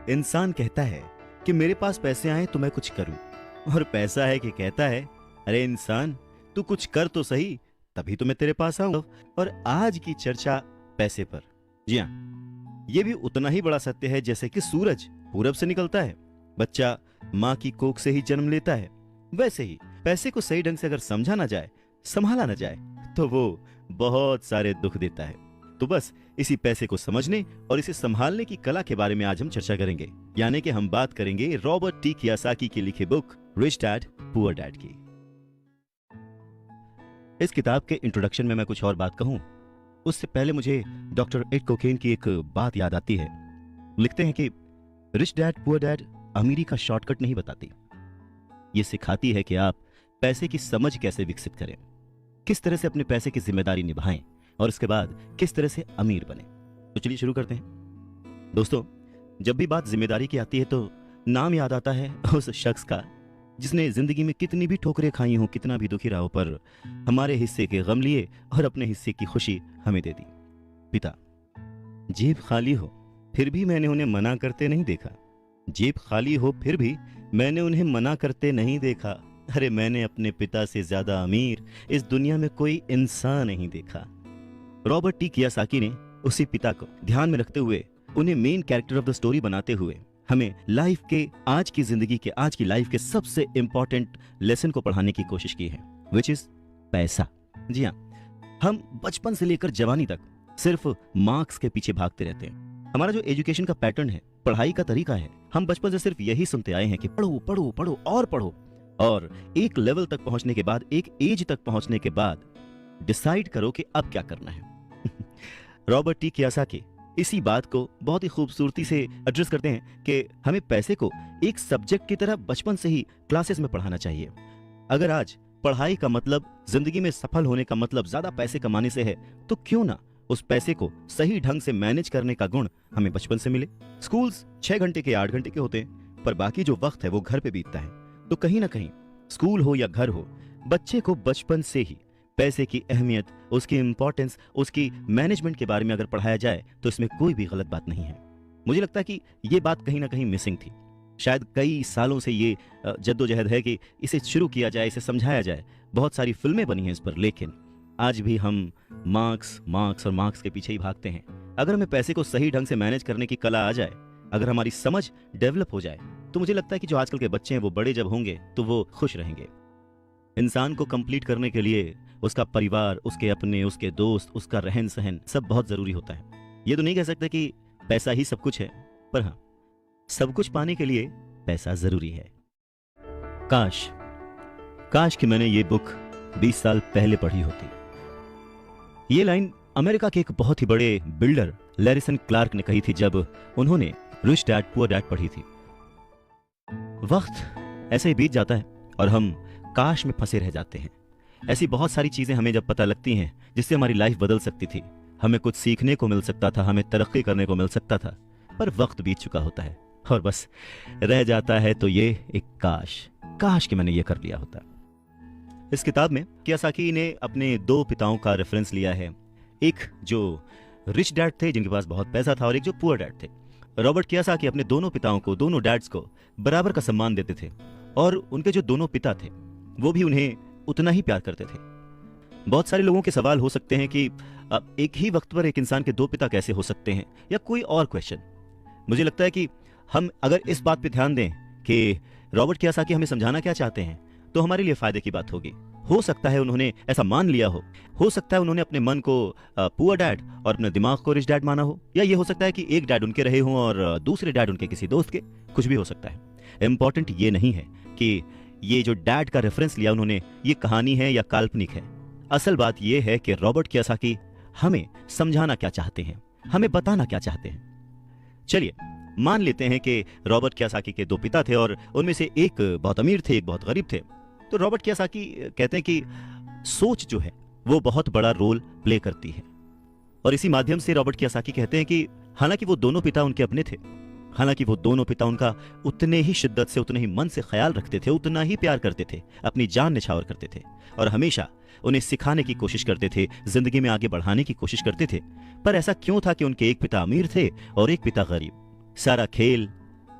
इंसान कहता है कि मेरे पास पैसे आए तो मैं कुछ करूं, और पैसा है कि कहता है अरे इंसान तू कुछ कर तो सही, तभी तो मैं तेरे पास आऊं। और आज की चर्चा पैसे पर। जी हाँ, यह भी उतना ही बड़ा सत्य है जैसे कि सूरज पूरब से निकलता है, बच्चा माँ की कोख से ही जन्म लेता है, वैसे ही पैसे को सही ढंग से अगर समझा ना जाए, संभाला ना जाए, तो वो बहुत सारे दुख देता है। तो बस इसी पैसे को समझने और इसे संभालने की कला के बारे में आज हम चर्चा करेंगे, यानी कि हम बात करेंगे रॉबर्ट टी कियोसाकी की लिखी book rich dad poor dad की। इस किताब के इंट्रोडक्शन में मैं कुछ और बात कहूं, उससे पहले मुझे डॉक्टर एड कोकेन की एक बात याद आती है। लिखते हैं कि रिच डैड पुअर डैड अमीरी का शॉर्टकट नहीं बताती, ये सिखाती है कि आप पैसे की समझ कैसे विकसित करें, किस तरह से अपने पैसे की जिम्मेदारी निभाएं और उसके बाद किस तरह से अमीर बने। तो चलिए शुरू करते हैं। दोस्तों, जब भी बात जिम्मेदारी की आती है तो नाम याद आता है उस शख्स का जिसने जिंदगी में कितनी भी ठोकरें खाई हों, कितना भी दुखी रहा हो, पर हमारे हिस्से के गम लिए और अपने हिस्से की खुशी हमें दे दी। पिता। जेब खाली हो फिर भी मैंने उन्हें मना करते नहीं देखा, जेब खाली हो फिर भी मैंने उन्हें मना करते नहीं देखा। अरे मैंने अपने पिता से ज्यादा अमीर इस दुनिया में कोई इंसान नहीं देखा। रॉबर्ट टी कियोसाकी ने उसी पिता को ध्यान में रखते हुए, उन्हें main character of the story बनाते हुए हमें लाइफ के, आज की जिंदगी के, आज की लाइफ के सबसे इंपॉर्टेंट लेसन को पढ़ाने की कोशिश की है, विच इज पैसा। जी हाँ, हम बचपन से लेकर जवानी तक सिर्फ मार्क्स के पीछे भागते रहते हैं। हमारा जो एजुकेशन का पैटर्न है, पढ़ाई का तरीका है, हम बचपन से सिर्फ यही सुनते आए हैं कि पढ़ो पढ़ो पढ़ो और पढ़ो, और एक लेवल तक पहुंचने के बाद, एक एज तक पहुंचने के बाद डिसाइड करो कि अब क्या करना है। रॉबर्ट टी कियोसाकी इसी बात को बहुत ही खूबसूरती से एड्रेस करते हैं कि हमें पैसे को एक सब्जेक्ट की तरह बचपन से ही क्लासेस में पढ़ाना चाहिए। अगर आज पढ़ाई का मतलब, जिंदगी में सफल होने का मतलब ज्यादा पैसे कमाने से है, तो क्यों ना उस पैसे को सही ढंग से मैनेज करने का गुण हमें बचपन से मिले। स्कूल्स 6 घंटे के 8 घंटे के होते हैं, पर बाकी जो वक्त है वो घर पे बीतता है। तो कहीं ना कहीं स्कूल हो या घर हो, बच्चे को बचपन से ही पैसे की अहमियत, उसकी इंपॉर्टेंस, उसकी मैनेजमेंट के बारे में अगर पढ़ाया जाए तो इसमें कोई भी गलत बात नहीं है। मुझे लगता है कि ये बात कहीं ना कहीं मिसिंग थी। शायद कई सालों से ये जद्दोजहद है कि इसे शुरू किया जाए, इसे समझाया जाए। बहुत सारी फिल्में बनी हैं इस पर, लेकिन आज भी हम मार्क्स मार्क्स और मार्क्स के पीछे ही भागते हैं। अगर हमें पैसे को सही ढंग से मैनेज करने की कला आ जाए, अगर हमारी समझ डेवलप हो जाए, तो मुझे लगता है कि जो आजकल के बच्चे हैं वो बड़े जब होंगे तो वो खुश रहेंगे। इंसान को कंप्लीट करने के लिए उसका परिवार, उसके अपने, उसके दोस्त, उसका रहन सहन सब बहुत जरूरी होता है। ये तो नहीं कह सकते कि पैसा ही सब कुछ है, पर हाँ, सब कुछ पाने के लिए पैसा जरूरी है। काश काश कि मैंने ये बुक 20 साल पहले पढ़ी होती। ये लाइन अमेरिका के एक बहुत ही बड़े बिल्डर लैरिसन क्लार्क ने कही थी जब उन्होंने रिच डैड पुअर डैड पढ़ी थी। वक्त ऐसे ही बीत जाता है और हम काश में फंसे रह जाते हैं। ऐसी बहुत सारी चीजें हमें जब पता लगती हैं जिससे हमारी लाइफ बदल सकती थी, हमें कुछ सीखने को मिल सकता था, हमें तरक्की करने को मिल सकता था, पर वक्त बीत चुका होता है और बस रह जाता है तो ये एक काश, काश कि मैंने ये कर लिया होता। इस किताब में कियोसाकी ने अपने 2 पिताओं का रेफरेंस लिया है, एक जो रिच डैड थे जिनके पास बहुत पैसा था और एक जो पुअर डैड थे। रॉबर्ट कियोसाकी अपने दोनों पिताओं को, दोनों डैड्स को बराबर का सम्मान देते थे और उनके जो दोनों पिता थे वो भी उन्हें उतना ही प्यार करते थे। बहुत सारे लोगों के सवाल हो सकते हैं कि एक ही वक्त पर एक इंसान के 2 पिता कैसे हो सकते हैं, या कोई और क्वेश्चन। मुझे लगता है कि हम अगर इस बात पे ध्यान दें कि रॉबर्ट कियोसाकी हमें समझाना क्या चाहते हैं, तो हमारे लिए फायदे की बात होगी। हो सकता है उन्होंने ऐसा मान लिया हो सकता है उन्होंने अपने मन को पुअर डैड और अपने दिमाग को रिच डैड माना हो, या ये हो सकता है कि एक डैड उनके रहे हों और दूसरे डैड उनके किसी दोस्त के, कुछ भी हो सकता है। इंपॉर्टेंट ये नहीं है कि ये जो डैड का रेफरेंस लिया उन्होंने, ये कहानी है या काल्पनिक है। असल बात ये है कि रॉबर्ट कियोसाकी हमें समझाना क्या चाहते हैं, हमें बताना क्या चाहते हैं। चलिए मान लेते हैं कि रॉबर्ट कियोसाकी के 2 पिता थे और उनमें से एक बहुत अमीर थे, एक बहुत गरीब थे। तो रॉबर्ट कियोसाकी कहते हैं कि सोच जो है वो बहुत बड़ा रोल प्ले करती है, और इसी माध्यम से रॉबर्ट कियोसाकी कहते हैं कि हालांकि वो दोनों पिता उनके अपने थे, हालांकि वो दोनों पिता उनका उतने ही शिद्दत से, उतने ही मन से ख्याल रखते थे, उतना ही प्यार करते थे, अपनी जान निछावर करते थे और हमेशा उन्हें सिखाने की कोशिश करते थे, जिंदगी में आगे बढ़ाने की कोशिश करते थे। पर ऐसा क्यों था कि उनके एक पिता अमीर थे और एक पिता गरीब? सारा खेल,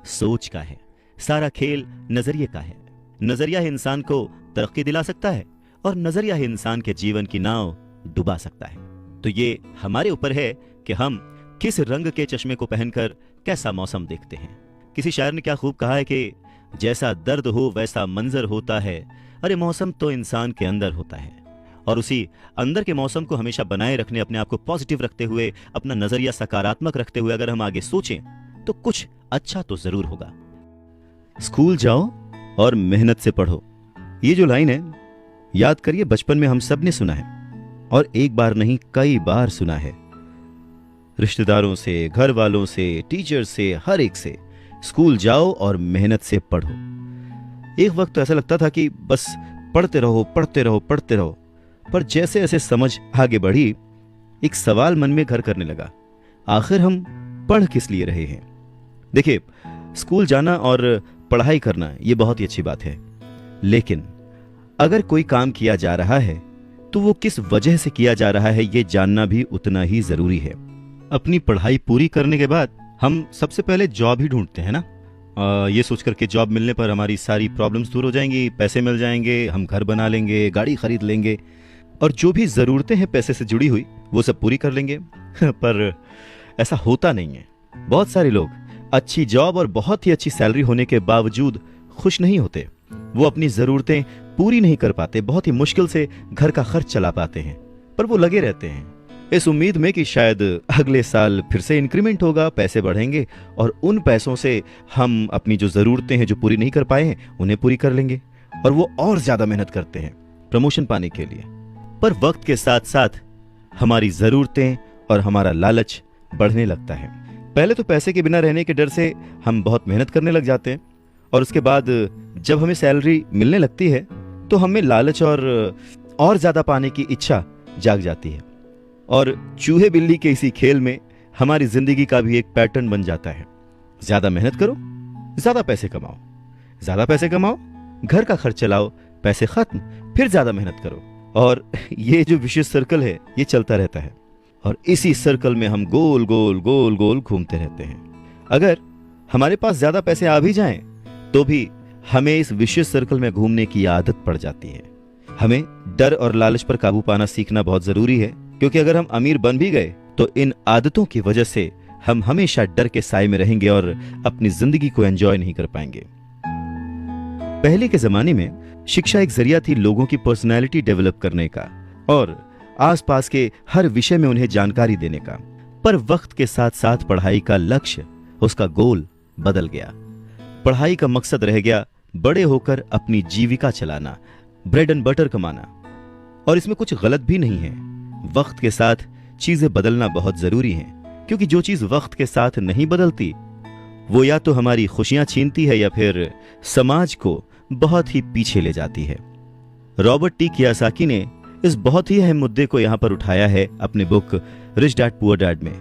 सोच का है, सारा खेल नजरिए का है। नजरिया ही इंसान को तरक्की दिला सकता है और नजरिया ही इंसान के जीवन की नाव डुबा सकता है। तो ये हमारे ऊपर है कि हम किस रंग के चश्मे को पहनकर कैसा मौसम देखते हैं। किसी शायर ने क्या खूब कहा है कि जैसा दर्द हो वैसा मंजर होता है। अरे मौसम तो इंसान के अंदर होता है, और उसी अंदर के मौसम को हमेशा बनाए रखने, अपने आप को पॉजिटिव रखते हुए, अपना नजरिया सकारात्मक रखते हुए अगर हम आगे सोचें तो कुछ अच्छा तो जरूर होगा। स्कूल जाओ और मेहनत से पढ़ो, ये जो लाइन है याद करिए, बचपन में हम सब ने सुना है और एक बार नहीं कई बार सुना है। रिश्तेदारों से, घर वालों से, टीचर से, हर एक से, स्कूल जाओ और मेहनत से पढ़ो। एक वक्त तो ऐसा लगता था कि बस पढ़ते रहो पढ़ते रहो पढ़ते रहो, पर जैसे जैसे समझ आगे बढ़ी एक सवाल मन में घर करने लगा, आखिर हम पढ़ किस लिए रहे हैं। देखिए, स्कूल जाना और पढ़ाई करना ये बहुत ही अच्छी बात है, लेकिन अगर कोई काम किया जा रहा है तो वो किस वजह से किया जा रहा है ये जानना भी उतना ही जरूरी है। अपनी पढ़ाई पूरी करने के बाद हम सबसे पहले जॉब ही ढूंढते हैं ना, ये सोचकर के जॉब मिलने पर हमारी सारी प्रॉब्लम्स दूर हो जाएंगी, पैसे मिल जाएंगे, हम घर बना लेंगे, गाड़ी खरीद लेंगे और जो भी जरूरतें हैं पैसे से जुड़ी हुई वो सब पूरी कर लेंगे। पर ऐसा होता नहीं है। बहुत सारे लोग अच्छी जॉब और बहुत ही अच्छी सैलरी होने के बावजूद खुश नहीं होते। वो अपनी जरूरतें पूरी नहीं कर पाते, बहुत ही मुश्किल से घर का खर्च चला पाते हैं, पर वो लगे रहते हैं इस उम्मीद में कि शायद अगले साल फिर से इंक्रीमेंट होगा, पैसे बढ़ेंगे और उन पैसों से हम अपनी जो जरूरतें हैं जो पूरी नहीं कर पाए हैं उन्हें पूरी कर लेंगे। और वो और ज्यादा मेहनत करते हैं प्रमोशन पाने के लिए। पर वक्त के साथ साथ हमारी जरूरतें और हमारा लालच बढ़ने लगता है। पहले तो पैसे के बिना रहने के डर से हम बहुत मेहनत करने लग जाते हैं, और उसके बाद जब हमें सैलरी मिलने लगती है तो हमें लालच और ज्यादा पाने की इच्छा जाग जाती है, और चूहे बिल्ली के इसी खेल में हमारी जिंदगी का भी एक पैटर्न बन जाता है। ज्यादा मेहनत करो, ज्यादा पैसे कमाओ, ज्यादा पैसे कमाओ, घर का खर्च चलाओ, पैसे खत्म, फिर ज्यादा मेहनत करो, और ये जो विशेष सर्कल है ये चलता रहता है, और इसी सर्कल में हम गोल गोल गोल गोल घूमते रहते हैं। अगर हमारे पास ज्यादा पैसे आ भी जाएं तो भी हमें इस विशेष सर्कल में घूमने की आदत पड़ जाती है। हमें डर और लालच पर काबू पाना सीखना बहुत जरूरी है, क्योंकि अगर हम अमीर बन भी गए तो इन आदतों की वजह से हम हमेशा डर के साए में रहेंगे और अपनी जिंदगी को एंजॉय नहीं कर पाएंगे। पहले के जमाने में शिक्षा एक जरिया थी लोगों की पर्सनैलिटी डेवलप करने का और आसपास के हर विषय में उन्हें जानकारी देने का। पर वक्त के साथ साथ पढ़ाई का लक्ष्य, उसका गोल बदल गया। पढ़ाई का मकसद रह गया बड़े होकर अपनी जीविका चलाना, ब्रेड एंड बटर कमाना, और इसमें कुछ गलत भी नहीं है। वक्त के साथ चीजें बदलना बहुत जरूरी है, क्योंकि जो चीज वक्त के साथ नहीं बदलती वो या तो हमारी खुशियां छीनती है या फिर समाज को बहुत ही पीछे ले जाती है। रॉबर्ट टी कियोसाकी ने इस बहुत ही अहम मुद्दे को यहां पर उठाया है अपने book rich dad poor dad में।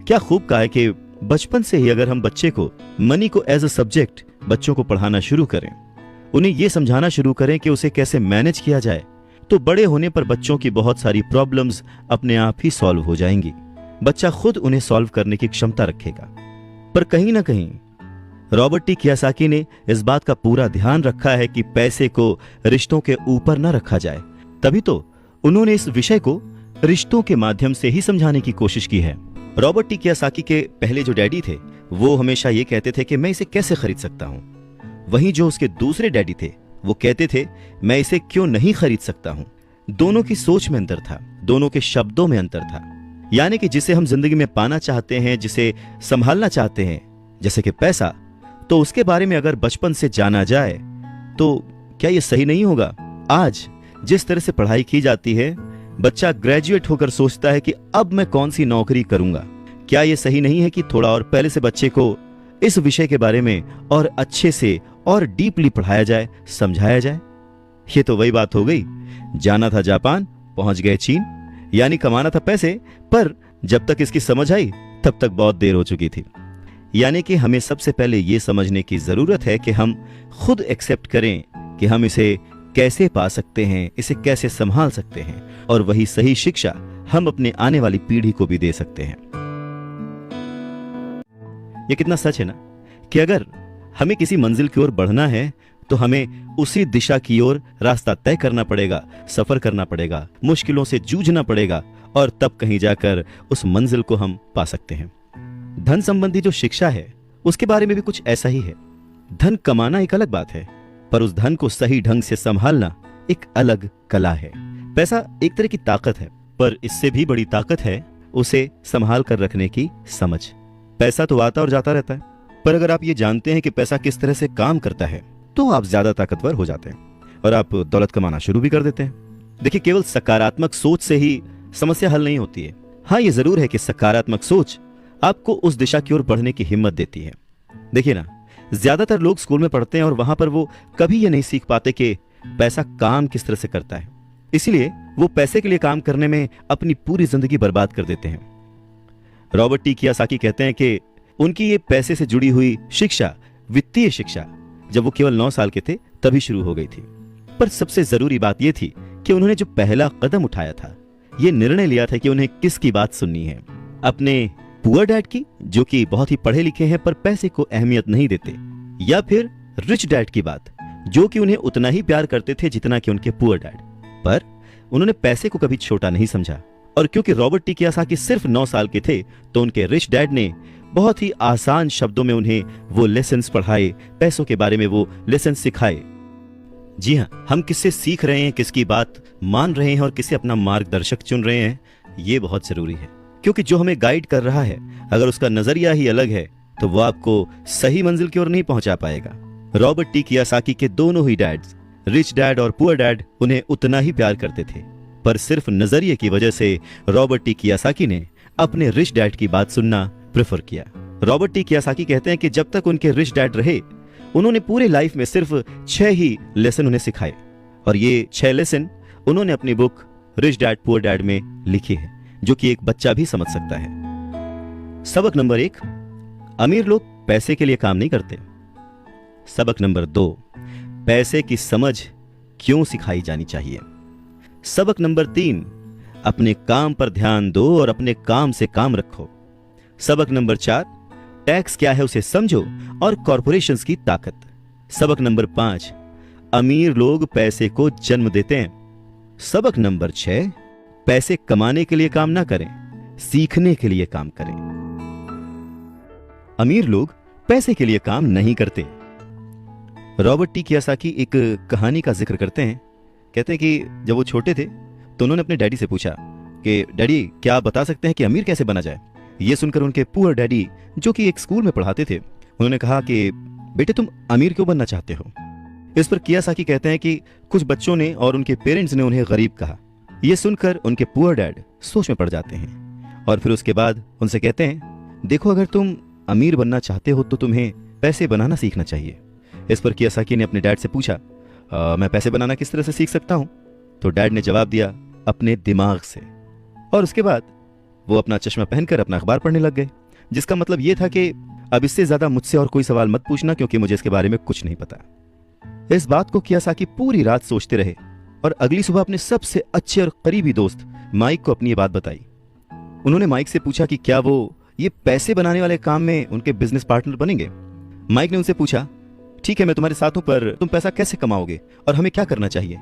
क्या खूब कहा है कि बचपन से ही अगर हम बच्चे को मनी को एज अ सब्जेक्ट बच्चों को पढ़ाना शुरू करें, उन्हें यह समझाना शुरू करें कि उसे कैसे मैनेज किया जाए, तो बड़े होने पर बच्चों की बहुत सारी प्रॉब्लम्स अपने आप ही सॉल्व हो जाएंगी। बच्चा खुद उन्हें सॉल्व करने की क्षमता रखेगा। पर कहीं ना कहीं रॉबर्ट टी कियोसाकी ने इस बात का पूरा ध्यान रखा है कि पैसे को रिश्तों के ऊपर न रखा जाए। तभी तो उन्होंने इस विषय को रिश्तों के माध्यम से ही समझाने की कोशिश की है। रॉबर्ट टी कियोसाकी के पहले जो डैडी थे वो हमेशा ये कहते थे कि मैं इसे कैसे खरीद सकता हूं, वहीं जो उसके दूसरे डैडी थे वो कहते थे मैं इसे क्यों नहीं खरीद सकता हूं। दोनों की सोच में अंतर था, दोनों के शब्दों में अंतर था। यानी कि जिसे हम जिंदगी में पाना चाहते हैं, जिसे संभालना चाहते हैं, जैसे कि पैसा, तो उसके बारे में अगर बचपन से जाना जाए तो क्या यह सही नहीं होगा? आज जिस तरह से पढ़ाई की जाती है, बच्चा ग्रेजुएट होकर सोचता है कि अब मैं कौन सी नौकरी करूंगा। क्या यह सही नहीं है कि थोड़ा और पहले से बच्चे को इस विषय के बारे में और अच्छे से और डीपली पढ़ाया जाए, समझाया जाए? ये तो वही बात हो गई, जाना था जापान, पहुंच गए चीन, यानी कमाना था पैसे, पर जब तक इसकी समझ आई तब तक बहुत देर हो चुकी थी। यानी कि हमें सबसे पहले यह समझने की जरूरत है कि हम खुद एक्सेप्ट करें कि हम इसे कैसे पा सकते हैं, इसे कैसे संभाल सकते हैं, और वही सही शिक्षा हम अपने आने वाली पीढ़ी को भी दे सकते हैं। यह कितना सच है ना कि अगर हमें किसी मंजिल की ओर बढ़ना है तो हमें उसी दिशा की ओर रास्ता तय करना पड़ेगा, सफर करना पड़ेगा, मुश्किलों से जूझना पड़ेगा, और तब कहीं जाकर उस मंजिल को हम पा सकते हैं। धन संबंधी जो शिक्षा है उसके बारे में भी कुछ ऐसा ही है। धन कमाना एक अलग बात है, पर उस धन को सही ढंग से संभालना एक अलग कला है। पैसा एक तरह की ताकत है, पर इससे भी बड़ी ताकत है उसे संभाल कर रखने की समझ। पैसा तो आता और जाता रहता है, पर अगर आप ये जानते हैं कि पैसा किस तरह से काम करता है तो आप ज्यादा ताकतवर हो जाते हैं और आप दौलत कमाना शुरू भी कर देते हैं। देखिए, केवल सकारात्मक सोच से ही समस्या हल नहीं होती है। हाँ, ये जरूर है कि सकारात्मक सोच आपको उस दिशा की ओर बढ़ने की हिम्मत देती है। देखिए ना, ज्यादातर लोग स्कूल में पढ़ते हैं और वहां पर वो कभी ये नहीं सीख पाते कि पैसा काम किस तरह से करता है, इसीलिए वो पैसे के लिए काम करने में अपनी पूरी जिंदगी बर्बाद कर देते हैं। रॉबर्ट टी कियोसाकी कहते हैं कि उनकी ये पैसे से जुड़ी हुई शिक्षा, वित्तीय शिक्षा, जब वो केवल 9 साल के थे तभी शुरू हो गई थी। पर सबसे जरूरी बात यह थी कि उन्होंने जो पहला कदम उठाया था, ये निर्णय लिया था कि उन्हें किसकी बात सुननी है, अपने पुअर डैड की, जो कि बहुत ही पढ़े लिखे हैं पर पैसे को अहमियत नहीं देते, या फिर रिच डैड की बात, जो कि उन्हें उतना ही प्यार करते थे जितना कि उनके पुअर डैड। पर उन्होंने पैसे को कभी छोटा नहीं समझा, और क्योंकि रॉबर्ट टी कियोसाकी सिर्फ 9 साल के थे तो उनके रिच डैड ने बहुत ही आसान शब्दों में उन्हें वो लेसन्स पढ़ाए, पैसों के बारे में वो लेसन्स सिखाए। जी हाँ, हम किससे सीख रहे हैं, किसकी बात मान रहे हैं और किसे अपना मार्गदर्शक चुन रहे हैं, ये बहुत जरूरी है। क्योंकि जो हमें गाइड कर रहा है, अगर उसका नजरिया ही अलग है तो वो आपको सही मंजिल की ओर नहीं पहुंचा पाएगा। रॉबर्ट टी कियोसाकी के दोनों ही डैड्स, रिच डैड और पुअर डैड, उन्हें उतना ही प्यार करते थे, पर सिर्फ नजरिए की वजह से रॉबर्ट टी कियोसाकी ने अपने रिच डैड की बात सुनना प्रेफर किया। रॉबर्ट टी कियोसाकी कहते हैं कि जब तक उनके रिच डैड रहे, उन्होंने पूरे लाइफ में सिर्फ 6 ही लेसन उन्हें सिखाए, और ये 6 लेसन उन्होंने अपनी book rich dad poor dad में लिखी है, जो कि एक बच्चा भी समझ सकता है। सबक नंबर 1, अमीर लोग पैसे के लिए काम नहीं करते। सबक नंबर 2, पैसे की समझ क्यों सिखाई जानी चाहिए। सबक नंबर 3, अपने काम पर ध्यान दो और अपने काम से काम रखो। सबक नंबर 4, टैक्स क्या है उसे समझो और कॉरपोरेशंस की ताकत। सबक नंबर 5, अमीर लोग पैसे को जन्म देते हैं। सबक नंबर 6, पैसे कमाने के लिए काम ना करें, सीखने के लिए काम करें। अमीर लोग पैसे के लिए काम नहीं करते। रॉबर्ट टी कियोसाकी एक कहानी का जिक्र करते हैं। कहते हैं कि जब वो छोटे थे तो उन्होंने अपने डैडी से पूछा कि डैडी, क्या आप बता सकते हैं कि अमीर कैसे बना जाए। ये सुनकर उनके पुअर डैडी, जो कि एक स्कूल में पढ़ाते थे, उन्होंने कहा कि बेटे, तुम अमीर क्यों बनना चाहते हो। इस पर कियोसाकी कहते हैं कि कुछ बच्चों ने और उनके पेरेंट्स ने उन्हें गरीब कहा। यह सुनकर उनके पुअर डैड सोच में पड़ जाते हैं और फिर उसके बाद उनसे कहते हैं, देखो, अगर तुम अमीर बनना चाहते हो तो तुम्हें पैसे बनाना सीखना चाहिए। इस पर कियोसाकी ने अपने डैड से पूछा, मैं पैसे बनाना किस तरह से सीख सकता हूं। तो डैड ने जवाब दिया, अपने दिमाग से। और उसके बाद वो अपना चश्मा पहनकर अपना अखबार पढ़ने लग गए, जिसका मतलब ये था कि अब इससे ज्यादा मुझसे और कोई सवाल मत पूछना, क्योंकि मुझे इसके बारे में कुछ नहीं पता। इस बात को कियोसाकी पूरी रात सोचते रहे और अगली सुबह अपने सबसे अच्छे और करीबी दोस्त माइक को अपनी ये बात बताई। उन्होंने माइक से पूछा कि क्या वो ये पैसे बनाने वाले काम में उनके बिजनेस पार्टनर बनेंगे। माइक ने उनसे पूछा, ठीक है, मैं तुम्हारे साथ हूं, पर तुम पैसा कैसे कमाओगे और हमें क्या करना चाहिए।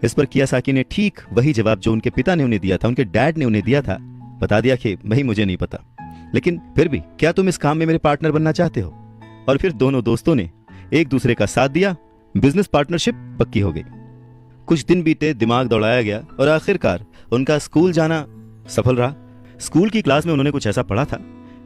इस पर कियोसाकी ने ठीक वही जवाब जो उनके पिता ने उन्हें दिया था, उनके डैड ने उन्हें दिया था, बता दिया कि भाई, मुझे नहीं पता, लेकिन फिर भी क्या तुम इस काम में मेरे पार्टनर बनना चाहते हो। और फिर दोनों दोस्तों ने एक दूसरे का साथ दिया, बिजनेस पार्टनरशिप पक्की हो गई। कुछ दिन बीते, दिमाग दौड़ाया गया और आखिरकार उनका स्कूल जाना सफल रहा। स्कूल की क्लास में उन्होंने कुछ ऐसा पढ़ा था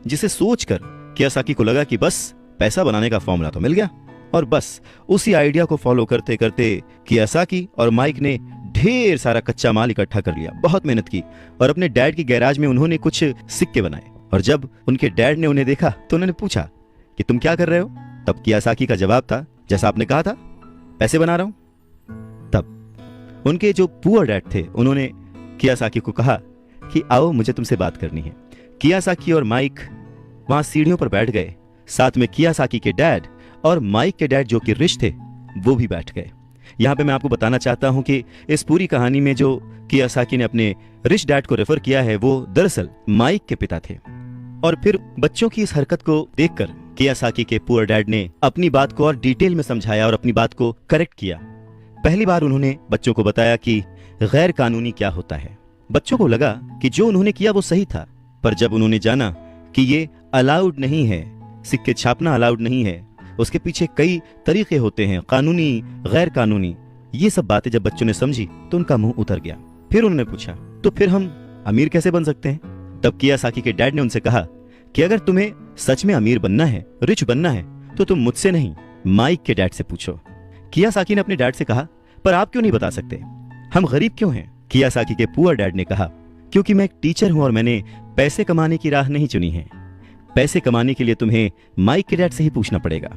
जिसे सोचकर कियोसाकी को लगा कि बस पैसा बनाने का फॉर्मूला तो मिल गया। और बस उसी आइडिया को फॉलो करते करते कियोसाकी और माइक ने ढेर सारा कच्चा माल इकट्ठा कर लिया, बहुत मेहनत की और अपने डैड की गैराज में उन्होंने कुछ सिक्के बनाए। और जब उनके डैड ने उन्हें देखा तो उन्होंने पूछा कि तुम क्या कर रहे हो। तब कियोसाकी का जवाब था, जैसा आपने कहा था, पैसे बना रहा हूं। तब उनके जो पुअर डैड थे, उन्होंने कियोसाकी को कहा कि आओ, मुझे तुमसे बात करनी है। कियोसाकी और माइक वहां सीढ़ियों पर बैठ गए। साथ में कियोसाकी के डैड और माइक के डैड, जो कि रिच थे, वो भी बैठ गए। यहां पे मैं आपको बताना चाहता हूं कि इस पूरी कहानी में जो कियोसाकी ने अपने रिच डैड को रेफर किया है, वो दरअसल माइक के पिता थे। और फिर बच्चों की इस हरकत को देखकर कियासाकी के पुअर डैड ने अपनी बात को और डिटेल में समझाया और अपनी बात को करेक्ट किया। पहली बार उन्होंने बच्चों को बताया कि गैर कानूनी क्या होता है। बच्चों को लगा कि जो उन्होंने किया वो सही था, पर जब उन्होंने जाना कि ये अलाउड नहीं है, सिक्के छापना अलाउड नहीं है, उसके पीछे कई तरीके होते हैं, कानूनी गैर कानूनी, ये सब बातें जब बच्चों ने समझी तो उनका मुंह उतर गया। फिर उन्होंने पूछा, तो फिर हम अमीर कैसे बन सकते हैं? तब कियासाकी के डैड ने उनसे कहा कि अगर तुम्हें सच में अमीर बनना है, रिच बनना है, तो तुम मुझसे नहीं माइक के डैड से पूछो। कियासाकी ने अपने डैड से कहा, पर आप क्यों नहीं बता सकते, हम गरीब क्यों हैं? कियासाकी के पुअर डैड ने कहा, क्योंकि मैं एक टीचर हूं और मैंने पैसे कमाने की राह नहीं चुनी है। पैसे कमाने के लिए तुम्हें माइक के डैड से ही पूछना पड़ेगा।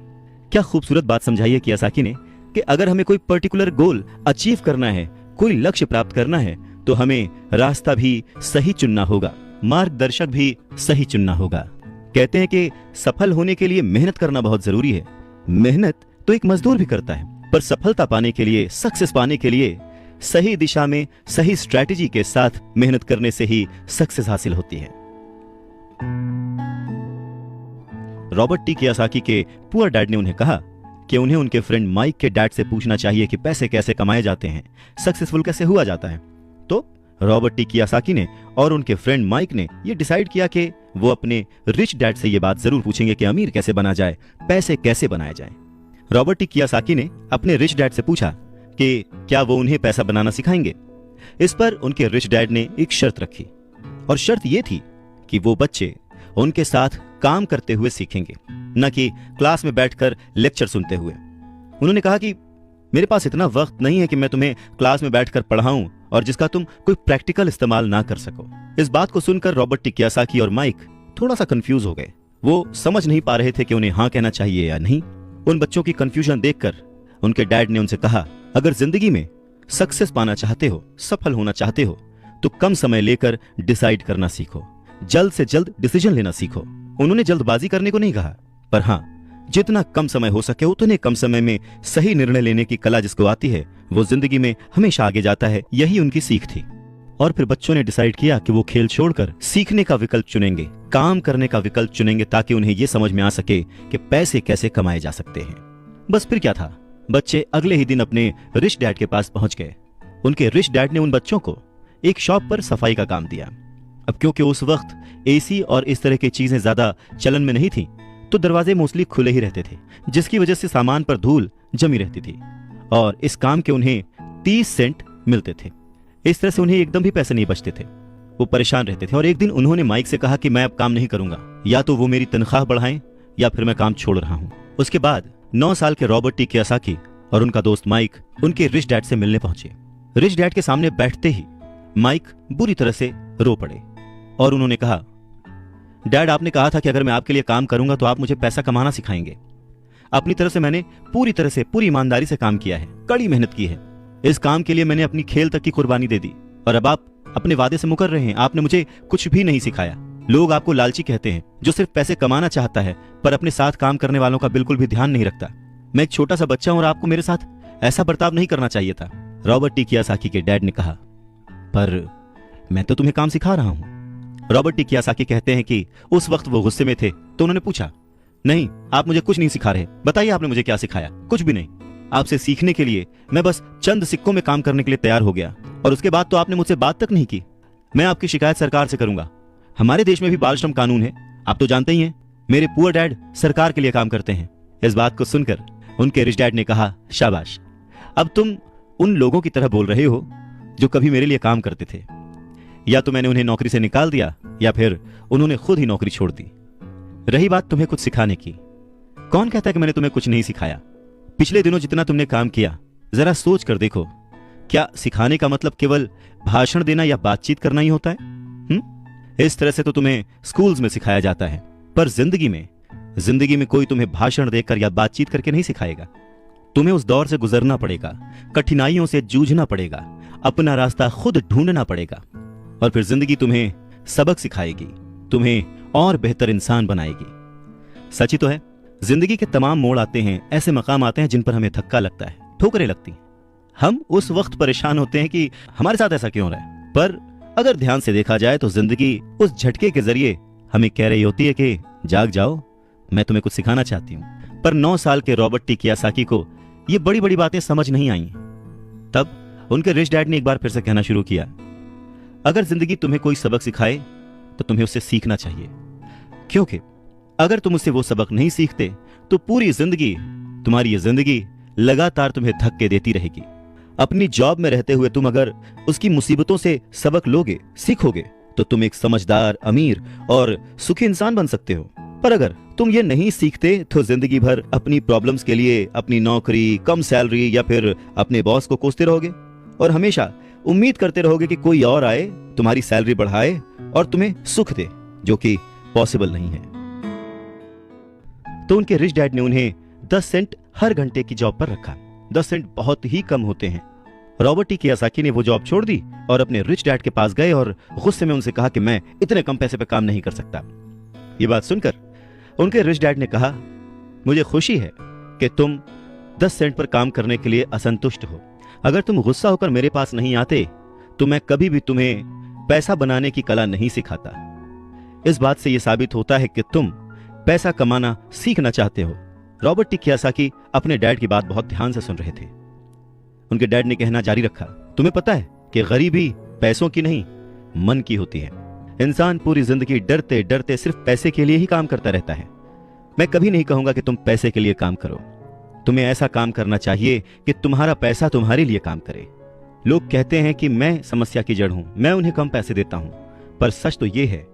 क्या खूबसूरत बात समझाई है कियासाकी ने कि अगर हमें कोई पर्टिकुलर गोल अचीव करना है, कोई लक्ष्य प्राप्त करना है, तो हमें रास्ता भी सही चुनना होगा, मार्गदर्शक भी सही चुनना होगा। कहते हैं कि सफल होने के लिए मेहनत करना बहुत जरूरी है। मेहनत तो एक मजदूर भी करता है, पर सफलता पाने के लिए, सक्सेस पाने के लिए सही दिशा में सही स्ट्रैटेजी के साथ मेहनत करने से ही सक्सेस हासिल होती है। रॉबर्ट टी कियासाकी के पुअर डैड ने उन्हें कहा कि उन्हें उनके फ्रेंड माइक के डैड से पूछना चाहिए कि पैसे कैसे कमाए जाते हैं, सक्सेसफुल कैसे हुआ जाता है। तो रॉबर्ट टी कियासाकी ने और उनके फ्रेंड माइक ने यह डिसाइड किया कि वो अपने रिच डैड से यह बात जरूर पूछेंगे कि अमीर कैसे बना जाए, पैसे कैसे बनाए जाए। रॉबर्ट टी कियासाकी ने अपने रिच डैड से पूछा कि क्या वो उन्हें पैसा बनाना सिखाएंगे। इस पर उनके रिच डैड ने एक शर्त रखी, और शर्त यह थी कि वो बच्चे उनके साथ काम करते हुए सीखेंगे, न कि क्लास में बैठकर लेक्चर सुनते हुए। उन्होंने कहा कि मेरे पास इतना वक्त नहीं है कि मैं तुम्हें क्लास में बैठकर पढ़ाऊं और जिसका तुम कोई प्रैक्टिकल इस्तेमाल ना कर सको। इस बात को सुनकर रॉबर्ट टी कियासाकी और माइक थोड़ा सा कंफ्यूज हो गए। वो समझ नहीं पा रहे थे कि उन्हें हाँ कहना चाहिए या नहीं। उन बच्चों की कंफ्यूजन देखकर उनके डैड ने उनसे कहा, अगर जिंदगी में सक्सेस पाना चाहते हो, सफल होना चाहते हो, तो कम समय लेकर डिसाइड करना सीखो, जल्द से जल्द डिसीजन लेना सीखो। उन्होंने जल्दबाजी करने को नहीं कहा, पर हाँ, जितना कम समय हो सके उतने कम समय में सही निर्णय लेने की कला जिसको आती है, वो जिंदगी में हमेशा आगे जाता है। यही उनकी सीख थी। और फिर बच्चों ने डिसाइड किया कि वो खेल छोड़कर सीखने का विकल्प चुनेंगे, काम करने का विकल्प चुनेंगे, ताकि उन्हें यह समझ में आ सके कि पैसे कैसे कमाए जा सकते हैं। बस फिर क्या था, बच्चे अगले ही दिन अपने रिच डैड के पास पहुंच गए। उनके रिच डैड ने उन बच्चों को एक शॉप पर सफाई का काम दिया। अब क्योंकि उस वक्त एसी और इस तरह की चीजें ज्यादा चलन में नहीं थी, तो दरवाजे मोस्टली खुले ही रहते थे, जिसकी वजह से सामान पर धूल जमी रहती थी और इस काम के उन्हें 30 सेंट मिलते थे। इस तरह से उन्हें एकदम भी पैसे नहीं बचते थे। वो परेशान रहते थे और एक दिन उन्होंने माइक से कहा कि मैं अब काम नहीं करूंगा, या तो वो मेरी तनख्वाह बढ़ाएं या फिर मैं काम छोड़ रहा हूं। उसके बाद 9 साल के रॉबर्ट टी कियासाकी और उनका दोस्त माइक उनके रिच डैड से मिलने पहुंचे। रिच डैड के सामने बैठते ही माइक बुरी तरह से रो पड़े और उन्होंने कहा, डैड, आपने कहा था कि अगर मैं आपके लिए काम करूंगा तो आप मुझे पैसा कमाना सिखाएंगे। अपनी तरफ से मैंने पूरी तरह से, पूरी ईमानदारी से काम किया है, कड़ी मेहनत की है। इस काम के लिए मैंने अपनी खेल तक की कुर्बानी दे दी और अब आप अपने वादे से मुकर रहे हैं। आपने मुझे कुछ भी नहीं सिखाया। लोग आपको लालची कहते हैं, जो सिर्फ पैसे कमाना चाहता है पर अपने साथ काम करने वालों का बिल्कुल भी ध्यान नहीं रखता। मैं एक छोटा सा बच्चा हूं और आपको मेरे साथ ऐसा बर्ताव नहीं करना चाहिए था। रॉबर्ट टी कियासाकी के डैड ने कहा, पर मैं तो तुम्हें काम सिखा रहा हूं। रॉबर्ट टी कियासाकी कहते हैं कि उस वक्त वो गुस्से में थे, तो उन्होंने पूछा, नहीं, आप मुझे कुछ नहीं सिखा रहे, बताइए आपने मुझे क्या सिखाया। कुछ भी नहीं। आपसे सीखने के लिए मैं बस चंद सिक्कों में काम करने के लिए तैयार हो गया और उसके बाद तो आपने मुझसे बात तक नहीं की। मैं आपकी शिकायत सरकार से करूंगा। हमारे देश में भी बाल श्रम कानून है, आप तो जानते ही हैं। मेरे पुअर डैड सरकार के लिए काम करते हैं। इस बात को सुनकर उनके रिच डैड ने कहा, शाबाश, अब तुम उन लोगों की तरह बोल रहे हो जो कभी मेरे लिए काम करते थे। या तो मैंने उन्हें नौकरी से निकाल दिया या फिर उन्होंने खुद ही नौकरी छोड़ दी। रही बात तुम्हें कुछ सिखाने की, कौन कहता है कि मैंने तुम्हें कुछ नहीं सिखाया? पिछले दिनों जितना तुमने काम किया, जरा सोच कर देखो, क्या सिखाने का मतलब केवल भाषण देना या बातचीत करना ही होता है? इस तरह से तो तुम्हें स्कूल्स में सिखाया जाता है, पर जिंदगी में कोई तुम्हें भाषण देकर या बातचीत करके नहीं सिखाएगा। तुम्हें उस दौर से गुजरना पड़ेगा, कठिनाइयों से जूझना पड़ेगा, अपना रास्ता खुद ढूंढना पड़ेगा और फिर जिंदगी तुम्हें सबक सिखाएगी, तुम्हें और बेहतर इंसान बनाएगी। सच ही तो है, जिंदगी के तमाम मोड़ आते हैं, ऐसे मकाम आते हैं जिन पर हमें धक्का लगता है, ठोकरें लगती हैं। हम उस वक्त परेशान होते हैं कि हमारे साथ ऐसा क्यों रहा है, पर अगर ध्यान से देखा जाए तो जिंदगी उस झटके के जरिए हमें कह रही होती है कि जाग जाओ, मैं तुम्हें कुछ सिखाना चाहती हूँ। पर 9 साल के रॉबर्ट टी कियोसाकी को ये बड़ी बड़ी बातें समझ नहीं आई। तब उनके रिच डैड ने एक बार फिर से कहना शुरू किया, अगर जिंदगी तुम्हें कोई सबक सिखाए तो तुम्हें उससे सीखना चाहिए, क्योंकि अगर तुम उससे वो सबक नहीं सीखते तो पूरी जिंदगी, तुम्हारी ये जिंदगी लगातार तुम्हें धक्के देती रहेगी। अपनी जॉब में रहते हुए तुम अगर उसकी मुसीबतों से सबक लोगे, सीखोगे, तो तुम एक समझदार, अमीर और सुखी इंसान बन सकते हो। पर अगर तुम ये नहीं सीखते तो जिंदगी भर अपनी प्रॉब्लम्स के लिए अपनी नौकरी, कम सैलरी या फिर अपने बॉस को कोसते रहोगे और हमेशा उम्मीद करते रहोगे कि कोई और आए, तुम्हारी सैलरी बढ़ाए और तुम्हें सुख दे, जो कि पॉसिबल नहीं है। तो उनके रिच डैड ने उन्हें 10 सेंट हर घंटे की जॉब पर रखा। 10 सेंट बहुत ही कम होते हैं। रॉबर्ट टी कियोसाकी ने वो जॉब छोड़ दी और अपने रिच डैड के पास गए और गुस्से में उनसे कहा कि मैं इतने कम पैसे पे काम नहीं कर सकता। ये बात सुनकर उनके रिच डैड ने कहा, मुझे खुशी है कि तुम 10 सेंट पर काम करने के लिए असंतुष्ट हो। अगर तुम गुस्सा होकर मेरे पास नहीं आते तो मैं कभी भी तुम्हें पैसा बनाने की कला नहीं सिखाता। इस बात से यह साबित होता है कि तुम पैसा कमाना सीखना चाहते हो। रॉबर्ट टी कियोसाकी अपने डैड की बात बहुत ध्यान से सुन रहे थे। उनके डैड ने कहना जारी रखा, तुम्हें पता है कि गरीबी पैसों की नहीं, मन की होती है। इंसान पूरी जिंदगी डरते डरते सिर्फ पैसे के लिए ही काम करता रहता है। मैं कभी नहीं कहूंगा कि तुम पैसे के लिए काम करो। तुम्हें ऐसा काम करना चाहिए कि तुम्हारा पैसा तुम्हारे लिए काम करे। लोग कहते हैं कि मैं समस्या की जड़ हूं, मैं उन्हें कम पैसे देता हूं, पर सच तो यह है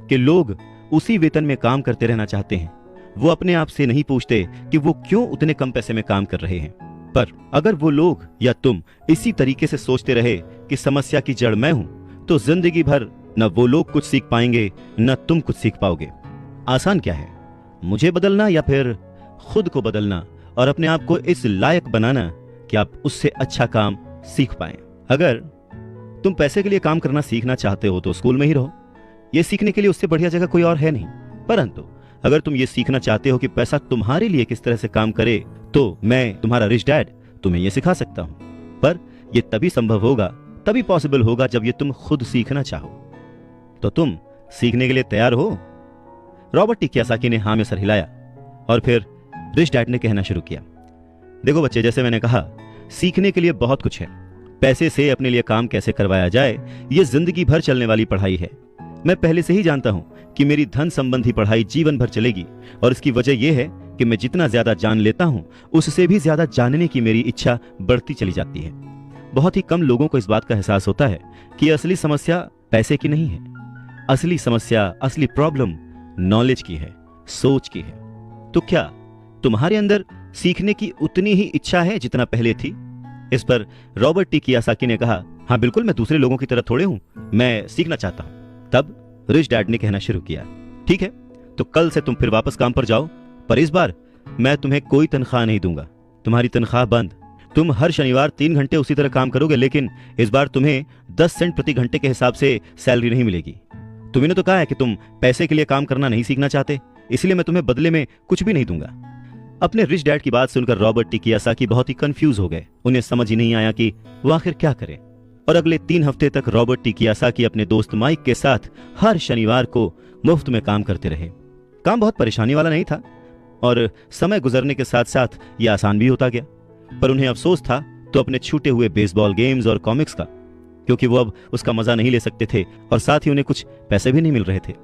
कि लोग उसी वेतन में काम करते रहना चाहते हैं। वो अपने आप से नहीं पूछते कि वो क्यों उतने कम पैसे में काम कर रहे हैं। पर अगर वो लोग या तुम इसी तरीके से सोचते रहे कि समस्या की जड़ मैं हूं, तो जिंदगी भर न वो लोग कुछ सीख पाएंगे न तुम कुछ सीख पाओगे। आसान क्या है, मुझे बदलना या फिर खुद को बदलना और अपने आप को इस लायक बनाना कि आप उससे अच्छा काम सीख पाएं। अगर तुम पैसे के लिए काम करना सीखना चाहते हो तो स्कूल में ही रहो। यह सीखने के लिए उससे बढ़िया जगह कोई और है नहीं। परंतु अगर तुम ये सीखना चाहते हो कि पैसा तुम्हारे लिए किस तरह से काम करे, तो मैं तुम्हारा रिच डैड तुम्हें यह सिखा सकता हूं। पर यह तभी संभव होगा, तभी पॉसिबल होगा जब ये तुम खुद सीखना चाहो। तो तुम सीखने के लिए तैयार हो? रॉबर्ट टी कियोसाकी ने हाँ में सर हिलाया और फिर रिच डैड ने कहना शुरू किया, देखो बच्चे, जैसे मैंने कहा, सीखने के लिए बहुत कुछ है। पैसे से अपने लिए काम कैसे करवाया जाए, यह जिंदगी भर चलने वाली पढ़ाई है। मैं पहले से ही जानता हूं कि मेरी धन संबंधी पढ़ाई जीवन भर चलेगी और इसकी वजह यह है कि मैं जितना ज्यादा जान लेता हूं, उससे भी ज्यादा जानने की मेरी इच्छा बढ़ती चली जाती है। बहुत ही कम लोगों को इस बात का एहसास होता है कि असली समस्या पैसे की नहीं है। असली समस्या, असली प्रॉब्लम नॉलेज की है, सोच की है। तो क्या तुम्हारे अंदर सीखने की उतनी ही इच्छा है जितना पहले थी? इस पर रॉबर्ट टी कियोसाकी ने कहा, हाँ बिल्कुल, मैं दूसरे लोगों की तरह थोड़े हूं, मैं सीखना चाहता हूं। तब रिच डैड ने कहना शुरू किया, ठीक है, तो कल से तुम फिर वापस काम पर जाओ, पर इस बार मैं तुम्हें कोई तनख्वाह नहीं दूंगा। तुम्हारी तनख्वाह बंद। तुम हर शनिवार 3 घंटे उसी तरह काम करोगे, लेकिन इस बार तुम्हें 10 सेंट प्रति घंटे के हिसाब से सैलरी नहीं मिलेगी। तुमने तो कहा है कि तुम पैसे के लिए काम करना नहीं सीखना चाहते, इसलिए मैं तुम्हें बदले में कुछ भी नहीं दूंगा। अपने रिच डैड की बात सुनकर रॉबर्ट टी कियोसाकी बहुत ही कंफ्यूज हो गए। उन्हें समझ ही नहीं आया कि वो आखिर क्या करें। और अगले 3 हफ्ते तक रॉबर्ट टी कियोसाकी अपने दोस्त माइक के साथ हर शनिवार को मुफ्त में काम करते रहे। काम बहुत परेशानी वाला नहीं था और समय गुजरने के साथ साथ यह आसान भी होता गया। पर उन्हें अफसोस था तो अपने छूटे हुए बेसबॉल गेम्स और कॉमिक्स का, क्योंकि वो अब उसका मजा नहीं ले सकते थे और साथ ही उन्हें कुछ पैसे भी नहीं मिल रहे थे।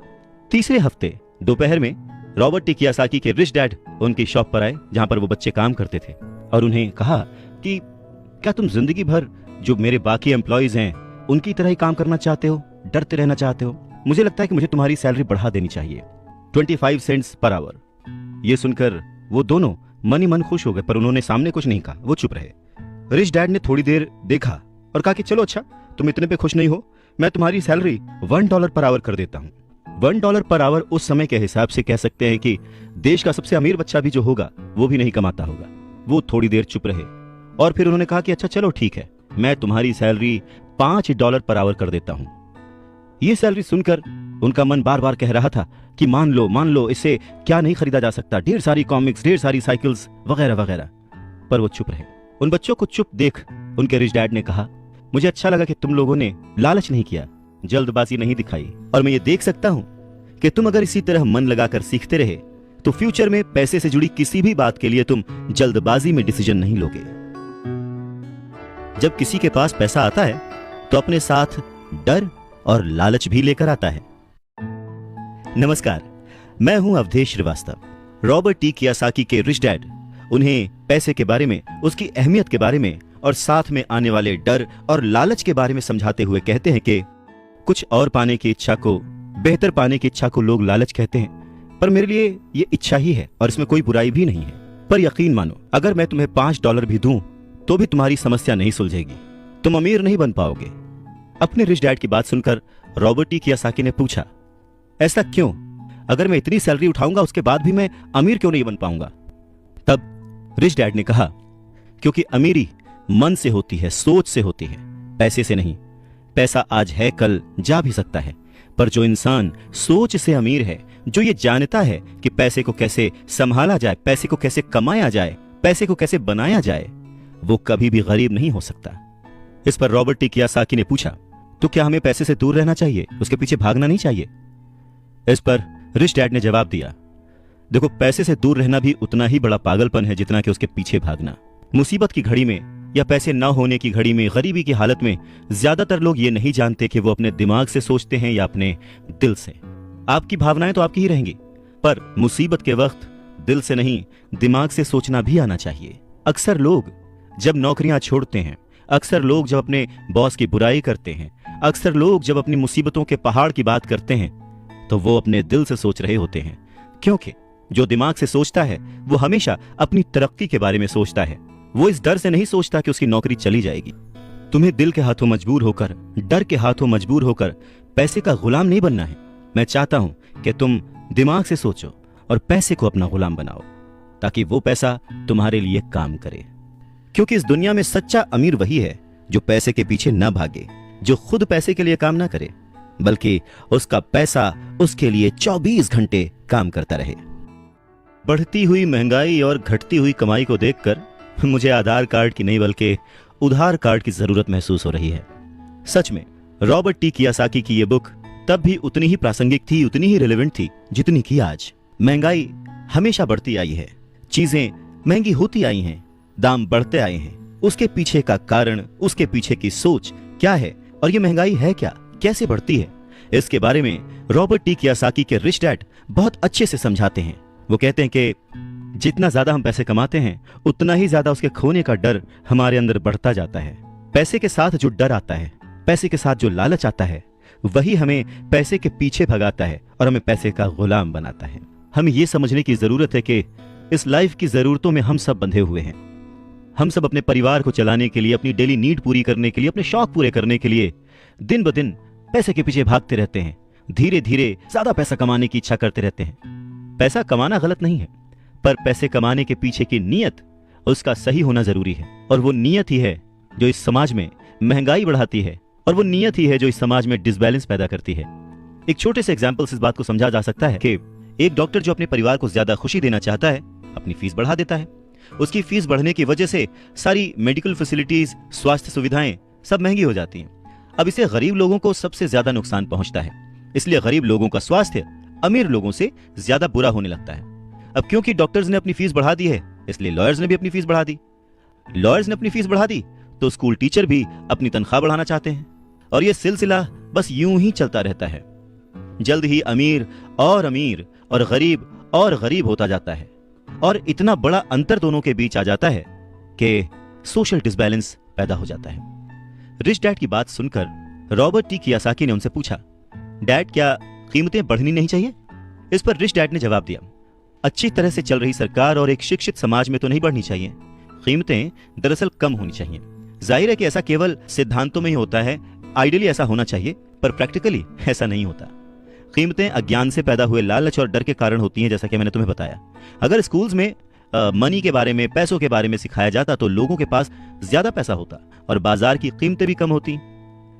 तीसरे हफ्ते दोपहर में रॉबर्ट टी कियोसाकी के रिच डैड उनकी शॉप पर आए, जहां पर वो बच्चे काम करते थे, और उन्हें कहा कि क्या तुम जिंदगी भर जो मेरे बाकी एम्प्लॉइज हैं उनकी तरह ही काम करना चाहते हो, डरते रहना चाहते हो? मुझे लगता है कि मुझे तुम्हारी सैलरी बढ़ा देनी चाहिए, 25 सेंट्स पर आवर। ये सुनकर वो दोनों मन ही मन खुश हो गए, पर उन्होंने सामने कुछ नहीं कहा, वो चुप रहे। रिच डैड ने थोड़ी देर देखा और कहा कि चलो अच्छा, तुम इतने पे खुश नहीं हो, मैं तुम्हारी सैलरी $1 पर आवर कर देता हूं। $1 पर आवर उस समय के हिसाब से कह सकते हैं कि देश का सबसे अमीर बच्चा भी जो होगा वो भी नहीं कमाता होगा। वो थोड़ी देर चुप रहे और फिर उन्होंने कहा कि अच्छा चलो ठीक है, मैं तुम्हारी सैलरी $5 पर आवर कर देता हूं। यह सैलरी सुनकर उनका मन बार बार कह रहा था कि मान लो, इससे क्या नहीं खरीदा जा सकता, ढेर सारी कॉमिक्स, ढेर सारी साइकिल्स वगैरह वगैरह। पर वो चुप रहे। उन बच्चों को चुप देख उनके रिच डैड ने कहा, मुझे अच्छा लगा कि तुम लोगों ने लालच नहीं किया, जल्दबाजी नहीं दिखाई, और मैं ये देख सकता हूं कि तुम अगर इसी तरह मन लगाकर सीखते रहे तो फ्यूचर में पैसे से जुड़ी किसी भी बात के लिए तुम जल्दबाजी में डिसीजन नहीं लोगे। जब किसी के पास पैसा आता है तो अपने साथ डर और लालच भी लेकर आता है। नमस्कार, मैं हूं Awadhesh Shrivastava. Robert T Kiyosaki के रिच डैड उन्हें पैसे के बारे में, उसकी अहमियत के बारे में और साथ में आने वाले डर और लालच के बारे में समझाते हुए कहते हैं कि कुछ और पाने की इच्छा को, बेहतर पाने की इच्छा को लोग लालच कहते हैं, पर मेरे लिए ये इच्छा ही है और इसमें कोई बुराई भी नहीं है। पर यकीन मानो, अगर मैं तुम्हें $5 भी दूं तो भी तुम्हारी समस्या नहीं सुलझेगी, तुम अमीर नहीं बन पाओगे। अपने रिच डैड की बात सुनकर रॉबर्ट टी कियोसाकी ने पूछा, ऐसा क्यों? अगर मैं इतनी सैलरी उठाऊंगा उसके बाद भी मैं अमीर क्यों नहीं बन पाऊंगा? तब रिच डैड ने कहा, क्योंकि अमीरी मन से होती है, सोच से होती है, पैसे से नहीं। पैसा आज है, कल जा भी सकता है, पर जो इंसान सोच से अमीर है, जो ये जानता है कि पैसे को कैसे संभाला जाए, पैसे को कैसे कमाया जाए, पैसे को कैसे बनाया जाए, वो कभी भी गरीब नहीं हो सकता। इस पर रॉबर्ट टी कियोसाकी ने पूछा, तो क्या हमें पैसे से दूर रहना चाहिए, उसके पीछे भागना नहीं चाहिए? इस पर रिच डैड ने जवाब दिया, देखो, पैसे से दूर रहना भी उतना ही बड़ा पागलपन है जितना कि उसके पीछे भागना। मुसीबत की घड़ी में या पैसे न होने की घड़ी में, गरीबी की हालत में ज्यादातर लोग ये नहीं जानते कि वो अपने दिमाग से सोचते हैं या अपने दिल से। आपकी भावनाएं तो आपकी ही रहेंगी, पर मुसीबत के वक्त दिल से नहीं, दिमाग से सोचना भी आना चाहिए। अक्सर लोग जब नौकरियां छोड़ते हैं, अक्सर लोग जब अपने बॉस की बुराई करते हैं, अक्सर लोग जब अपनी मुसीबतों के पहाड़ की बात करते हैं, तो वो अपने दिल से सोच रहे होते हैं, क्योंकि जो दिमाग से सोचता है वो हमेशा अपनी तरक्की के बारे में सोचता है। वो इस डर से नहीं सोचता कि उसकी नौकरी चली जाएगी। तुम्हें दिल के हाथों मजबूर होकर, डर के हाथों मजबूर होकर पैसे का गुलाम नहीं बनना है। मैं चाहता हूं कि तुम दिमाग से सोचो और पैसे को अपना गुलाम बनाओ, ताकि वो पैसा तुम्हारे लिए काम करे। क्योंकि इस दुनिया में सच्चा अमीर वही है जो पैसे के पीछे न भागे, जो खुद पैसे के लिए काम ना करे, बल्कि उसका पैसा उसके लिए 24 घंटे काम करता रहे। बढ़ती हुई महंगाई और घटती हुई कमाई को देखकर मुझे आधार कार्ड की नहीं बल्कि उधार कार्ड की जरूरत महसूस हो रही है। सच में रॉबर्ट टी कियोसाकी की यह बुक तब भी उतनी ही प्रासंगिक थी, उतनी ही रिलेवेंट थी जितनी कि आज। महंगाई हमेशा बढ़ती आई है, चीजें महंगी होती आई हैं, दाम बढ़ते आए हैं। उसके पीछे का कारण, उसके पीछे की सोच क्या है और ये महंगाई है क्या, कैसे बढ़ती है, इसके बारे में रॉबर्ट टी कियोसाकी के रिच डैड बहुत अच्छे से समझाते हैं। वो कहते हैं कि जितना ज्यादा हम पैसे कमाते हैं उतना ही ज्यादा उसके खोने का डर हमारे अंदर बढ़ता जाता है। पैसे के साथ जो डर आता है, पैसे के साथ जो लालच आता है, वही हमें पैसे के पीछे भगाता है और हमें पैसे का गुलाम बनाता है। हमें यह समझने की जरूरत है कि इस लाइफ की जरूरतों में हम सब बंधे हुए हैं। हम सब अपने परिवार को चलाने के लिए, अपनी डेली नीड पूरी करने के लिए, अपने शौक पूरे करने के लिए दिन ब दिन पैसे के पीछे भागते रहते हैं। धीरे धीरे ज्यादा पैसा कमाने की इच्छा करते रहते हैं। पैसा कमाना गलत नहीं है, पर पैसे कमाने के पीछे की नीयत, उसका सही होना जरूरी है। और वो नीयत ही है जो इस समाज में महंगाई बढ़ाती है, और वो नीयत ही है जो इस समाज में डिसबैलेंस पैदा करती है। एक छोटे से एग्जाम्पल से इस बात को समझा जा सकता है कि एक डॉक्टर जो अपने परिवार को ज्यादा खुशी देना चाहता है, अपनी फीस बढ़ा देता है। उसकी फीस बढ़ने की वजह से सारी मेडिकल फैसिलिटीज, स्वास्थ्य सुविधाएं सब महंगी हो जाती हैं। अब इससे गरीब लोगों को सबसे ज्यादा नुकसान पहुंचता है। इसलिए गरीब लोगों का स्वास्थ्य अमीर लोगों से ज्यादा बुरा होने लगता है। अब क्योंकि डॉक्टर्स ने अपनी फीस बढ़ा दी है, इसलिए लॉयर्स ने भी अपनी फीस बढ़ा दी। लॉयर्स ने अपनी फीस बढ़ा दी तो स्कूल टीचर भी अपनी तनख्वाह बढ़ाना चाहते हैं, और यह सिलसिला बस यूं ही चलता रहता है। जल्द ही अमीर और गरीब होता जाता है, और इतना बड़ा अंतर दोनों के बीच आ जाता है कि सोशल डिसबैलेंस पैदा हो जाता है। रिच डैड की बात सुनकर रॉबर्ट टी कियोसाकी ने उनसे पूछा, डैड, क्या कीमतें बढ़नी नहीं चाहिए? इस पर रिच डैड ने जवाब दिया, अच्छी तरह से चल रही सरकार और एक शिक्षित समाज में तो नहीं बढ़नी चाहिए। कीमतें दरअसल कम होनी चाहिए। जाहिर है कि ऐसा केवल सिद्धांतों में ही होता है, आइडियली ऐसा होना चाहिए, पर प्रैक्टिकली ऐसा नहीं होता। कीमतें अज्ञान से पैदा हुए लालच और डर के कारण होती हैं, जैसा कि मैंने तुम्हें बताया। अगर स्कूल्स में मनी के बारे में, पैसों के बारे में सिखाया जाता तो लोगों के पास ज्यादा पैसा होता और बाजार की कीमतें भी कम होती।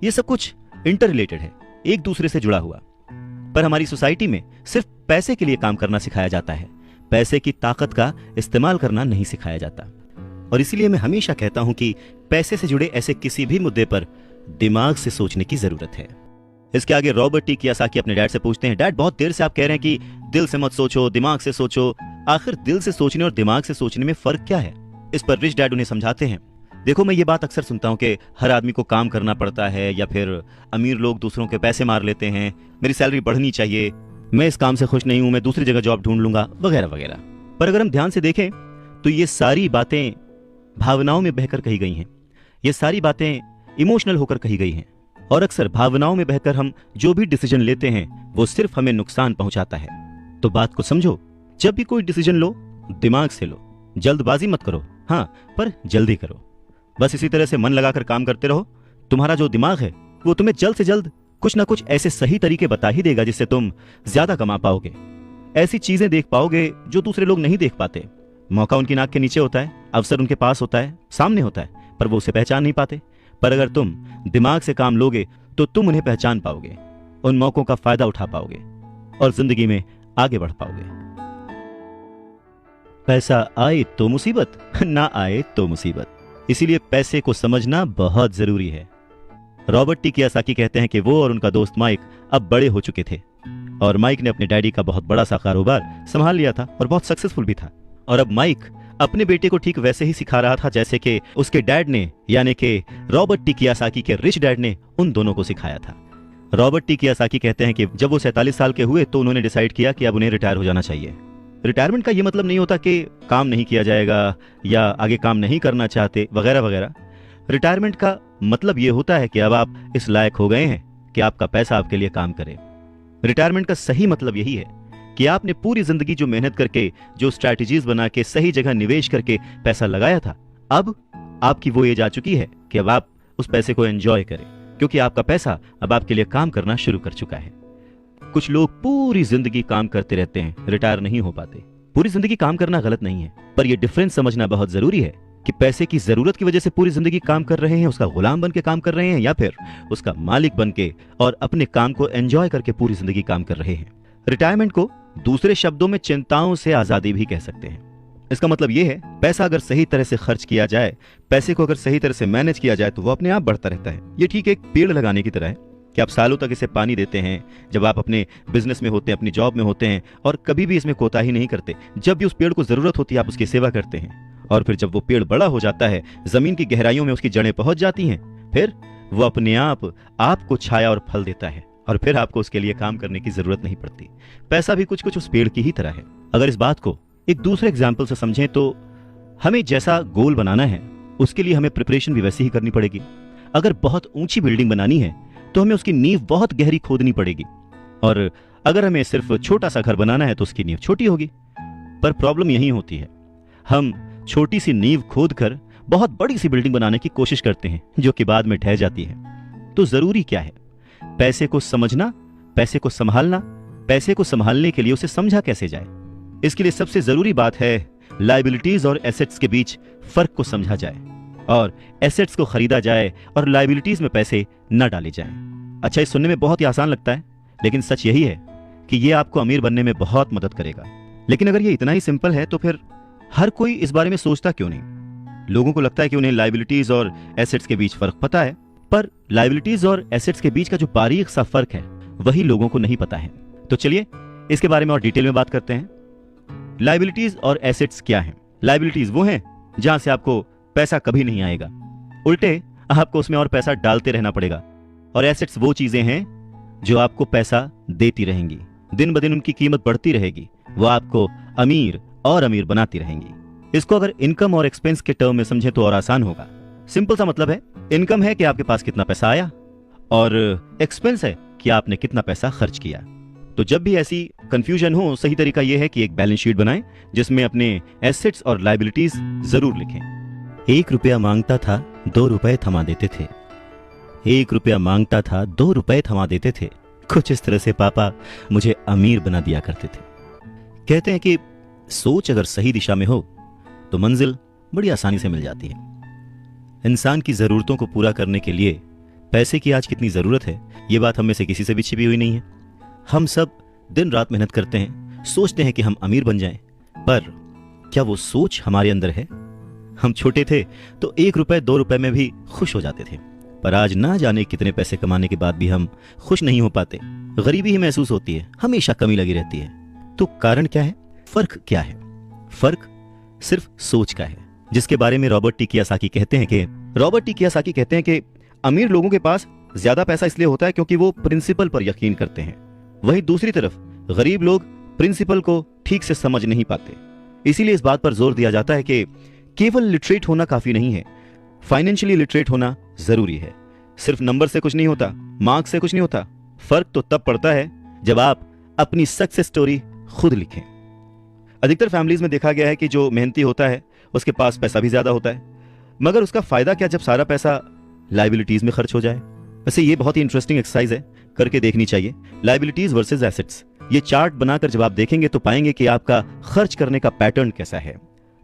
ये सब कुछ इंटर रिलेटेड है, एक दूसरे से जुड़ा हुआ। पर हमारी सोसाइटी में सिर्फ पैसे के लिए काम करना सिखाया जाता है, पैसे की ताकत का इस्तेमाल करना नहीं सिखाया जाता। और इसीलिए मैं हमेशा कहता हूं कि पैसे से जुड़े ऐसे किसी भी मुद्दे पर दिमाग से सोचने की जरूरत है। इसके आगे रॉबर्ट टी कियोसाकी अपने डैड से पूछते हैं, डैड बहुत देर से आप कह रहे हैं कि दिल से मत सोचो, दिमाग से सोचो, आखिर दिल से सोचने और दिमाग से सोचने में फर्क क्या है? इस पर रिच डैड उन्हें समझाते हैं, देखो मैं ये बात अक्सर सुनता हूँ कि हर आदमी को काम करना पड़ता है, या फिर अमीर लोग दूसरों के पैसे मार लेते हैं, मेरी सैलरी बढ़नी चाहिए, मैं इस काम से खुश नहीं हूँ, मैं दूसरी जगह जॉब ढूंढ लूंगा, वगैरह वगैरह। पर अगर हम ध्यान से देखें तो ये सारी बातें भावनाओं में बहकर कही गई हैं, ये सारी बातें इमोशनल होकर कही गई हैं, और अक्सर भावनाओं में बहकर हम जो भी डिसीजन लेते हैं वो सिर्फ हमें नुकसान पहुंचाता है। तो बात को समझो, जब भी कोई डिसीजन लो दिमाग से लो, जल्दबाजी मत करो, हाँ पर जल्दी करो। बस इसी तरह से मन लगाकर काम करते रहो, तुम्हारा जो दिमाग है वो तुम्हें जल्द से जल्द कुछ ना कुछ ऐसे सही तरीके बता ही देगा जिससे तुम ज्यादा कमा पाओगे, ऐसी चीजें देख पाओगे जो दूसरे लोग नहीं देख पाते। मौका उनकी नाक के नीचे होता है, अवसर उनके पास होता है, सामने होता है, पर वो उसे पहचान नहीं पाते। पर अगर तुम दिमाग से काम लोगे तो तुम उन्हें पहचान पाओगे, उन मौकों का फायदा उठा पाओगे और जिंदगी में आगे बढ़ पाओगे। पैसा आए तो मुसीबत, ना आए तो मुसीबत, इसीलिए पैसे को समझना बहुत जरूरी है। रॉबर्ट टी कियोसाकी कहते हैं कि वो और उनका दोस्त माइक अब बड़े हो चुके थे और माइक ने अपने डैडी का बहुत बड़ा सा कारोबार संभाल लिया था और बहुत सक्सेसफुल भी था। और अब माइक अपने बेटे को ठीक वैसे ही सिखा रहा था जैसे कि उसके डैड ने, यानी कि रॉबर्ट टी कियोसाकी के रिच डैड ने उन दोनों को सिखाया था। रॉबर्ट टी कियोसाकी कहते हैं कि जब वो 47 साल के हुए तो उन्होंने डिसाइड किया कि अब उन्हें रिटायर हो जाना चाहिए। रिटायरमेंट का ये मतलब नहीं होता कि काम नहीं किया जाएगा या आगे काम नहीं करना चाहते, वगैरह वगैरह। रिटायरमेंट का मतलब ये होता है कि अब आप इस लायक हो गए हैं कि आपका पैसा आपके लिए काम करे। रिटायरमेंट का सही मतलब यही है कि आपने पूरी जिंदगी जो मेहनत करके, जो स्ट्रैटेजीज बना के, सही जगह निवेश करके पैसा लगाया था, अब आपकी वो एज आ चुकी है कि अब आप उस पैसे को एंजॉय करें, क्योंकि आपका पैसा अब आपके लिए काम करना शुरू कर चुका है। कुछ लोग पूरी जिंदगी काम करते रहते हैं, रिटायर नहीं हो पाते। पूरी जिंदगी काम करना गलत नहीं है, पर यह डिफरेंस समझना बहुत जरूरी है कि पैसे की जरूरत की वजह से पूरी जिंदगी काम कर रहे हैं, उसका गुलाम बन के काम कर रहे हैं, या फिर उसका मालिक बन के और अपने काम को एंजॉय करके पूरी जिंदगी काम कर रहे हैं। रिटायरमेंट को दूसरे शब्दों में चिंताओं से आजादी भी कह सकते हैं। इसका मतलब यह है, पैसा अगर सही तरह से खर्च किया जाए, पैसे को अगर सही तरह से मैनेज किया जाए तो वो अपने आप बढ़ता रहता है। ये ठीक एक पेड़ लगाने की तरह है कि आप सालों तक इसे पानी देते हैं, जब आप अपने बिजनेस में होते हैं, अपनी जॉब में होते हैं, और कभी भी इसमें कोताही नहीं करते। जब भी उस पेड़ को जरूरत होती है आप उसकी सेवा करते हैं, और फिर जब वो पेड़ बड़ा हो जाता है, जमीन की गहराइयों में उसकी जड़ें पहुंच जाती हैं, फिर वो अपने आप आपको छाया और फल देता है, और फिर आपको उसके लिए काम करने की जरूरत नहीं पड़ती। पैसा भी कुछ कुछ उस पेड़ की ही तरह है। अगर इस बात को एक दूसरे एग्जाम्पल से समझें तो हमें जैसा गोल बनाना है उसके लिए हमें प्रिपरेशन भी वैसी ही करनी पड़ेगी। अगर बहुत ऊंची बिल्डिंग बनानी है तो हमें उसकी नींव बहुत गहरी खोदनी पड़ेगी, और अगर हमें सिर्फ छोटा सा घर बनाना है तो उसकी नींव छोटी होगी। पर प्रॉब्लम यही होती है, हम छोटी सी नींव खोद कर बहुत बड़ी सी बिल्डिंग बनाने की कोशिश करते हैं जो कि बाद में ढह जाती है। तो जरूरी क्या है? पैसे को समझना, पैसे को संभालना। पैसे को संभालने के लिए उसे समझा कैसे जाए, इसके लिए सबसे जरूरी बात है लायबिलिटीज और एसेट्स के बीच फर्क को समझा जाए, और एसेट्स को खरीदा जाए और लायबिलिटीज में पैसे न डाले जाएं। अच्छा, ये सुनने में बहुत ही आसान लगता है, लेकिन सच यही है कि ये आपको अमीर बनने में बहुत मदद करेगा। लेकिन अगर ये इतना ही सिंपल है तो फिर हर कोई इस बारे में सोचता क्यों नहीं? लोगों को लगता है कि उन्हें लायबिलिटीज और एसेट्स के बीच फर्क पता है, पर लायबिलिटीज और एसेट्स के बीच का जो बारीक सा फर्क है वही लोगों को नहीं पता है। तो चलिए इसके बारे में और डिटेल में बात करते हैं। लायबिलिटीज और एसेट्स क्या हैं? लायबिलिटीज वो हैं जहां से आपको पैसा कभी नहीं आएगा, उल्टे आपको उसमें और पैसा डालते रहना पड़ेगा। और एसेट्स वो चीजें हैं जो आपको पैसा देती रहेंगी, दिन ब दिन उनकी कीमत बढ़ती रहेगी, वो आपको अमीर और अमीर बनाती रहेंगी। इसको अगर इनकम और एक्सपेंस के टर्म में समझें तो और आसान होगा। सिंपल सा मतलब है, इनकम है कि आपके पास कितना पैसा आया, और एक्सपेंस है कि आपने कितना पैसा खर्च किया। तो जब भी ऐसी कंफ्यूजन हो, सही तरीका यह है कि एक बैलेंस शीट बनाएं जिसमें अपने एसेट्स और लायबिलिटीज जरूर लिखें। 1 रुपया मांगता था 2 रुपए थमा देते थे, 1 रुपया मांगता था 2 रुपए थमा देते थे। कुछ इस तरह से पापा मुझे अमीर बना दिया करते थे। कहते हैं कि सोच अगर सही दिशा में हो तो मंजिल बड़ी आसानी से मिल जाती है। इंसान की जरूरतों को पूरा करने के लिए पैसे की आज कितनी जरूरत है, ये बात हम में से किसी से भी छिपी हुई नहीं है। हम सब दिन रात मेहनत करते हैं, सोचते हैं कि हम अमीर बन जाएं, पर क्या वो सोच हमारे अंदर है? हम छोटे थे तो 1 रुपए 2 रुपए में भी खुश हो जाते थे, पर आज ना जाने कितने पैसे कमाने के बाद भी हम खुश नहीं हो पाते। गरीबी ही महसूस होती है, हमेशा कमी लगी रहती है। तो कारण क्या है? फर्क क्या है? फर्क सिर्फ सोच का है, जिसके बारे में रॉबर्ट टी कियोसाकी कहते हैं कि अमीर लोगों के पास ज्यादा पैसा इसलिए होता है क्योंकि वो प्रिंसिपल पर यकीन करते हैं। वहीं दूसरी तरफ गरीब लोग प्रिंसिपल को ठीक से समझ नहीं पाते। इसीलिए इस बात पर जोर दिया जाता है कि केवल लिटरेट होना काफी नहीं है, फाइनेंशियली लिटरेट होना जरूरी है। सिर्फ नंबर से कुछ नहीं होता, मार्क्स से कुछ नहीं होता। फर्क तो तब पड़ता है जब आप अपनी सक्सेस स्टोरी खुद लिखें। अधिकतर फैमिलीज में देखा गया है कि जो मेहनती होता है उसके पास पैसा भी ज्यादा होता है, मगर उसका फायदा क्या जब सारा पैसा लाइबिलिटीज में खर्च हो जाए। वैसे ये बहुत ही इंटरेस्टिंग एक्सरसाइज है, करके देखनी चाहिए। लाइबिलिटीज वर्सेस एसेट्स, ये चार्ट बनाकर जब आप देखेंगे तो पाएंगे कि आपका खर्च करने का पैटर्न कैसा है,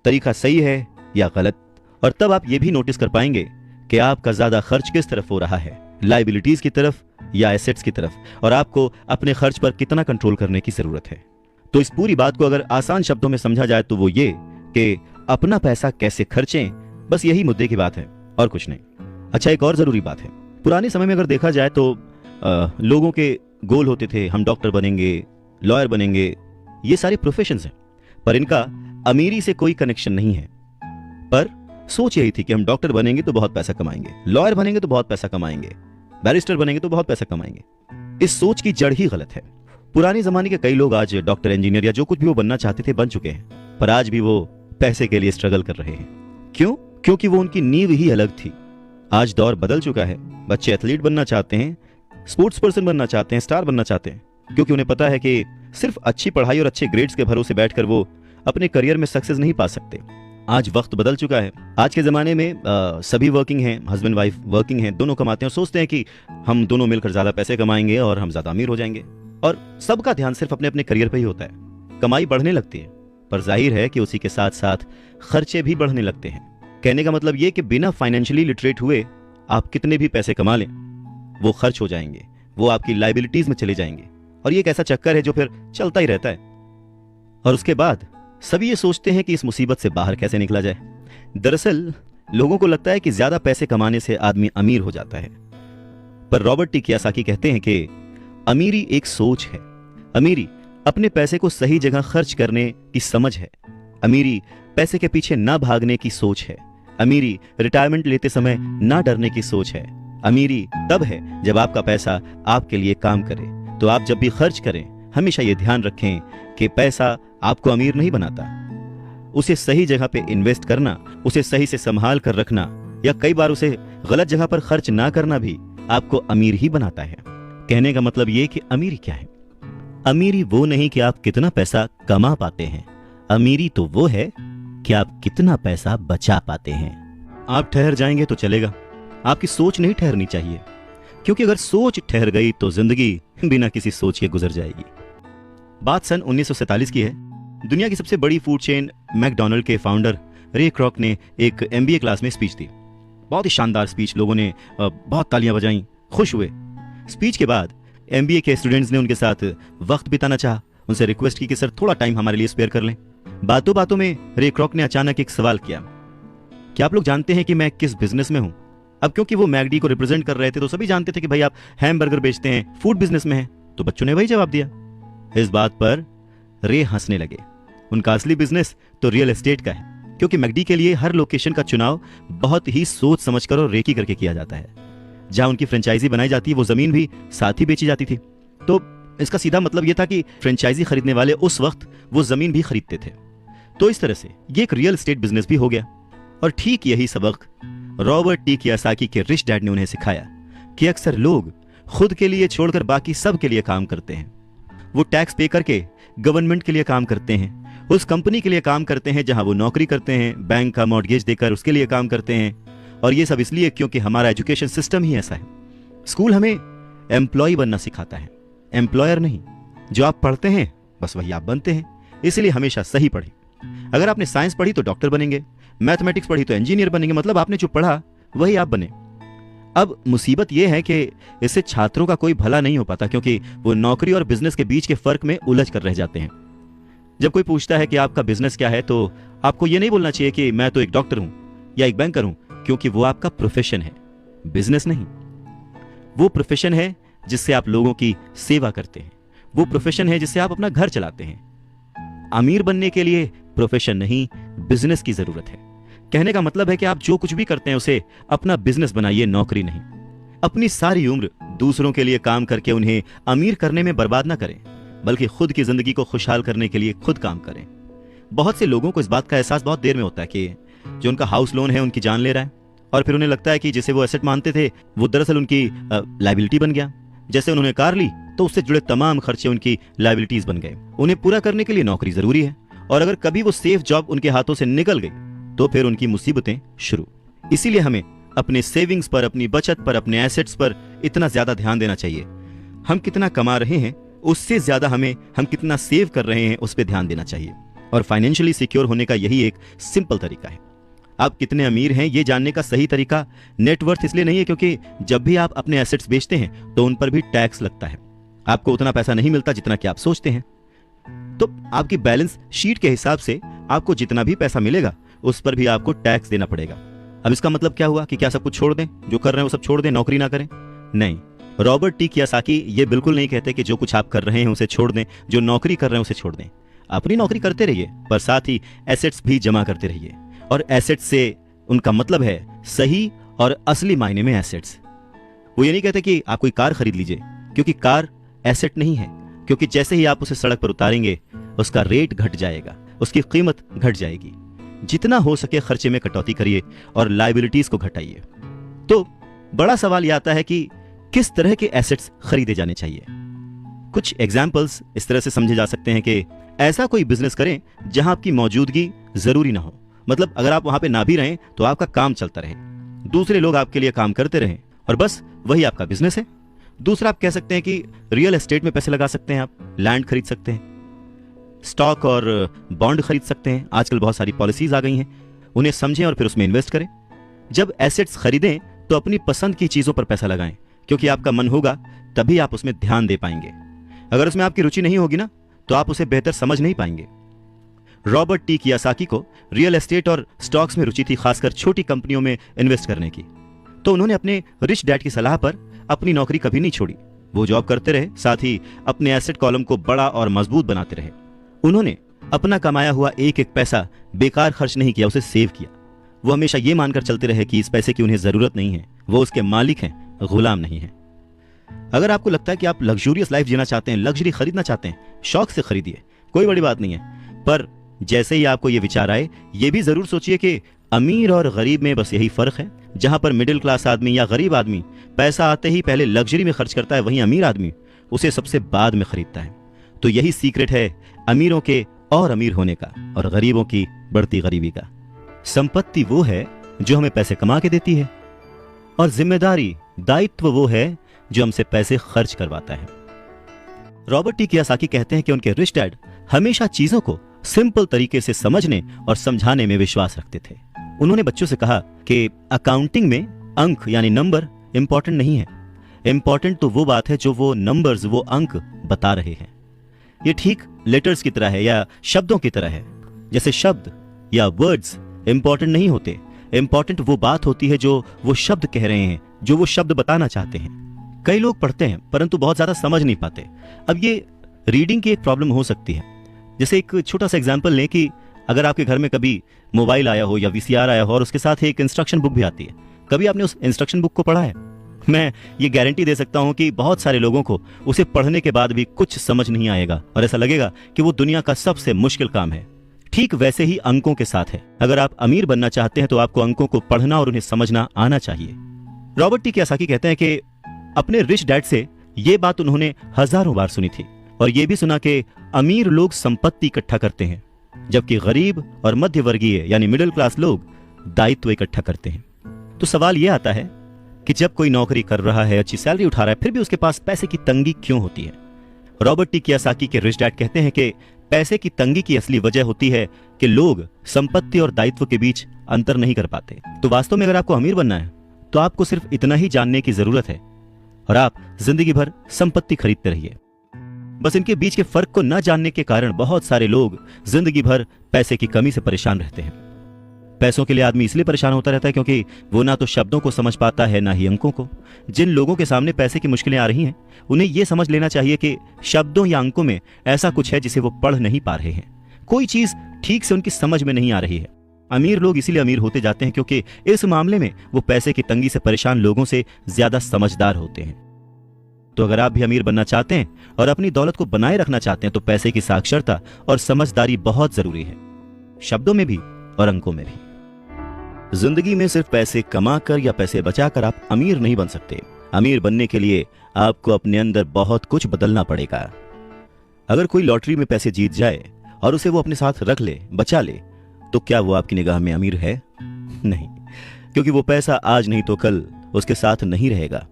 तरीका सही है या गलत। और तब आप ये भी नोटिस कर पाएंगे कि आपका ज्यादा खर्च किस तरफ हो रहा है, लाइबिलिटीज की तरफ या एसेट्स की तरफ, और आपको अपने खर्च पर कितना कंट्रोल करने की जरूरत है। तो इस पूरी बात को अगर आसान शब्दों में समझा जाए तो वो ये कि अपना पैसा कैसे खर्चें, बस यही मुद्दे की बात है और कुछ नहीं। अच्छा, एक और जरूरी बात है, पुराने समय में अगर देखा जाए तो लोगों के गोल होते थे, हम डॉक्टर बनेंगे, लॉयर बनेंगे, ये सारे प्रोफेशंस हैं, पर इनका अमीरी से कोई कनेक्शन नहीं है। पर सोच यही थी कि हम डॉक्टर बनेंगे तो बहुत पैसा कमाएंगे, लॉयर बनेंगे तो बहुत पैसा कमाएंगे, बैरिस्टर बनेंगे तो बहुत पैसा कमाएंगे। इस सोच की जड़ ही गलत है। पुराने जमाने के कई लोग आज डॉक्टर, इंजीनियर या जो कुछ भी वो बनना चाहते थे बन चुके हैं, पर आज भी वो पैसे के लिए स्ट्रगल कर रहे हैं। क्यों? क्योंकि वो उनकी नींव ही अलग थी। आज दौर बदल चुका है, बच्चे एथलीट बनना चाहते हैं, स्पोर्ट्स पर्सन बनना चाहते हैं, स्टार बनना चाहते हैं, क्योंकि उन्हें पता है कि सिर्फ अच्छी पढ़ाई और अच्छे ग्रेड्स के भरोसे बैठकर वो अपने करियर में सक्सेस नहीं पा सकते। आज वक्त बदल चुका है। आज के जमाने में सभी वर्किंग हैं, हस्बैंड वाइफ वर्किंग हैं, दोनों कमाते हैं और सोचते हैं कि हम दोनों मिलकर ज्यादा पैसे कमाएंगे और हम ज्यादा अमीर हो जाएंगे। और सबका ध्यान सिर्फ अपने अपने करियर पर ही होता है। कमाई बढ़ने लगती है, पर जाहिर है कि उसी के साथ साथ खर्चे भी बढ़ने लगते हैं। कहने का मतलब ये कि बिना फाइनेंशियली लिटरेट हुए आप कितने भी पैसे कमा लें, वो खर्च हो जाएंगे, वो आपकी लाइबिलिटीज में चले जाएंगे, और ये एक ऐसा चक्कर है जो फिर चलता ही रहता है। और उसके बाद सभी ये सोचते हैं कि इस मुसीबत से बाहर कैसे निकला जाए। दरअसल लोगों को लगता है कि ज्यादा पैसे कमाने से आदमी अमीर हो जाता है, पर रॉबर्ट टी कियोसाकी कहते हैं कि अमीरी एक सोच है। अमीरी अपने पैसे को सही जगह खर्च करने की समझ है। अमीरी पैसे के पीछे ना भागने की सोच है। अमीरी रिटायरमेंट लेते समय ना डरने की सोच है। अमीरी तब है जब आपका पैसा आपके लिए काम करे। तो आप जब भी खर्च करें हमेशा ये ध्यान रखें कि पैसा आपको अमीर नहीं बनाता। उसे सही जगह पे इन्वेस्ट करना, उसे सही से संभाल कर रखना, या कई बार उसे गलत जगह पर खर्च ना करना भी आपको अमीर ही बनाता है। कहने का मतलब ये कि अमीरी क्या है? अमीरी वो नहीं कि आप कितना पैसा कमा पाते हैं, अमीरी तो वो है कि आप कितना पैसा बचा पाते हैं। आप ठहर जाएंगे तो चलेगा, आपकी सोच नहीं ठहरनी चाहिए, क्योंकि अगर सोच ठहर गई तो जिंदगी बिना किसी सोच के गुजर जाएगी। बात सन 1947 की है। दुनिया की सबसे बड़ी फूड चेन मैकडॉनल्ड के फाउंडर रे क्रॉक ने एक MBA क्लास में स्पीच दी। बहुत ही शानदार स्पीच, लोगों ने बहुत तालियां बजाईं, खुश हुए। स्पीच के बाद MBA के स्टूडेंट्स ने उनके साथ वक्त बिताना चाहा, उनसे रिक्वेस्ट की कि सर थोड़ा टाइम हमारे लिए स्पेयर कर लें। बातों बातों में रे क्रॉक ने अचानक एक सवाल किया, क्या आप लोग जानते हैं कि मैं किस बिजनेस में हूं? अब क्योंकि वो मैकडी को रिप्रेजेंट कर रहे थे तो सभी जानते थे कि भाई आप हैमबर्गर बेचते हैं, फूड बिजनेस में हैं। तो बच्चों ने वही जवाब दिया। इस बात पर रे हंसने लगे। उनका असली बिजनेस तो रियल एस्टेट का है, क्योंकि मैकडी के लिए हर लोकेशन का चुनाव बहुत ही सोच समझकर और रेकी करके किया जाता है। जहां उनकी फ्रेंचाइजी बनाई जाती है वो जमीन भी साथ ही बेची जाती थी। तो इसका सीधा मतलब यह था कि फ्रेंचाइजी खरीदने वाले उस वक्त वो जमीन भी खरीदते थे। तो इस तरह से ये एक रियल एस्टेट बिजनेस भी हो गया। और ठीक यही सबक रॉबर्ट टी कियोसाकी के रिच डैड ने उन्हें सिखाया कि अक्सर लोग खुद के लिए छोड़कर बाकी सब के लिए काम करते हैं। वो टैक्स पे करके गवर्नमेंट के लिए काम करते हैं, उस कंपनी के लिए काम करते हैं जहां वो नौकरी करते हैं, बैंक का मॉर्गेज देकर उसके लिए काम करते हैं। और ये सब इसलिए क्योंकि हमारा एजुकेशन सिस्टम ही ऐसा है। स्कूल हमें एम्प्लॉय बनना सिखाता है, एम्प्लॉयर नहीं। जो आप पढ़ते हैं बस वही आप बनते हैं, इसलिए हमेशा सही पढ़ें। अगर आपने साइंस पढ़ी तो डॉक्टर बनेंगे, मैथमेटिक्स पढ़ी तो इंजीनियर बनेंगे, मतलब आपने जो पढ़ा वही आप बने। अब मुसीबत यह है कि इससे छात्रों का कोई भला नहीं हो पाता, क्योंकि वो नौकरी और बिजनेस के बीच के फर्क में उलझ कर रह जाते हैं। जब कोई पूछता है कि आपका बिजनेस क्या है तो आपको यह नहीं बोलना चाहिए कि मैं तो एक डॉक्टर हूं या एक बैंकर हूं, क्योंकि वो आपका प्रोफेशन है। बिजनेस नहीं। वो प्रोफेशन है जिससे आप लोगों की सेवा करते हैं, वो प्रोफेशन है जिससे आप अपना घर चलाते हैं। अमीर बनने के लिए प्रोफेशन नहीं, बिजनेस की जरूरत है। कहने का मतलब है कि आप जो कुछ भी करते हैं उसे अपना बिजनेस बनाइए, नौकरी नहीं। अपनी सारी उम्र दूसरों के लिए काम करके उन्हें अमीर करने में बर्बाद ना करें, बल्कि खुद की जिंदगी को खुशहाल करने के लिए खुद काम करें। बहुत से लोगों को इस बात का एहसास बहुत देर में होता है कि जो उनका हाउस लोन है उनकी जान ले रहा है, और फिर उन्हें लगता है कि जिसे वो एसेट मानते थे वो दरअसल उनकी लायबिलिटी बन गया। जैसे उन्होंने कार ली तो उससे जुड़े तमाम खर्चे उनकी लायबिलिटीज बन गए। उन्हें पूरा करने के लिए नौकरी जरूरी है, और अगर कभी वो सेफ जॉब उनके हाथों से निकल गई तो फिर उनकी मुसीबतें शुरू। इसीलिए हमें अपने सेविंग्स पर, अपनी बचत पर, अपने एसेट्स पर इतना ज्यादा ध्यान देना चाहिए। हम कितना कमा रहे हैं उससे ज्यादा हम कितना सेव कर रहे हैं उस पर ध्यान देना चाहिए। और फाइनेंशियली सिक्योर होने का यही एक सिंपल तरीका है। आप कितने अमीर हैं ये जानने का सही तरीका नेटवर्थ इसलिए नहीं है क्योंकि जब भी आप अपने एसेट्स बेचते हैं तो उन पर भी टैक्स लगता है। आपको उतना पैसा नहीं मिलता जितना कि आप सोचते हैं। तो आपकी बैलेंस शीट के हिसाब से आपको जितना भी पैसा मिलेगा उस पर भी आपको टैक्स देना पड़ेगा। अब इसका मतलब क्या हुआ कि क्या सब कुछ छोड़ दें, जो कर रहे हैं वो सब छोड़ दें, नौकरी ना करें? नहीं, रॉबर्ट टी कियोसाकी ये बिल्कुल नहीं कहते कि जो कुछ आप कर रहे हैं उसे छोड़ दें, जो नौकरी कर रहे हैं उसे छोड़ दें। अपनी नौकरी करते रहिए, पर साथ ही एसेट्स भी जमा करते रहिए। और एसेट्स से उनका मतलब है सही और असली मायने में एसेट्स। वो ये नहीं कहते कि आप कोई कार खरीद लीजिए, क्योंकि कार एसेट नहीं है, क्योंकि जैसे ही आप उसे सड़क पर उतारेंगे उसका रेट घट जाएगा, उसकी कीमत घट जाएगी। जितना हो सके खर्चे में कटौती करिए और लायबिलिटीज को घटाइए। तो बड़ा सवाल यह आता है कि किस तरह के एसेट्स खरीदे जाने चाहिए। कुछ एग्जाम्पल्स इस तरह से समझे जा सकते हैं कि ऐसा कोई बिजनेस करें जहां आपकी मौजूदगी जरूरी ना हो। मतलब अगर आप वहां पे ना भी रहें तो आपका काम चलता रहे, दूसरे लोग आपके लिए काम करते रहें, और बस वही आपका बिजनेस है। दूसरा आप कह सकते हैं कि रियल एस्टेट में पैसे लगा सकते हैं, आप लैंड खरीद सकते हैं, स्टॉक और बॉन्ड खरीद सकते हैं। आजकल बहुत सारी पॉलिसीज आ गई हैं, उन्हें समझें और फिर उसमें इन्वेस्ट करें। जब एसेट्स खरीदें तो अपनी पसंद की चीजों पर पैसा लगाएं, क्योंकि आपका मन होगा तभी आप उसमें ध्यान दे पाएंगे। अगर उसमें आपकी रुचि नहीं होगी ना तो आप उसे बेहतर समझ नहीं पाएंगे। रॉबर्ट टी कियोसाकी को रियल एस्टेट और स्टॉक्स में रुचि थी, खासकर छोटी कंपनियों में इन्वेस्ट करने की। तो उन्होंने अपने रिच डैड की सलाह पर अपनी नौकरी कभी नहीं छोड़ी। वो जॉब करते रहे, साथ ही अपने एसेट कॉलम को बड़ा और मजबूत बनाते रहे। उन्होंने अपना कमाया हुआ एक एक पैसा बेकार खर्च नहीं किया, उसे सेव किया। वो हमेशा ये मानकर चलते रहे कि इस पैसे की उन्हें जरूरत नहीं है, वो उसके मालिक हैं, गुलाम नहीं है। अगर आपको लगता है कि आप लग्जूरियस लाइफ जीना चाहते हैं, लग्जरी खरीदना चाहते हैं, शौक से खरीदिए, कोई बड़ी बात नहीं है। पर जैसे ही आपको ये विचार आए, ये भी जरूर सोचिए कि अमीर और गरीब में बस यही फर्क है। जहां पर मिडिल क्लास आदमी या गरीब आदमी पैसा आते ही पहले लग्जरी में खर्च करता है, वहीं अमीर आदमी उसे सबसे बाद में खरीदता है। तो यही सीक्रेट है अमीरों के और अमीर होने का और गरीबों की बढ़ती गरीबी का। संपत्ति वो है जो हमें पैसे कमा के देती है, और जिम्मेदारी, दायित्व वो है जो हमसे पैसे खर्च करवाता है। रॉबर्ट टी कियोसाकी कहते हैं कि उनके रिच डैड हमेशा चीजों को सिंपल तरीके से समझने और समझाने में विश्वास रखते थे। उन्होंने बच्चों से कहा कि अकाउंटिंग में अंक यानी नंबर इंपॉर्टेंट नहीं है, इंपॉर्टेंट तो वो बात है जो वो नंबर्स, वो अंक बता रहे हैं। ये ठीक लेटर्स की तरह है या शब्दों की तरह है। जैसे शब्द या वर्ड्स इंपॉर्टेंट नहीं होते, इंपॉर्टेंट वो बात होती है जो वो शब्द कह रहे हैं, जो वो शब्द बताना चाहते हैं। कई लोग पढ़ते हैं परंतु बहुत ज्यादा समझ नहीं पाते। अब ये रीडिंग की एक प्रॉब्लम हो सकती है। जैसे एक छोटा सा एग्जांपल लें कि अगर आपके घर में कभी मोबाइल आया हो या वीसीआर आया हो और उसके साथ एक इंस्ट्रक्शन बुक भी आती है, कभी आपने उस इंस्ट्रक्शन बुक को पढ़ा है? मैं ये गारंटी दे सकता हूं कि बहुत सारे लोगों को उसे पढ़ने के बाद भी कुछ समझ नहीं आएगा और ऐसा लगेगा कि वो दुनिया का सबसे मुश्किल काम है। ठीक वैसे ही अंकों के साथ है। अगर आप अमीर बनना चाहते हैं तो आपको अंकों को पढ़ना और उन्हें समझना आना चाहिए। रॉबर्ट टी कियोसाकी कहते हैं कि अपने रिच डैड से ये बात उन्होंने हजारों बार सुनी थी, और ये भी सुना कि अमीर लोग संपत्ति इकट्ठा करते हैं, जबकि गरीब और मध्य वर्गीय यानी मिडिल क्लास लोग दायित्व इकट्ठा करते हैं। तो सवाल यह आता है कि जब कोई नौकरी कर रहा है, अच्छी सैलरी उठा रहा है, फिर भी उसके पास पैसे की तंगी क्यों होती है? रॉबर्ट टी कियोसाकी के रिच डैड कहते हैं कि पैसे की तंगी की असली वजह होती है कि लोग संपत्ति और दायित्व के बीच अंतर नहीं कर पाते। तो वास्तव में अगर आपको अमीर बनना है तो आपको सिर्फ इतना ही जानने की जरूरत है, और आप जिंदगी भर संपत्ति खरीदते रहिए। बस इनके बीच के फर्क को न जानने के कारण बहुत सारे लोग जिंदगी भर पैसे की कमी से परेशान रहते हैं। पैसों के लिए आदमी इसलिए परेशान होता रहता है क्योंकि वो ना तो शब्दों को समझ पाता है ना ही अंकों को। जिन लोगों के सामने पैसे की मुश्किलें आ रही हैं उन्हें यह समझ लेना चाहिए कि शब्दों या अंकों में ऐसा कुछ है जिसे वो पढ़ नहीं पा रहे हैं, कोई चीज ठीक से उनकी समझ में नहीं आ रही है। अमीर लोग इसीलिए अमीर होते जाते हैं क्योंकि इस मामले में वो पैसे की तंगी से परेशान लोगों से ज्यादा समझदार होते हैं। तो अगर आप भी अमीर बनना चाहते हैं और अपनी दौलत को बनाए रखना चाहते हैं तो पैसे की साक्षरता और समझदारी बहुत जरूरी है, शब्दों में भी और अंकों में भी। जिंदगी में सिर्फ पैसे कमाकर या पैसे बचाकर आप अमीर नहीं बन सकते। अमीर बनने के लिए आपको अपने अंदर बहुत कुछ बदलना पड़ेगा। अगर कोई लॉटरी में पैसे जीत जाए और उसे वो अपने साथ रख ले, बचा ले, तो क्या वो आपकी निगाह में अमीर है? नहीं, क्योंकि वो पैसा आज नहीं तो कल उसके साथ नहीं रहेगा।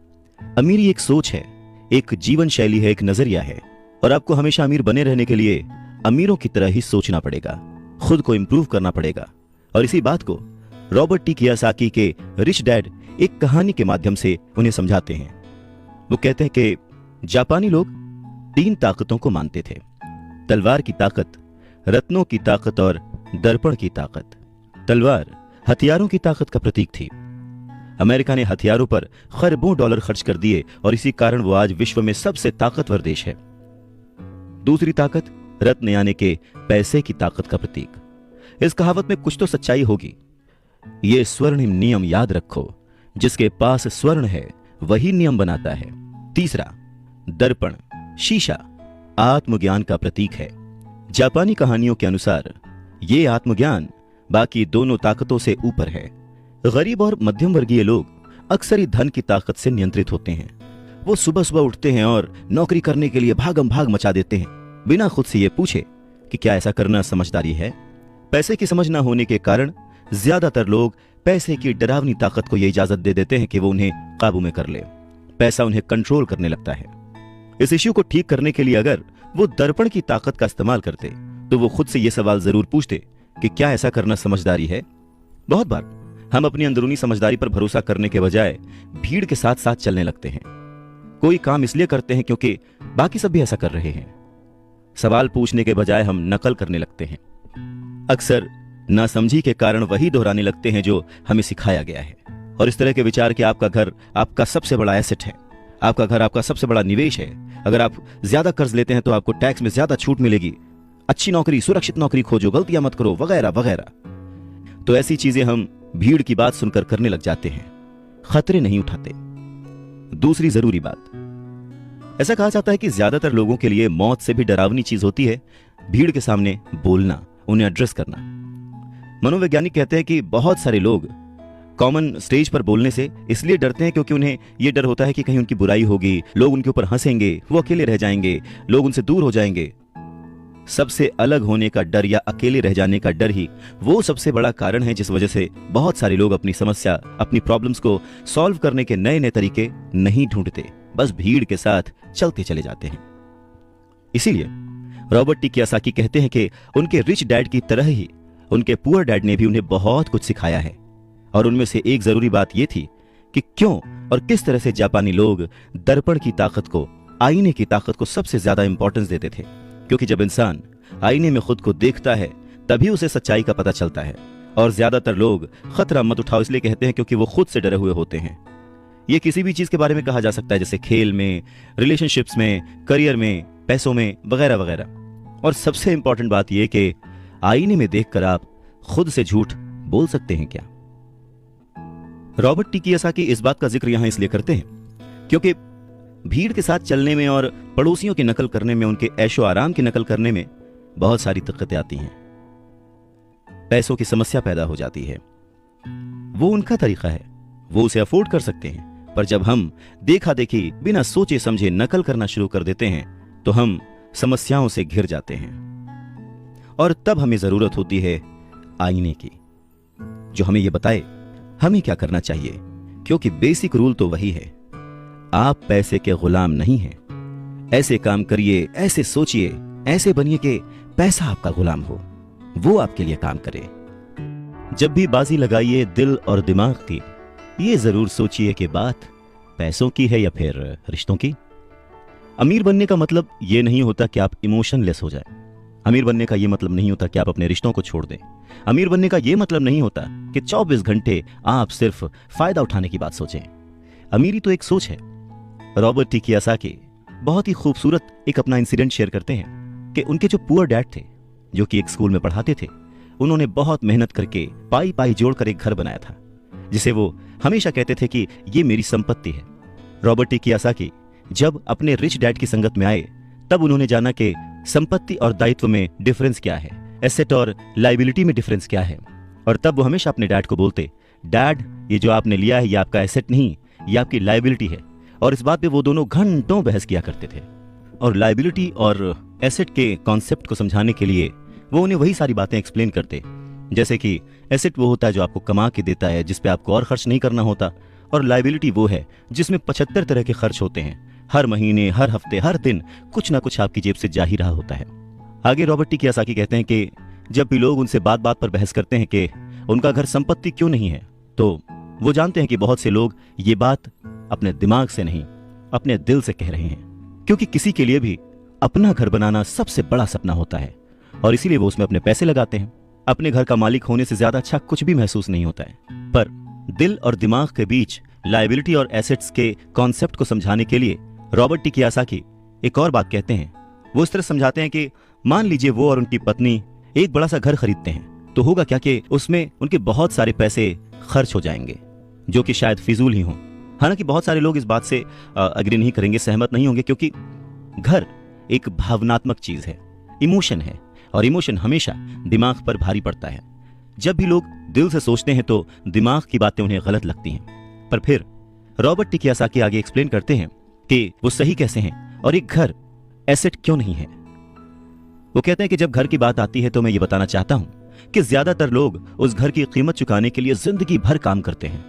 अमीरी एक सोच है, एक जीवन शैली है, एक नजरिया है, और आपको हमेशा अमीर बने रहने के लिए अमीरों की तरह ही सोचना पड़ेगा, खुद को इंप्रूव करना पड़ेगा। और इसी बात को रॉबर्ट टी कियोसाकी के रिच डैड एक कहानी के माध्यम से उन्हें समझाते हैं। वो कहते हैं कि जापानी लोग 3 ताकतों को मानते थे, तलवार की ताकत, रत्नों की ताकत और दर्पण की ताकत। तलवार हथियारों की ताकत का प्रतीक थी। अमेरिका ने हथियारों पर खरबों डॉलर खर्च कर दिए और इसी कारण वो आज विश्व में सबसे ताकतवर देश है। दूसरी ताकत रत्न यानी के पैसे की ताकत का प्रतीक। इस कहावत में कुछ तो सच्चाई होगी। ये स्वर्णिम नियम याद रखो, जिसके पास स्वर्ण है वही नियम बनाता है। तीसरा दर्पण, शीशा, आत्मज्ञान का प्रतीक है। जापानी कहानियों के अनुसार ये आत्मज्ञान बाकी दोनों ताकतों से ऊपर है। गरीब और मध्यम वर्गीय लोग अक्सर ही धन की ताकत से नियंत्रित होते हैं। वो सुबह सुबह उठते हैं और नौकरी करने के लिए भागम भाग मचा देते हैं, बिना खुद से ये पूछे कि क्या ऐसा करना समझदारी है। पैसे की समझ ना होने के कारण ज्यादातर लोग पैसे की डरावनी ताकत को यह इजाजत दे देते हैं कि वो उन्हें काबू में कर ले। पैसा उन्हें कंट्रोल करने लगता है। इस इश्यू को ठीक करने के लिए अगर वो दर्पण की ताकत का इस्तेमाल करते तो वो खुद से यह सवाल जरूर पूछते कि क्या ऐसा करना समझदारी है। बहुत बार हम अपनी अंदरूनी समझदारी पर भरोसा करने के बजाय भीड़ के साथ साथ चलने लगते हैं। कोई काम इसलिए करते हैं क्योंकि बाकी सब भी ऐसा कर रहे हैं। सवाल पूछने के बजाय हम नकल करने लगते हैं। अक्सर नासमझी के कारण वही दोहराने लगते हैं जो हमें सिखाया गया है। और इस तरह के विचार कि आपका घर आपका सबसे बड़ा एसेट है, आपका घर आपका सबसे बड़ा निवेश है, अगर आप ज्यादा कर्ज लेते हैं तो आपको टैक्स में ज्यादा छूट मिलेगी, अच्छी नौकरी, सुरक्षित नौकरी खोजो, गलतियां मत करो, वगैरह वगैरह। तो ऐसी चीजें हम भीड़ की बात सुनकर करने लग जाते हैं, खतरे नहीं उठाते। दूसरी जरूरी बात, ऐसा कहा जाता है कि ज्यादातर लोगों के लिए मौत से भी डरावनी चीज होती है भीड़ के सामने बोलना, उन्हें एड्रेस करना। मनोवैज्ञानिक कहते हैं कि बहुत सारे लोग कॉमन स्टेज पर बोलने से इसलिए डरते हैं क्योंकि उन्हें यह डर होता है कि कहीं उनकी बुराई होगी, लोग उनके ऊपर हंसेंगे, वो अकेले रह जाएंगे, लोग उनसे दूर हो जाएंगे। सबसे अलग होने का डर या अकेले रह जाने का डर ही वो सबसे बड़ा कारण है जिस वजह से बहुत सारे लोग अपनी समस्या, अपनी प्रॉब्लम्स को सॉल्व करने के नए नए तरीके नहीं ढूंढते, बस भीड़ के साथ चलते चले जाते हैं। इसीलिए रॉबर्ट टी कियोसाकी कहते हैं कि उनके रिच डैड की तरह ही उनके पुअर डैड ने भी उन्हें बहुत कुछ सिखाया है। और उनमें से एक जरूरी बात यह थी कि क्यों और किस तरह से जापानी लोग दर्पण की ताकत को, आईने की ताकत को सबसे ज्यादा इंपॉर्टेंस देते थे। क्योंकि जब इंसान आईने में खुद को देखता है तभी उसे सच्चाई का पता चलता है। और ज्यादातर लोग खतरा मत उठाओ इसलिए कहते हैं क्योंकि वो खुद से डरे हुए होते हैं। ये किसी भी चीज के बारे में कहा जा सकता है, जैसे खेल में, रिलेशनशिप्स में, करियर में, पैसों में, वगैरह वगैरह। और सबसे इंपॉर्टेंट बात यह कि आईने में देखकर आप खुद से झूठ बोल सकते हैं क्या? रॉबर्ट टी कियोसाकी इस बात का जिक्र यहां इसलिए करते हैं क्योंकि भीड़ के साथ चलने में और पड़ोसियों की नकल करने में, उनके ऐशो आराम की नकल करने में बहुत सारी दिक्कतें आती हैं। पैसों की समस्या पैदा हो जाती है। वो उनका तरीका है, वो उसे अफोर्ड कर सकते हैं, पर जब हम देखा देखी बिना सोचे समझे नकल करना शुरू कर देते हैं तो हम समस्याओं से घिर जाते हैं। और तब हमें जरूरत होती है आईने की, जो हमें यह बताए हमें क्या करना चाहिए। क्योंकि बेसिक रूल तो वही है, आप पैसे के गुलाम नहीं हैं। ऐसे काम करिए, ऐसे सोचिए, ऐसे बनिए कि पैसा आपका गुलाम हो, वो आपके लिए काम करे। जब भी बाजी लगाइए दिल और दिमाग की, ये जरूर सोचिए कि बात पैसों की है या फिर रिश्तों की। अमीर बनने का मतलब यह नहीं होता कि आप इमोशनलेस हो जाए। अमीर बनने का ये मतलब नहीं होता कि आप अपने रिश्तों को छोड़ दें। अमीर बनने का ये मतलब नहीं होता कि 24 घंटे आप सिर्फ फायदा उठाने की बात सोचें। अमीरी तो एक सोच है। रॉबर्ट टी कियोसाकी बहुत ही खूबसूरत एक अपना इंसिडेंट शेयर करते हैं कि उनके जो पुअर डैड थे, जो कि एक स्कूल में पढ़ाते थे, उन्होंने बहुत मेहनत करके पाई पाई जोड़कर एक घर बनाया था, जिसे वो हमेशा कहते थे कि ये मेरी संपत्ति है। रॉबर्ट टी कियोसाकी जब अपने रिच डैड की संगत में आए, तब उन्होंने जाना कि संपत्ति और दायित्व में डिफरेंस क्या है, एसेट और लायबिलिटी में डिफरेंस क्या है। और तब वो हमेशा अपने डैड को बोलते, डैड ये जो आपने लिया है ये आपका एसेट नहीं, ये आपकी लायबिलिटी है। और इस बात पे वो दोनों घंटों बहस किया करते थे। और लायबिलिटी और एसेट के कॉन्सेप्ट को समझाने के लिए वो उन्हें वही सारी बातें एक्सप्लेन करते, जैसे कि एसेट वो होता है जो आपको कमा के देता है, जिस पे आपको और खर्च नहीं करना होता, और लायबिलिटी वो है जिसमें 75 तरह के खर्च होते हैं। हर महीने, हर हफ्ते, हर दिन कुछ ना कुछ आपकी जेब से जा ही रहा होता है। आगे रॉबर्ट टी कियोसाकी कहते हैं कि जब भी लोग उनसे बात बात पर बहस करते हैं कि उनका घर संपत्ति क्यों नहीं है, तो वो जानते हैं कि बहुत से लोग ये बात अपने दिमाग से नहीं, अपने दिल से कह रहे हैं, क्योंकि किसी के लिए भी अपना घर बनाना सबसे बड़ा सपना होता है और इसीलिए वो उसमें अपने पैसे लगाते हैं। अपने घर का मालिक होने से ज्यादा अच्छा कुछ भी महसूस नहीं होता है। पर दिल और दिमाग के बीच लायबिलिटी और एसेट्स के कॉन्सेप्ट को समझाने के लिए रॉबर्ट टी कियोसाकी एक और बात कहते हैं। वो इस तरह समझाते हैं कि मान लीजिए वो और उनकी पत्नी एक बड़ा सा घर खरीदते हैं, तो होगा क्या कि उसमें उनके बहुत सारे पैसे खर्च हो जाएंगे, जो कि शायद फिजूल ही हों। हालांकि बहुत सारे लोग इस बात से अग्री नहीं करेंगे, सहमत नहीं होंगे, क्योंकि घर एक भावनात्मक चीज है, इमोशन है, और इमोशन हमेशा दिमाग पर भारी पड़ता है। जब भी लोग दिल से सोचते हैं तो दिमाग की बातें उन्हें गलत लगती हैं। पर फिर रॉबर्ट टी कियोसाकी आगे एक्सप्लेन करते हैं कि वो सही कैसे हैं और एक घर एसेट क्यों नहीं है। वो कहते हैं कि जब घर की बात आती है तो मैं ये बताना चाहता हूं कि ज्यादातर लोग उस घर की कीमत चुकाने के लिए जिंदगी भर काम करते हैं।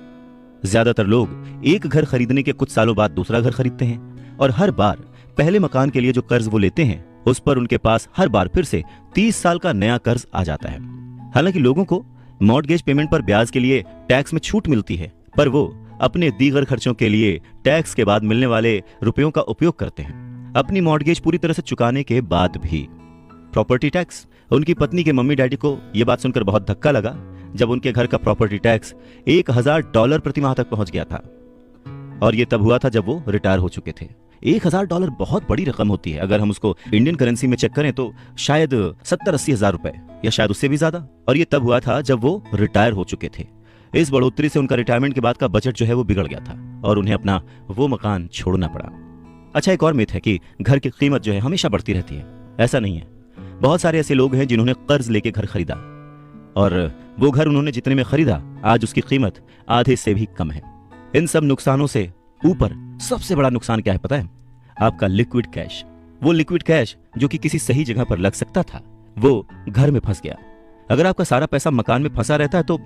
ज्यादातर लोग एक घर खरीदने के कुछ सालों बाद दूसरा घर खरीदते हैं, और हर बार पहले मकान के लिए जो कर्ज वो लेते हैं उस पर उनके पास हर बार फिर से 30 साल का नया कर्ज आ जाता है। हालांकि लोगों को मॉर्गेज पेमेंट पर ब्याज के लिए टैक्स में छूट मिलती है, पर वो अपने दीगर खर्चों के लिए टैक्स के बाद मिलने वाले रुपयों का उपयोग करते हैं। अपनी मॉर्गेज पूरी तरह से चुकाने के बाद भी प्रॉपर्टी टैक्स। उनकी पत्नी के मम्मी डैडी को यह बात सुनकर बहुत धक्का लगा जब उनके घर का प्रॉपर्टी टैक्स $1000 प्रति माह तक पहुंच गया था। और यह तब हुआ था जब वो रिटायर हो चुके थे। $1000 बहुत बड़ी रकम होती है। अगर हम उसको इंडियन करेंसी में चेक करें तो शायद 70-80 हजार रुपए, या शायद उससे भी ज्यादा। और ये तब हुआ था जब वो रिटायर हो चुके थे। इस बढ़ोतरी से उनका रिटायरमेंट के बाद का बजट जो है वो बिगड़ गया था और उन्हें अपना वो मकान छोड़ना पड़ा। अच्छा, एक और मिथ है कि घर की कीमत जो है हमेशा बढ़ती रहती है। ऐसा नहीं है। बहुत सारे ऐसे लोग हैं जिन्होंने कर्ज लेके घर खरीदा, और वो घर उन्होंने जितने में खरीदा आज उसकी कीमत आधे से भी कम है। इन सब नुकसानों से ऊपर सबसे बड़ा नुकसान क्या है पता है? आपका लिक्विड कैश। वो लिक्विड कैश जो कि किसी सही जगह पर लग सकता था, वो घर में फंस गया। अगर आपका सारा पैसा मकान में फंसा रहता है तो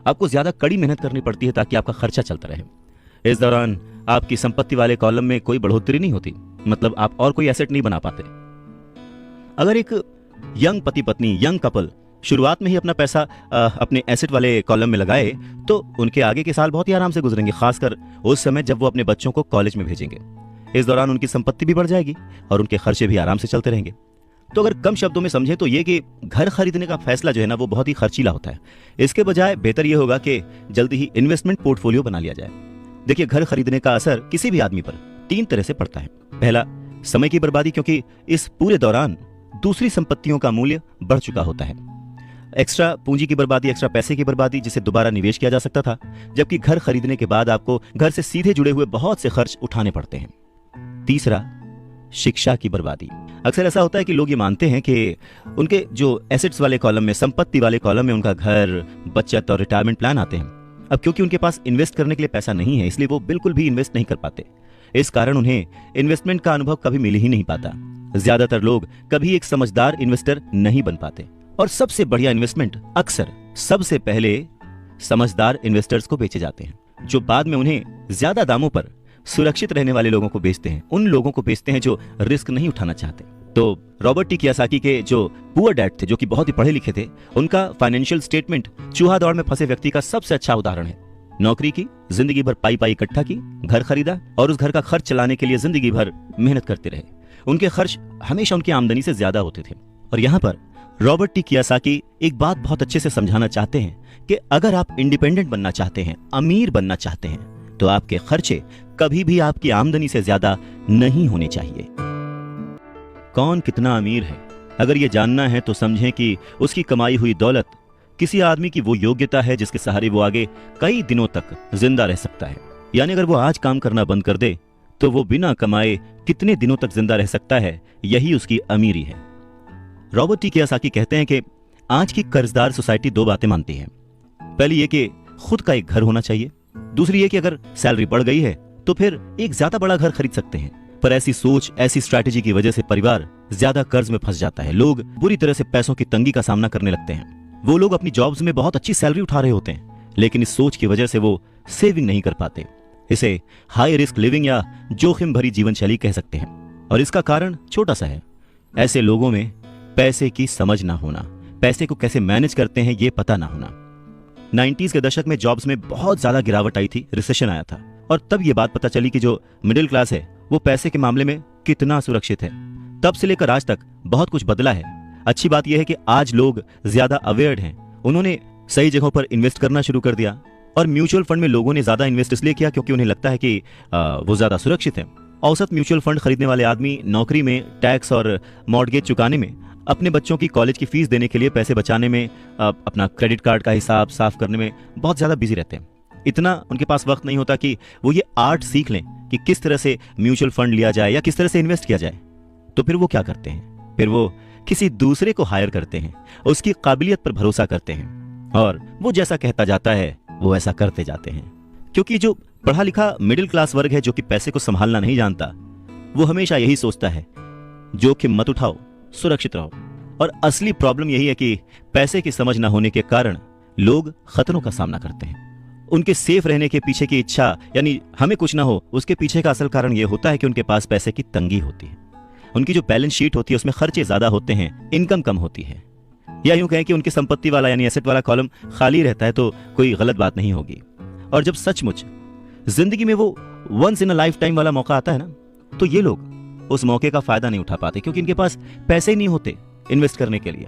आपको ज्यादा कड़ी मेहनत करनी पड़ती है ताकि आपका खर्चा चलता रहे। इस दौरान आपकी संपत्ति वाले कॉलम में कोई बढ़ोतरी नहीं होती, मतलब आप और कोई एसेट नहीं बना पाते। अगर एक यंग पति पत्नी, यंग कपल शुरुआत में ही अपना पैसा अपने एसेट वाले कॉलम में लगाए तो उनके आगे के साल बहुत ही आराम से गुजरेंगे, खासकर उस समय जब वो अपने बच्चों को कॉलेज में भेजेंगे। इस दौरान उनकी संपत्ति भी बढ़ जाएगी और उनके खर्चे भी आराम से चलते रहेंगे। तो अगर कम शब्दों में समझें तो ये कि घर खरीदने का फैसला जो है ना वो बहुत ही खर्चीला होता है। इसके बजाय बेहतर ये होगा कि जल्दी ही इन्वेस्टमेंट पोर्टफोलियो बना लिया जाए। देखिए, घर खरीदने का असर किसी भी आदमी पर 3 तरह से पड़ता है। पहला, समय की बर्बादी, क्योंकि इस पूरे दौरान दूसरी संपत्तियों का मूल्य बढ़ चुका होता है। एक्स्ट्रा पूंजी की बर्बादी, एक्स्ट्रा पैसे की बर्बादी जिसे दोबारा निवेश किया जा सकता था, जबकि घर खरीदने के बाद आपको घर से सीधे जुड़े हुए बहुत से खर्च उठाने पड़ते हैं। तीसरा, शिक्षा की बर्बादी। अक्सर ऐसा होता है कि लोग ये मानते हैं कि उनके जो एसेट्स वाले कॉलम में, संपत्ति वाले कॉलम में उनका घर, बचत और रिटायरमेंट प्लान आते हैं। अब क्योंकि उनके पास इन्वेस्ट करने के लिए पैसा नहीं है, इसलिए वो बिल्कुल भी इन्वेस्ट नहीं कर पाते। इस कारण उन्हें इन्वेस्टमेंट का अनुभव कभी मिल ही नहीं पाता। ज्यादातर लोग कभी एक समझदार इन्वेस्टर नहीं बन पाते, और सबसे बढ़िया इन्वेस्टमेंट अक्सर सबसे पहले समझदार इन्वेस्टर्स को बेचे जाते हैं, जो बाद में उन्हें ज्यादा दामों पर सुरक्षित रहने वाले लोगों को बेचते हैं। उन लोगों को बेचते हैं जो रिस्क नहीं उठाना चाहते। तो रॉबर्ट टी कियोसाकी के जो पुअर डैड थे, जो कि बहुत ही पढ़े लिखे थे, उनका फाइनेंशियल स्टेटमेंट चूहा दौड़ में फंसे व्यक्ति का सबसे अच्छा उदाहरण है। नौकरी की, जिंदगी भर पाई पाई इकट्ठा की, घर खरीदा और उस घर का खर्च चलाने के लिए जिंदगी भर मेहनत करते रहे। उनके खर्च हमेशा उनकी आमदनी से ज्यादा होते थे और यहां पर रॉबर्ट टी कियोसाकी एक बात बहुत अच्छे से समझाना चाहते हैं कि अगर आप इंडिपेंडेंट बनना चाहते हैं, अमीर बनना चाहते हैं, तो आपके खर्चे कभी भी आपकी आमदनी से ज्यादा नहीं होने चाहिए। कौन कितना अमीर है, अगर ये जानना है तो समझें कि उसकी कमाई हुई दौलत किसी आदमी की वो योग्यता है जिसके सहारे वो आगे कई दिनों तक जिंदा रह सकता है। यानी अगर वो आज काम करना बंद कर दे तो वो बिना कमाए कितने दिनों तक जिंदा रह सकता है, यही उसकी अमीरी है। रॉबर्ट टी कियोसाकी कहते हैं कि आज की कर्जदार सोसाइटी दो बातें मानती है। पहली ये कि खुद का एक घर होना चाहिए, दूसरी ये कि अगर सैलरी बढ़ गई है तो फिर एक ज्यादा बड़ा घर खरीद सकते हैं। पर ऐसी सोच, ऐसी स्ट्रैटेजी की वजह से परिवार ज्यादा कर्ज में फंस जाता है। लोग बुरी तरह से पैसों की तंगी का सामना करने लगते हैं। वो लोग अपनी जॉब्स में बहुत अच्छी सैलरी उठा रहे होते हैं, लेकिन इस सोच की वजह से वो सेविंग नहीं कर पाते। इसे हाई रिस्क लिविंग या जोखिम भरी जीवन शैली कह सकते हैं। और इसका कारण छोटा सा है, ऐसे लोगों में पैसे की समझ ना होना, पैसे को कैसे मैनेज करते हैं ये पता ना होना। 90s के दशक में जॉब्स में बहुत ज्यादा गिरावट आई थी, रिसेशन आया था, और तब ये बात पता चली कि जो मिडिल क्लास है वो पैसे के मामले में कितना सुरक्षित है। तब से लेकर आज तक बहुत कुछ बदला है। अच्छी बात यह है कि आज लोग ज्यादा अवेयर्ड हैं, उन्होंने सही जगहों पर इन्वेस्ट करना शुरू कर दिया। और म्यूचुअल फंड में लोगों ने ज्यादा इन्वेस्ट इसलिए किया क्योंकि उन्हें लगता है कि वो ज्यादा सुरक्षित है। औसत म्यूचुअल फंड खरीदने वाले आदमी नौकरी में, टैक्स और मॉर्गेज चुकाने में, अपने बच्चों की कॉलेज की फीस देने के लिए पैसे बचाने में, अपना क्रेडिट कार्ड का हिसाब साफ करने में बहुत ज्यादा बिजी रहते हैं। इतना उनके पास वक्त नहीं होता कि वो ये आर्ट सीख लें कि किस तरह से म्यूचुअल फंड लिया जाए या किस तरह से इन्वेस्ट किया जाए। तो फिर वो क्या करते हैं, फिर वो किसी दूसरे को हायर करते हैं, उसकी काबिलियत पर भरोसा करते हैं, और वो जैसा कहता जाता है वो ऐसा करते जाते हैं। क्योंकि जो पढ़ा लिखा मिडिल क्लास वर्ग है, जो कि पैसे को संभालना नहीं जानता, वो हमेशा यही सोचता है, जोखिम मत उठाओ, सुरक्षित रहो। और असली प्रॉब्लम यही है कि पैसे की समझ न होने के कारण लोग खतरों का सामना करते हैं। उनके सेफ रहने के पीछे की इच्छा, यानी हमें कुछ ना हो, उसके पीछे का असल कारण यह होता है कि उनके पास पैसे की तंगी होती है। उनकी जो बैलेंस शीट होती है उसमें खर्चे ज्यादा होते हैं, इनकम कम होती है। या यूं कहें कि उनकी संपत्ति वाला यानी एसेट वाला कॉलम खाली रहता है, तो कोई गलत बात नहीं होगी। और जब सचमुच जिंदगी में वो once in a lifetime वाला मौका आता है ना, तो ये लोग उस मौके का फायदा नहीं उठा पाते, क्योंकि इनके पास पैसे ही नहीं होते इन्वेस्ट करने के लिए।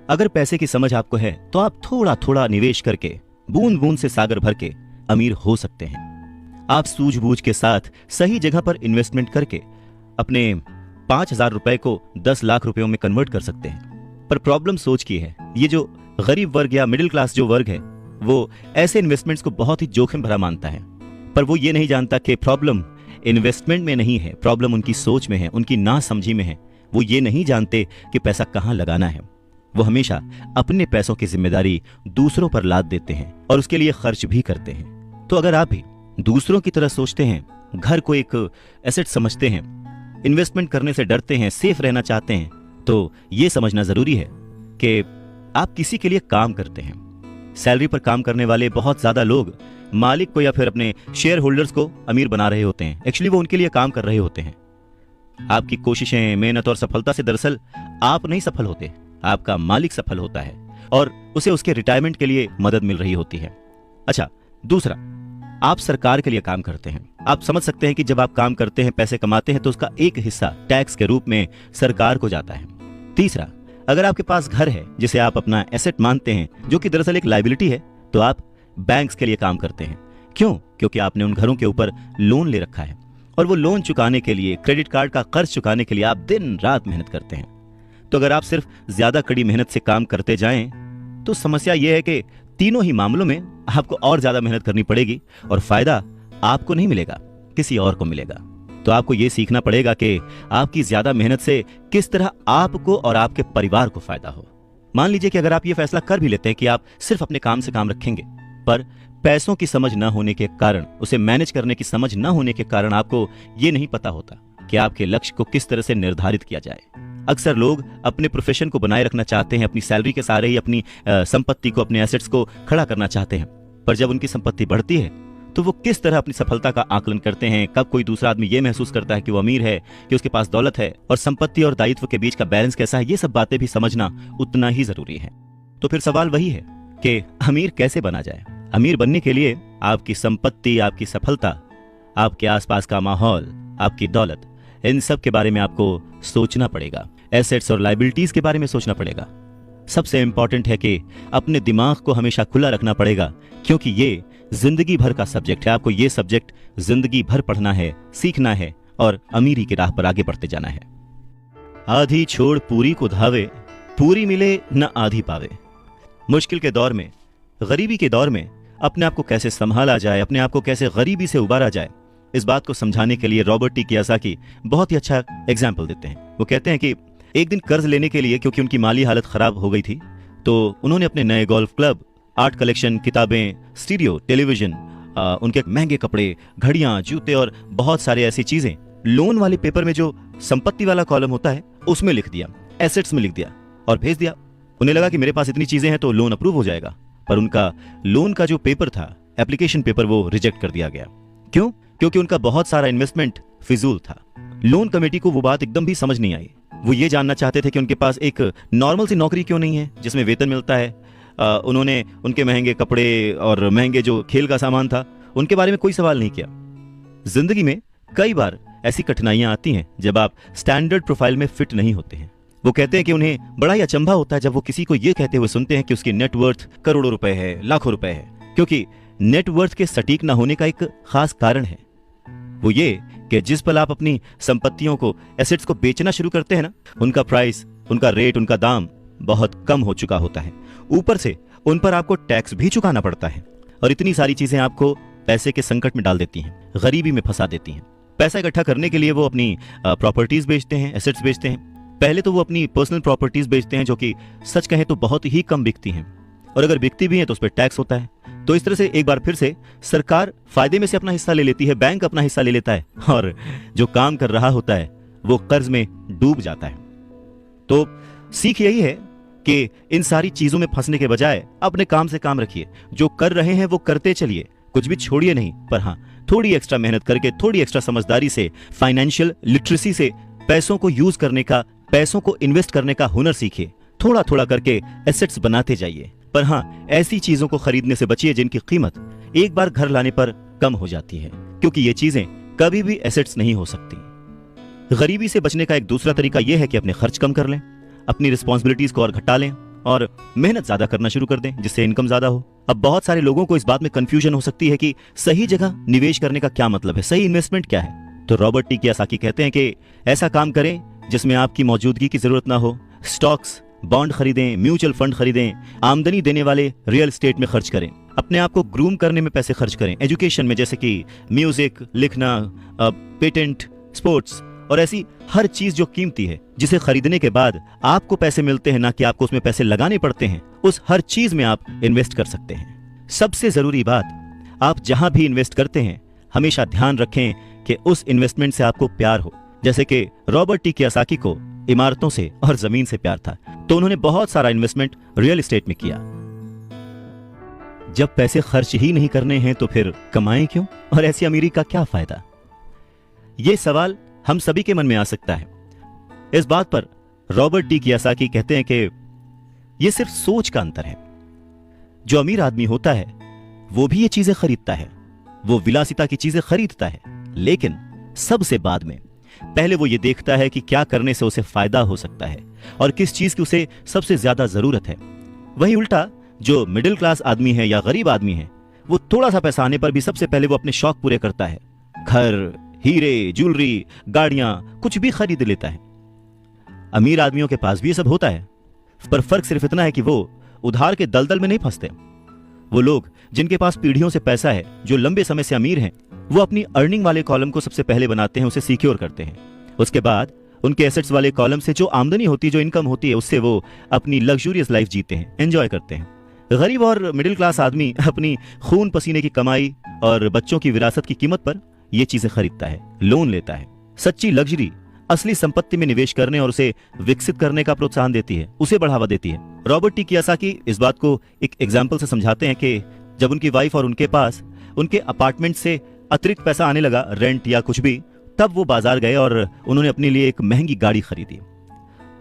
अगर पैसे की समझ आपको है तो आप थोड़ा थोड़ा निवेश करके, बूंद बूंद से सागर भर के अमीर हो सकते हैं। आप सूझबूझ के साथ सही जगह पर इन्वेस्टमेंट करके अपने 5,000 रुपए को 10 लाख रुपयों में कन्वर्ट कर सकते हैं। पर प्रॉब्लम सोच की है, ये जो गरीब वर्ग या मिडिल क्लास जो वर्ग है, वो ऐसे इन्वेस्टमेंट्स को बहुत ही जोखिम भरा मानता है। पर वो ये नहीं जानता कि प्रॉब्लम इन्वेस्टमेंट में नहीं है, प्रॉब्लम उनकी सोच में है, उनकी नासमझी में है। वो ये नहीं जानते कि पैसा कहाँ लगाना है। वो हमेशा अपने पैसों की जिम्मेदारी दूसरों पर लाद देते हैं और उसके लिए खर्च भी करते हैं। तो अगर आप भी दूसरों की तरह सोचते हैं, घर को एक एसेट समझते हैं, इन्वेस्टमेंट करने से डरते हैं, सेफ रहना चाहते हैं, तो ये समझना जरूरी है कि आप किसी के लिए काम करते हैं। सैलरी पर काम करने वाले बहुत ज्यादा लोग मालिक को या फिर अपने शेयर होल्डर्स को अमीर बना रहे होते हैं। एक्चुअली वो उनके लिए काम कर रहे होते हैं। आपकी कोशिशें, मेहनत और सफलता से दरअसल आप नहीं सफल होते, आपका मालिक सफल होता है और उसे उसके रिटायरमेंट के लिए मदद मिल रही होती है। अच्छा, दूसरा, आप सरकार के लिए काम करते हैं। आप समझ सकते हैं कि जब आप काम करते हैं, पैसे कमाते हैं, तो उसका एक हिस्सा टैक्स के रूप में सरकार को जाता है। तीसरा, अगर आपके पास घर है जिसे आप अपना एसेट मानते हैं, जो कि दरअसल एक लायबिलिटी है, तो आप बैंक्स के लिए काम करते हैं। क्यों? क्योंकि आपने उन घरों के ऊपर लोन ले रखा है और वो लोन चुकाने के लिए, क्रेडिट कार्ड का कर्ज चुकाने के लिए आप दिन रात मेहनत करते हैं। तो अगर आप सिर्फ ज्यादा कड़ी मेहनत से काम करते जाएं, तो समस्या यह है कि तीनों ही मामलों में आपको और ज्यादा मेहनत करनी पड़ेगी और फायदा आपको नहीं मिलेगा, किसी और को मिलेगा। तो आपको यह सीखना पड़ेगा कि आपकी ज्यादा मेहनत से किस तरह आपको और आपके परिवार को फायदा हो। मान लीजिए कि अगर आप ये फैसला कर भी लेते हैं कि आप सिर्फ अपने काम से काम रखेंगे, पर पैसों की समझ न होने के कारण, उसे मैनेज करने की समझ न होने के कारण आपको ये नहीं पता होता कि आपके लक्ष्य को किस तरह से निर्धारित किया जाए। अक्सर लोग अपने प्रोफेशन को बनाए रखना चाहते हैं, अपनी सैलरी के सहारे ही अपनी संपत्ति को, अपने एसेट्स को खड़ा करना चाहते हैं। पर जब उनकी संपत्ति बढ़ती है तो वो किस तरह अपनी सफलता का आकलन करते हैं, कब कोई दूसरा आदमी ये महसूस करता है कि वो अमीर है, कि उसके पास दौलत है, और संपत्ति और दायित्व के बीच का बैलेंस कैसा है, ये सब बातें भी समझना उतना ही जरूरी है। तो फिर सवाल वही है कि अमीर कैसे बना जाए। अमीर बनने के लिए आपकी संपत्ति, आपकी सफलता, आपके आसपास का माहौल, आपकी दौलत, इन सब के बारे में आपको सोचना पड़ेगा। एसेट्स और लायबिलिटीज के बारे में सोचना पड़ेगा। सबसे इंपॉर्टेंट है कि अपने दिमाग को हमेशा खुला रखना पड़ेगा, क्योंकि ये जिंदगी भर का सब्जेक्ट है। आपको ये सब्जेक्ट जिंदगी भर पढ़ना है, सीखना है और अमीरी की राह पर आगे बढ़ते जाना है। आधी छोड़ पूरी को धावे, पूरी मिले न आधी पावे। मुश्किल के दौर में, गरीबी के दौर में अपने आप को कैसे संभाला जाए, अपने आप को कैसे गरीबी से उबारा जाए, इस बात को समझाने के लिए रॉबर्ट टी कियोसाकी बहुत ही अच्छा एग्जाम्पल देते हैं। वो कहते हैं कि एक दिन कर्ज लेने के लिए, क्योंकि उनकी माली हालत खराब हो गई थी, तो उन्होंने अपने नए गोल्फ क्लब, आर्ट कलेक्शन, किताबें, स्टीरियो, टेलीविजन, उनके महंगे कपड़े, घड़ियां, जूते और बहुत सारे ऐसी चीजें लोन वाले पेपर में जो संपत्ति वाला कॉलम होता है उसमें लिख दिया, एसेट्स में लिख दिया और भेज दिया। उन्हें लगा कि मेरे पास इतनी चीजें हैं तो लोन अप्रूव हो जाएगा, पर उनका लोन का जो पेपर था, एप्लीकेशन पेपर, वो रिजेक्ट कर दिया गया। क्यों? क्योंकि उनका बहुत सारा इन्वेस्टमेंट फिजूल था। लोन कमेटी को वो बात एकदम भी समझ नहीं आई। वो ये जानना चाहते थे कि उनके पास एक नॉर्मल सी नौकरी क्यों नहीं है जिसमें वेतन मिलता है। उन्होंने उनके महंगे कपड़े और महंगे जो खेल का सामान था उनके बारे में कोई सवाल नहीं किया। जिंदगी में कई बार ऐसी कठिनाइयां आती हैं जब आप स्टैंडर्ड प्रोफाइल में फिट नहीं होते हैं। वो कहते हैं कि उन्हें बड़ा ही अचंभा होता है जब वो किसी को ये कहते हुए सुनते हैं कि उसकी नेटवर्थ करोड़ों रुपए है, लाखों रुपए है, क्योंकि नेटवर्थ के सटीक ना होने का एक खास कारण है। वो ये कि जिस पल आप अपनी संपत्तियों को, एसेट्स को बेचना शुरू करते हैं ना, उनका प्राइस, उनका रेट, उनका दाम बहुत कम हो चुका होता है। ऊपर से उन पर आपको टैक्स भी चुकाना पड़ता है और इतनी सारी चीजें आपको पैसे के संकट में डाल देती हैं, गरीबी में फंसा देती हैं। पैसा इकट्ठा करने के लिए वो अपनी प्रॉपर्टीज बेचते हैं, एसेट्स बेचते हैं। पहले तो वो अपनी पर्सनल प्रॉपर्टीज बेचते हैं जो कि सच कहें तो बहुत ही कम बिकती हैं, और अगर बिकती भी हैं तो उस पर टैक्स होता है। तो इस तरह से एक बार फिर से सरकार फायदे में से अपना हिस्सा ले लेती है, बैंक अपना हिस्सा ले लेता है, और जो काम कर रहा होता है वो कर्ज में डूब जाता है। तो सीख यही है कि इन सारी चीजों में फंसने के बजाय अपने काम से काम रखिए। जो कर रहे हैं वो करते चलिए, कुछ भी छोड़िए नहीं, पर हाँ, थोड़ी एक्स्ट्रा मेहनत करके, थोड़ी एक्स्ट्रा समझदारी से, फाइनेंशियल लिटरेसी से पैसों को यूज करने का, पैसों को इन्वेस्ट करने का हुनर सीखिए। थोड़ा थोड़ा करके एसेट्स बनाते जाइए, पर हाँ, ऐसी चीजों को खरीदने से बचिए जिनकी कीमत एक बार घर लाने पर कम हो जाती है, क्योंकि ये चीजें कभी भी एसेट्स नहीं हो सकती। गरीबी से बचने का एक दूसरा तरीका यह है कि अपने खर्च कम कर लें, अपनी रिस्पॉन्सिबिलिटीज को और घटा लें और मेहनत ज्यादा करना शुरू कर दें, जिससे इनकम ज्यादा हो। अब बहुत सारे लोगों को इस बात में कंफ्यूजन हो सकती है कि सही जगह निवेश करने का क्या मतलब है, सही इन्वेस्टमेंट क्या है। तो रॉबर्ट टी कियोसाकी कहते हैं कि ऐसा काम करें जिसमें आपकी मौजूदगी की जरूरत ना हो। स्टॉक्स, बॉन्ड खरीदें, म्यूचुअल फंड खरीदें, आमदनी देने वाले रियल एस्टेट में खर्च करें, अपने आप को ग्रूम करने में पैसे खर्च करें, एजुकेशन में जैसे कि म्यूजिक, लिखना, पेटेंट, स्पोर्ट्स और ऐसी हर चीज जो कीमती है, जिसे खरीदने के बाद आपको पैसे मिलते हैं, ना कि आपको उसमें पैसे लगाने पड़ते हैं, उस हर चीज में आप इन्वेस्ट कर सकते हैं। सबसे जरूरी बात, आप जहां भी इन्वेस्ट करते हैं हमेशा ध्यान रखें कि उस इन्वेस्टमेंट से आपको प्यार हो। जैसे कि रॉबर्ट टी कियोसाकी को इमारतों से और जमीन से प्यार था, तो उन्होंने बहुत सारा इन्वेस्टमेंट रियल एस्टेट में किया। जब पैसे खर्च ही नहीं करने हैं तो फिर कमाएं क्यों, और ऐसी अमीरी का क्या फायदा? यह सवाल हम सभी के मन में आ सकता है। इस बात पर रॉबर्ट टी कियोसाकी कहते हैं कि यह सिर्फ सोच का अंतर है। जो अमीर आदमी होता है वो भी ये चीजें खरीदता है, वो विलासिता की चीजें खरीदता है, लेकिन सबसे बाद में पहले वो ये देखता है कि क्या करने से उसे फायदा हो सकता है और किस चीज की उसे सबसे ज्यादा जरूरत है। वहीं उल्टा जो मिडिल क्लास आदमी है या गरीब आदमी है, वो थोड़ा सा पैसा आने पर भी सबसे पहले वो अपने शौक पूरे करता है, घर, हीरे, ज्वेलरी, गाड़ियां, कुछ भी खरीद लेता है। अमीर आदमियों के पास भी ये सब होता है, पर फर्क सिर्फ इतना है कि वो उधार के दलदल में नहीं फंसते। वो लोग जिनके पास पीढ़ियों से पैसा है, जो लंबे समय से अमीर हैं, वो अपनी अर्निंग वाले कॉलम को सबसे पहले बनाते हैं, उसे सिक्योर करते हैं। उसके बाद उनके एसेट्स वाले कॉलम से जो आमदनी होती है, जो इनकम होती है, उससे वो अपनी लग्जूरियस लाइफ जीते हैं, एंजॉय करते हैं। गरीब और मिडिल क्लास आदमी अपनी खून पसीने की कमाई और बच्चों की विरासत की कीमत पर ये चीजें खरीदता है, लोन लेता है। सच्ची लग्जरी असली संपत्ति में निवेश करने और उसे विकसित करने का प्रोत्साहन देती है, उसे बढ़ावा देती है। रॉबर्ट टी कियोसाकी इस बात को एक एग्जाम्पल से समझाते हैं कि जब उनकी वाइफ और उनके पास उनके अपार्टमेंट से अतिरिक्त पैसा आने लगा, रेंट या कुछ भी, तब वो बाजार गए और उन्होंने अपने लिए एक महंगी गाड़ी खरीदी।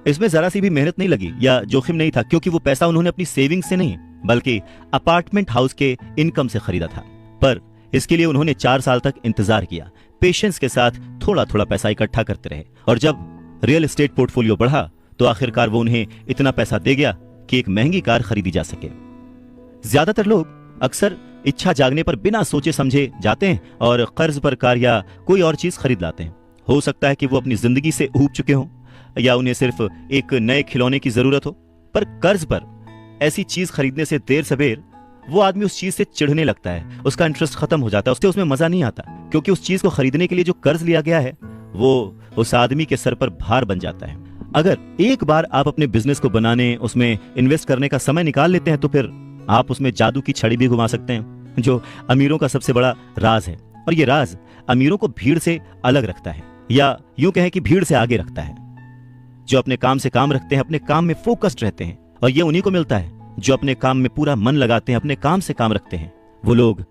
इसमें जरा सी भी मेहनत नहीं लगी या जोखिम नहीं था, क्योंकि वो पैसा उन्होंने अपनी सेविंग से नहीं बल्कि अपार्टमेंट हाउस के इनकम से खरीदा था। पर इसके लिए उन्होंने 4 साल तक इंतजार किया, पेशेंस के साथ थोड़ा थोड़ा पैसा इकट्ठा करते रहे, और जब रियल एस्टेट पोर्टफोलियो बढ़ा तो आखिरकार वो उन्हें इतना पैसा दे गया कि एक महंगी कार खरीदी जा सके। ज्यादातर लोग अक्सर इच्छा जागने पर बिना सोचे समझे जाते हैं और कर्ज पर कार या कोई और चीज खरीद लाते हैं। हो सकता है कि वो अपनी जिंदगी से ऊब चुके हों या उन्हें सिर्फ एक नए खिलौने की जरूरत हो, पर कर्ज पर ऐसी चीज खरीदने से देर सवेर वो आदमी उस चीज से चिढ़ने लगता है, उसका इंटरेस्ट खत्म हो जाता है, उसमें मजा नहीं आता, क्योंकि उस चीज को खरीदने के लिए जो कर्ज लिया गया है वो उस आदमी के सर पर भार बन जाता है। अगर एक बार आप अपने बिजनेस को बनाने, उसमें इन्वेस्ट करने का समय निकाल लेते हैं तो फिर आप उसमें जादू की छड़ी भी घुमा सकते हैं, जो अमीरों का सबसे बड़ा राज है। और ये राज अमीरों को भीड़ से अलग रखता है, या यूं कहें कि भीड़ से आगे रखता है। जो अपने काम से काम रखते हैं, अपने काम में फोकस्ड रहते हैं, और ये उन्हीं को मिलता है जो अपने काम में पूरा मन लगाते हैं, अपने काम से काम रखते हैं, वो लोग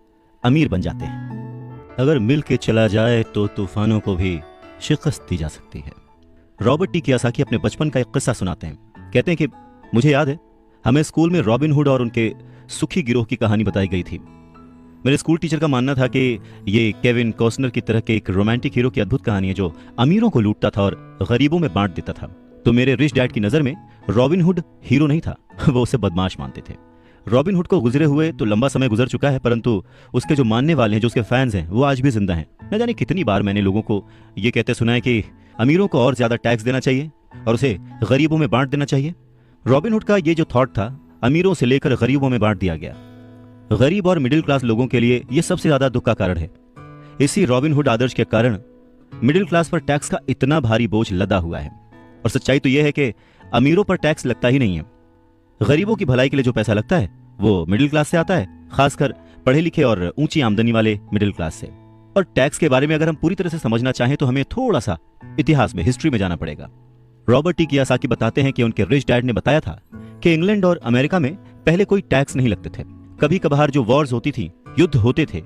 अमीर बन जाते हैं। अगर मिल के चला जाए तो तूफानों को भी शिकस्त दी जा सकती है। रॉबर्ट टी कियोसाकी अपने बचपन का एक किस्सा सुनाते हैं। कहते हैं कि मुझे याद है, हमें स्कूल में रॉबिन हुड और उनके सुखी गिरोह की कहानी बताई गई थी। मेरे स्कूल टीचर का मानना था कि ये केविन कॉस्टनर की तरह के एक रोमांटिक हीरो की अद्भुत कहानी है जो अमीरों को लूटता था और गरीबों में बांट देता था। तो मेरे रिच डैड की नजर में रॉबिन हुड हीरो नहीं था, वो उसे बदमाश मानते थे। रॉबिन हुड को गुजरे हुए तो लंबा समय गुजर चुका है, परंतु उसके जो मानने वाले हैं, जो उसके फैंस हैं, वो आज भी जिंदा हैं। न जाने कितनी बार मैंने लोगों को ये कहते सुना है कि अमीरों को और ज्यादा टैक्स देना चाहिए और उसे गरीबों में बांट देना चाहिए। रॉबिन हुड का ये जो थॉट था, अमीरों से लेकर गरीबों में बांट दिया गया। गरीब और मिडिल क्लास लोगों के लिए यह सबसे ज्यादा दुख का कारण है। इसी रॉबिन हुड आदर्श के कारण मिडिल क्लास पर टैक्स का इतना भारी बोझ लदा हुआ है। और सच्चाई तो यह है कि अमीरों पर टैक्स लगता ही नहीं है। गरीबों की भलाई के लिए जो पैसा लगता है वो मिडिल क्लास से आता है, खासकर पढ़े लिखे और ऊंची आमदनी वाले मिडिल क्लास से। और टैक्स के बारे में अगर हम पूरी तरह से समझना चाहें तो हमें थोड़ा सा इतिहास में, हिस्ट्री में जाना पड़ेगा। रॉबर्ट टी कियोसाकी बताते हैं कि उनके रिच डैड ने बताया था कि इंग्लैंड और अमेरिका में पहले कोई टैक्स नहीं लगते थे। कभी कभार जो वॉर्स होती थी, युद्ध होते थे,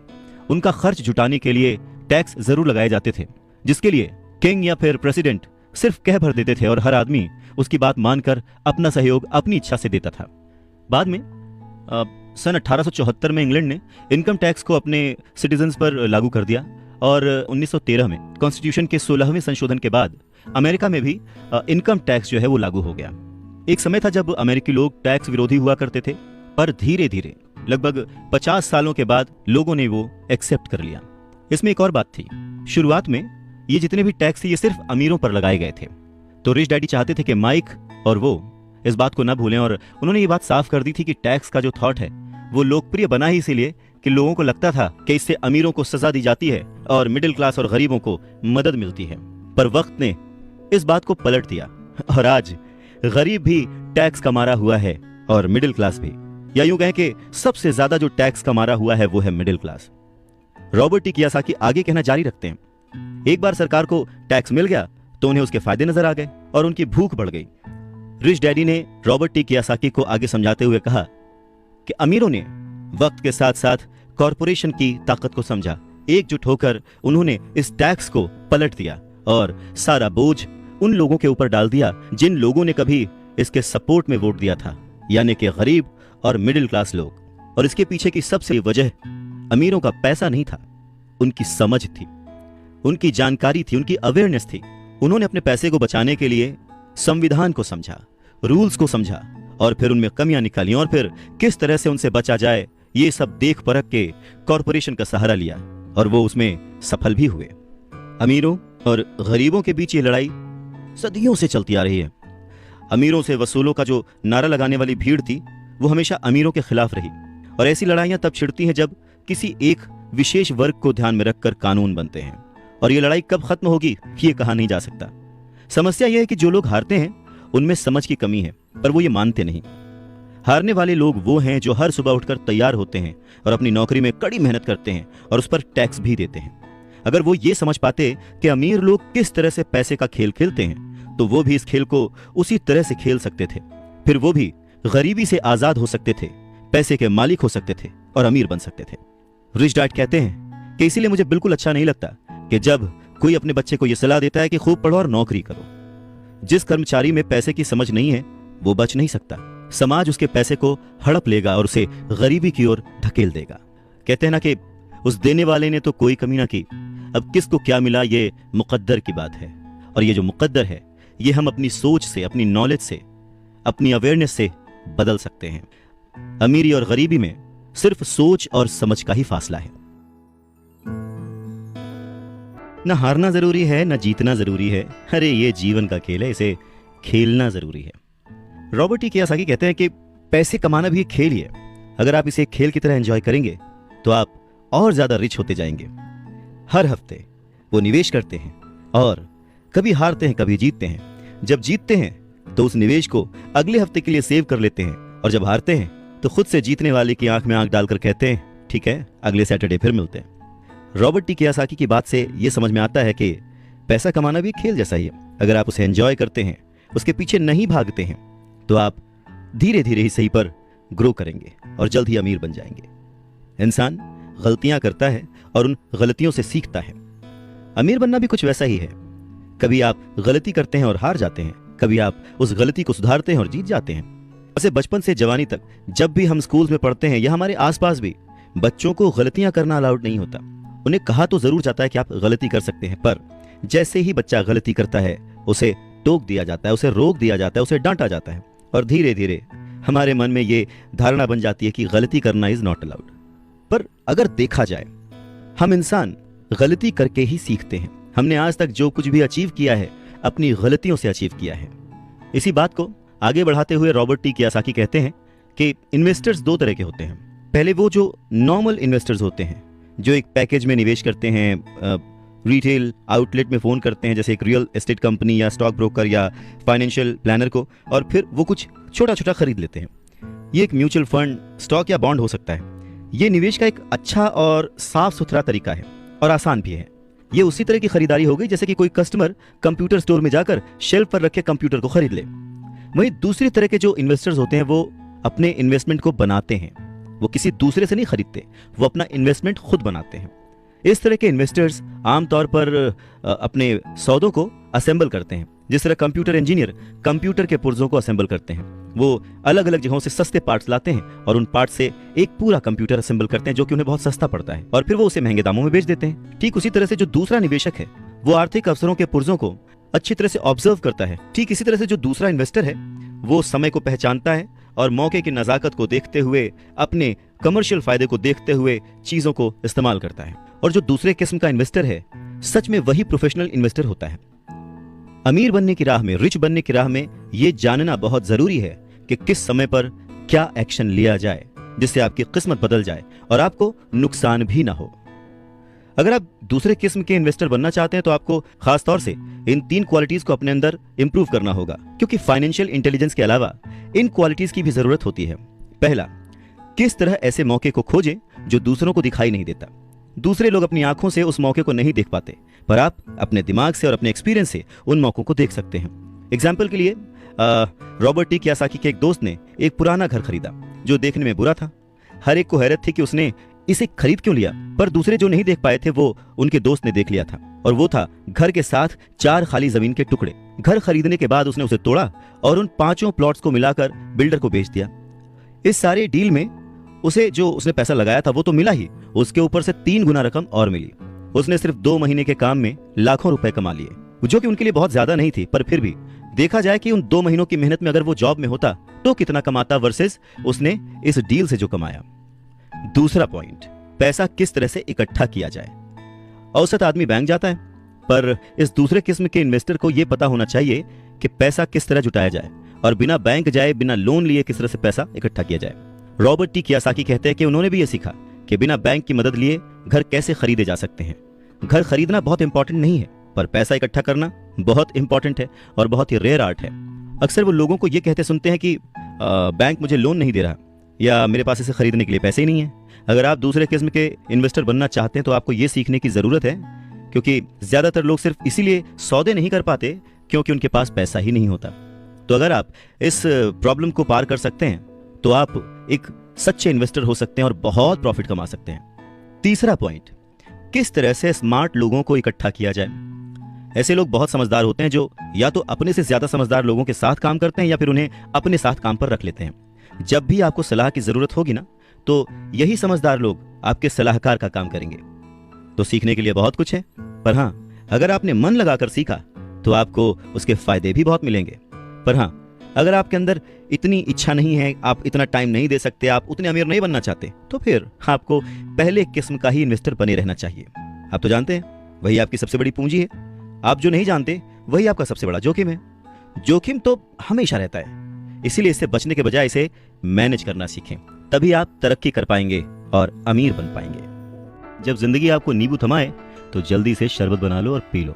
उनका खर्च जुटाने के लिए टैक्स जरूर लगाए जाते थे, जिसके लिए किंग या फिर प्रेसिडेंट सिर्फ कह भर देते थे और हर आदमी उसकी बात मानकर अपना सहयोग अपनी इच्छा से देता था। बाद में सन 1874 में इंग्लैंड ने इनकम टैक्स को अपने सिटीजन्स पर लागू कर दिया और 1913 में कॉन्स्टिट्यूशन के 16वें संशोधन के बाद अमेरिका में भी इनकम टैक्स जो है वो लागू हो गया। एक समय था जब अमेरिकी लोग टैक्स विरोधी हुआ करते थे, पर धीरे धीरे लगभग 50 सालों के बाद लोगों ने वो एक्सेप्ट कर लिया। इसमें एक और बात थी, शुरुआत में ये जितने भी टैक्स थे ये सिर्फ अमीरों पर लगाए गए थे। तो रिच डैडी चाहते थे कि माइक और वो इस बात को ना भूलें, और उन्होंने ये बात साफ कर दी थी कि टैक्स का जो थॉट है वो लोकप्रिय बना ही इसीलिए कि लोगों को लगता था कि इससे अमीरों को सजा दी जाती है और मिडिल क्लास और गरीबों को मदद मिलती है। पर वक्त ने इस बात को पलट दिया और आज गरीब भी टैक्स का मारा हुआ है और मिडिल क्लास भी, या यूं कहें कि सबसे ज्यादा जो टैक्स का मारा हुआ है वो है middle class. Robert T Kiyosaki आगे कहना जारी रखते हैं, एक बार सरकार को टैक्स मिल गया तो उन्हें उसके फायदे नजर आ गए और उनकी भूख बढ़ गई। रिच डैडी ने रॉबर्ट टी कियोसाकी को आगे समझाते हुए कहा कि अमीरों ने वक्त के साथ साथ कॉरपोरेशन की ताकत को समझा। एकजुट होकर उन्होंने इस टैक्स को पलट दिया और सारा बोझ उन लोगों के ऊपर डाल दिया जिन लोगों ने कभी इसके सपोर्ट में वोट दिया था, यानी कि गरीब और मिडिल क्लास लोग। और इसके पीछे की सबसे वजह अमीरों का पैसा नहीं था, उनकी समझ थी, उनकी जानकारी थी, उनकी अवेयरनेस थी। उन्होंने अपने पैसे को बचाने के लिए संविधान को समझा, रूल्स को समझा और फिर उनमें कमियां निकाली और फिर किस तरह से उनसे बचा जाए ये सब देख परख के कॉरपोरेशन का सहारा लिया और वो उसमें सफल भी हुए। अमीरों और गरीबों के बीच ये लड़ाई सदियों से चलती आ रही है। अमीरों से वसूलों का जो नारा लगाने वाली भीड़ थी वो हमेशा अमीरों के खिलाफ रही, और ऐसी लड़ाइयां तब छिड़ती हैं जब किसी एक विशेष वर्ग को ध्यान में रखकर कानून बनते हैं, और ये लड़ाई कब खत्म होगी ये कहा नहीं जा सकता। समस्या यह है कि जो लोग हारते हैं उनमें समझ की कमी है, पर वो ये मानते नहीं। हारने वाले लोग वो हैं जो हर सुबह उठकर तैयार होते हैं और अपनी नौकरी में कड़ी मेहनत करते हैं और उस पर टैक्स भी देते हैं। अगर वो ये समझ पाते कि अमीर लोग किस तरह से पैसे का खेल खेलते हैं तो वो भी इस खेल को उसी तरह से खेल सकते थे। फिर वो भी गरीबी से आजाद हो सकते थे, पैसे के मालिक हो सकते थे और अमीर बन सकते थे। रिच डैड कहते हैं कि इसीलिए मुझे बिल्कुल अच्छा नहीं लगता कि जब कोई अपने बच्चे को यह सलाह देता है कि खूब पढ़ो और नौकरी करो। जिस कर्मचारी में पैसे की समझ नहीं है वो बच नहीं सकता। समाज उसके पैसे को हड़प लेगा और उसे गरीबी की ओर ढकेल देगा। कहते हैं ना कि उस देने वाले ने तो कोई कमी ना की, अब किसको क्या मिला ये मुकद्दर की बात है। और ये जो मुकद्दर है ये हम अपनी सोच से, अपनी नॉलेज से, अपनी अवेयरनेस से बदल सकते हैं। अमीरी और गरीबी में सिर्फ सोच और समझ का ही फासला है। न हारना जरूरी है, न जीतना जरूरी है। अरे ये जीवन का खेल है, इसे खेलना जरूरी है। रॉबर्ट टी कियोसाकी कहते हैं कि पैसे कमाना भी एक खेल ही है। अगर आप इसे एक खेल की तरह एंजॉय करेंगे तो आप और ज्यादा रिच होते जाएंगे। हर हफ्ते वो निवेश करते हैं और कभी हारते हैं, कभी जीतते हैं। जब जीतते हैं तो उस निवेश को अगले हफ्ते के लिए सेव कर लेते हैं, और जब हारते हैं तो खुद से जीतने वाले की आंख में आंख डालकर कहते हैं, ठीक है, अगले सैटरडे फिर मिलते हैं। रॉबर्ट टी कियोसाकी की बात से यह समझ में आता है कि पैसा कमाना भी एक खेल जैसा ही है। अगर आप उसे एंजॉय करते हैं, उसके पीछे नहीं भागते हैं, तो आप धीरे धीरे ही सही पर ग्रो करेंगे और जल्द ही अमीर बन जाएंगे। इंसान गलतियां करता है और उन गलतियों से सीखता है। अमीर बनना भी कुछ वैसा ही है। कभी आप गलती करते हैं और हार जाते हैं, कभी आप उस गलती को सुधारते हैं और जीत जाते हैं। ऐसे बचपन से जवानी तक जब भी हम स्कूल में पढ़ते हैं या हमारे आसपास भी, बच्चों को गलतियां करना अलाउड नहीं होता। उन्हें कहा तो जरूर जाता है कि आप गलती कर सकते हैं, पर जैसे ही बच्चा गलती करता है उसे टोक दिया जाता है, उसे रोक दिया जाता है, उसे डांटा जाता है, और धीरे धीरे हमारे मन में ये धारणा बन जाती है कि गलती करना इज नॉट अलाउड। पर अगर देखा जाए, हम इंसान गलती करके ही सीखते हैं। हमने आज तक जो कुछ भी अचीव किया है, अपनी गलतियों से अचीव किया है। इसी बात को आगे बढ़ाते हुए रॉबर्ट टी कियोसाकी कहते हैं कि इन्वेस्टर्स दो तरह के होते हैं। पहले वो जो नॉर्मल इन्वेस्टर्स होते हैं, जो एक पैकेज में निवेश करते हैं, रिटेल आउटलेट में फोन करते हैं, जैसे एक रियल एस्टेट कंपनी या स्टॉक ब्रोकर या फाइनेंशियल प्लानर को, और फिर वो कुछ छोटा छोटा खरीद लेते हैं। ये एक म्यूचुअल फंड, स्टॉक या बॉन्ड हो सकता है। ये निवेश का एक अच्छा और साफ सुथरा तरीका है और आसान भी है। ये उसी तरह की खरीदारी हो गई जैसे कि कोई कस्टमर कंप्यूटर स्टोर में जाकर शेल्फ पर रखे कंप्यूटर को खरीद ले। वहीं दूसरी तरह के जो इन्वेस्टर्स होते हैं, वो अपने इन्वेस्टमेंट को बनाते हैं। वो किसी दूसरे से नहीं खरीदते, वो अपना इन्वेस्टमेंट खुद बनाते हैं। इस तरह के इन्वेस्टर्स आमतौर पर अपने सौदों को असेंबल करते हैं। जिस तरह कंप्यूटर इंजीनियर कंप्यूटर के पुर्जों को असेंबल करते हैं, वो अलग अलग जगहों से सस्ते पार्ट्स लाते हैं और उन पार्ट्स से एक पूरा कंप्यूटर असेंबल करते हैं, जो कि उन्हें बहुत सस्ता पड़ता है, और फिर वो उसे महंगे दामों में बेच देते हैं। ठीक उसी तरह से जो दूसरा निवेशक है, वो आर्थिक अवसरों के पुर्जों को अच्छी तरह से ऑब्जर्व करता है। ठीक इसी तरह से जो दूसरा इन्वेस्टर है, वो समय को पहचानता है और मौके की नजाकत को देखते हुए, अपने कमर्शियल फायदे को देखते हुए चीजों को इस्तेमाल करता है। और जो दूसरे किस्म का इन्वेस्टर है, सच में वही प्रोफेशनल इन्वेस्टर होता है। अमीर बनने की राह में, रिच बनने की राह में यह जानना बहुत जरूरी है कि किस समय पर क्या एक्शन लिया जाए जिससे आपकी किस्मत बदल जाए और आपको नुकसान भी ना हो। अगर आप दूसरे किस्म के इन्वेस्टर बनना चाहते हैं तो आपको खासतौर से इन 3 क्वालिटीज को अपने अंदर इंप्रूव करना होगा, क्योंकि फाइनेंशियल इंटेलिजेंस के अलावा इन क्वालिटीज की भी जरूरत होती है। पहला, किस तरह ऐसे मौके को खोजें जो दूसरों को दिखाई नहीं देता। दूसरे लोग अपनी आंखों से उस मौके को नहीं देख पाते, पर आप अपने दिमाग से और अपने एक्सपीरियंस से उन मौकों को देख सकते हैं। एग्जाम्पल के लिए रॉबर्ट टी कियोसाकी के एक दोस्त ने एक पुराना घर खरीदा जो देखने में बुरा था। हर एक को हैरत थी कि उसने इसे खरीद क्यों लिया, पर दूसरे जो नहीं देख पाए थे वो उनके दोस्त ने देख लिया था, और वो था घर के साथ 4 खाली जमीन के टुकड़े। घर खरीदने के बाद उसने उसे तोड़ा और उन 5 प्लॉट्स को मिलाकर बिल्डर को बेच दिया। इस सारे डील में उसे जो उसने पैसा लगाया था वो तो मिला ही, उसके ऊपर से 3 गुना रकम और मिली। उसने सिर्फ 2 महीने के काम में लाखों रुपए कमा लिए, जो कि उनके लिए बहुत ज्यादा नहीं थी, पर फिर भी देखा जाए कि उन 2 महीनों की मेहनत में अगर वो जॉब में होता तो कितना कमाता वर्सेस उसने इस डील से जो कमाया। दूसरा पॉइंट, पैसा किस तरह से इकट्ठा किया जाए। औसत आदमी बैंक जाता है, पर इस दूसरे किस्म के इन्वेस्टर को यह पता होना चाहिए कि पैसा किस तरह जुटाया जाए और बिना बैंक जाए, बिना लोन लिए किस तरह से पैसा इकट्ठा किया जाए। रॉबर्ट टी कियोसाकी कहते हैं कि उन्होंने भी यह सीखा कि बिना बैंक की मदद लिए घर कैसे खरीदे जा सकते हैं। घर खरीदना बहुत इंपॉर्टेंट नहीं है, पर पैसा इकट्ठा करना बहुत इंपॉर्टेंट है और बहुत ही रेयर आर्ट है। अक्सर वो लोगों को ये कहते सुनते हैं कि बैंक मुझे लोन नहीं दे रहा, या मेरे पास इसे खरीदने के लिए पैसे ही नहीं है। अगर आप दूसरे किस्म के इन्वेस्टर बनना चाहते हैं तो आपको ये सीखने की जरूरत है, क्योंकि ज्यादातर लोग सिर्फ इसीलिए सौदे नहीं कर पाते क्योंकि उनके पास पैसा ही नहीं होता। तो अगर आप इस प्रॉब्लम को पार कर सकते हैं तो आप एक सच्चे इन्वेस्टर हो सकते हैं और बहुत प्रॉफिट कमा सकते हैं। तीसरा पॉइंट, किस तरह से स्मार्ट लोगों को इकट्ठा किया जाए। ऐसे लोग बहुत समझदार होते हैं जो या तो अपने से ज्यादा समझदार लोगों के साथ काम करते हैं या फिर उन्हें अपने साथ काम पर रख लेते हैं। जब भी आपको सलाह की जरूरत होगी ना, तो यही समझदार लोग आपके सलाहकार का काम करेंगे। तो सीखने के लिए बहुत कुछ है, पर हाँ, अगर आपने मन लगाकर सीखा तो आपको उसके फायदे भी बहुत मिलेंगे। पर हाँ, अगर आपके अंदर इतनी इच्छा नहीं है, आप इतना टाइम नहीं दे सकते, आप उतने अमीर नहीं बनना चाहते, तो फिर आपको पहले किस्म का ही इन्वेस्टर बने रहना चाहिए। आप तो जानते हैं वही आपकी सबसे बड़ी पूंजी है। आप जो नहीं जानते वही आपका सबसे बड़ा जोखिम है। जोखिम तो हमेशा रहता है, इसीलिए इससे बचने के बजाय इसे मैनेज करना सीखें, तभी आप तरक्की कर पाएंगे और अमीर बन पाएंगे। जब जिंदगी आपको नींबू थमाए तो जल्दी से शरबत बना लो और पी लो।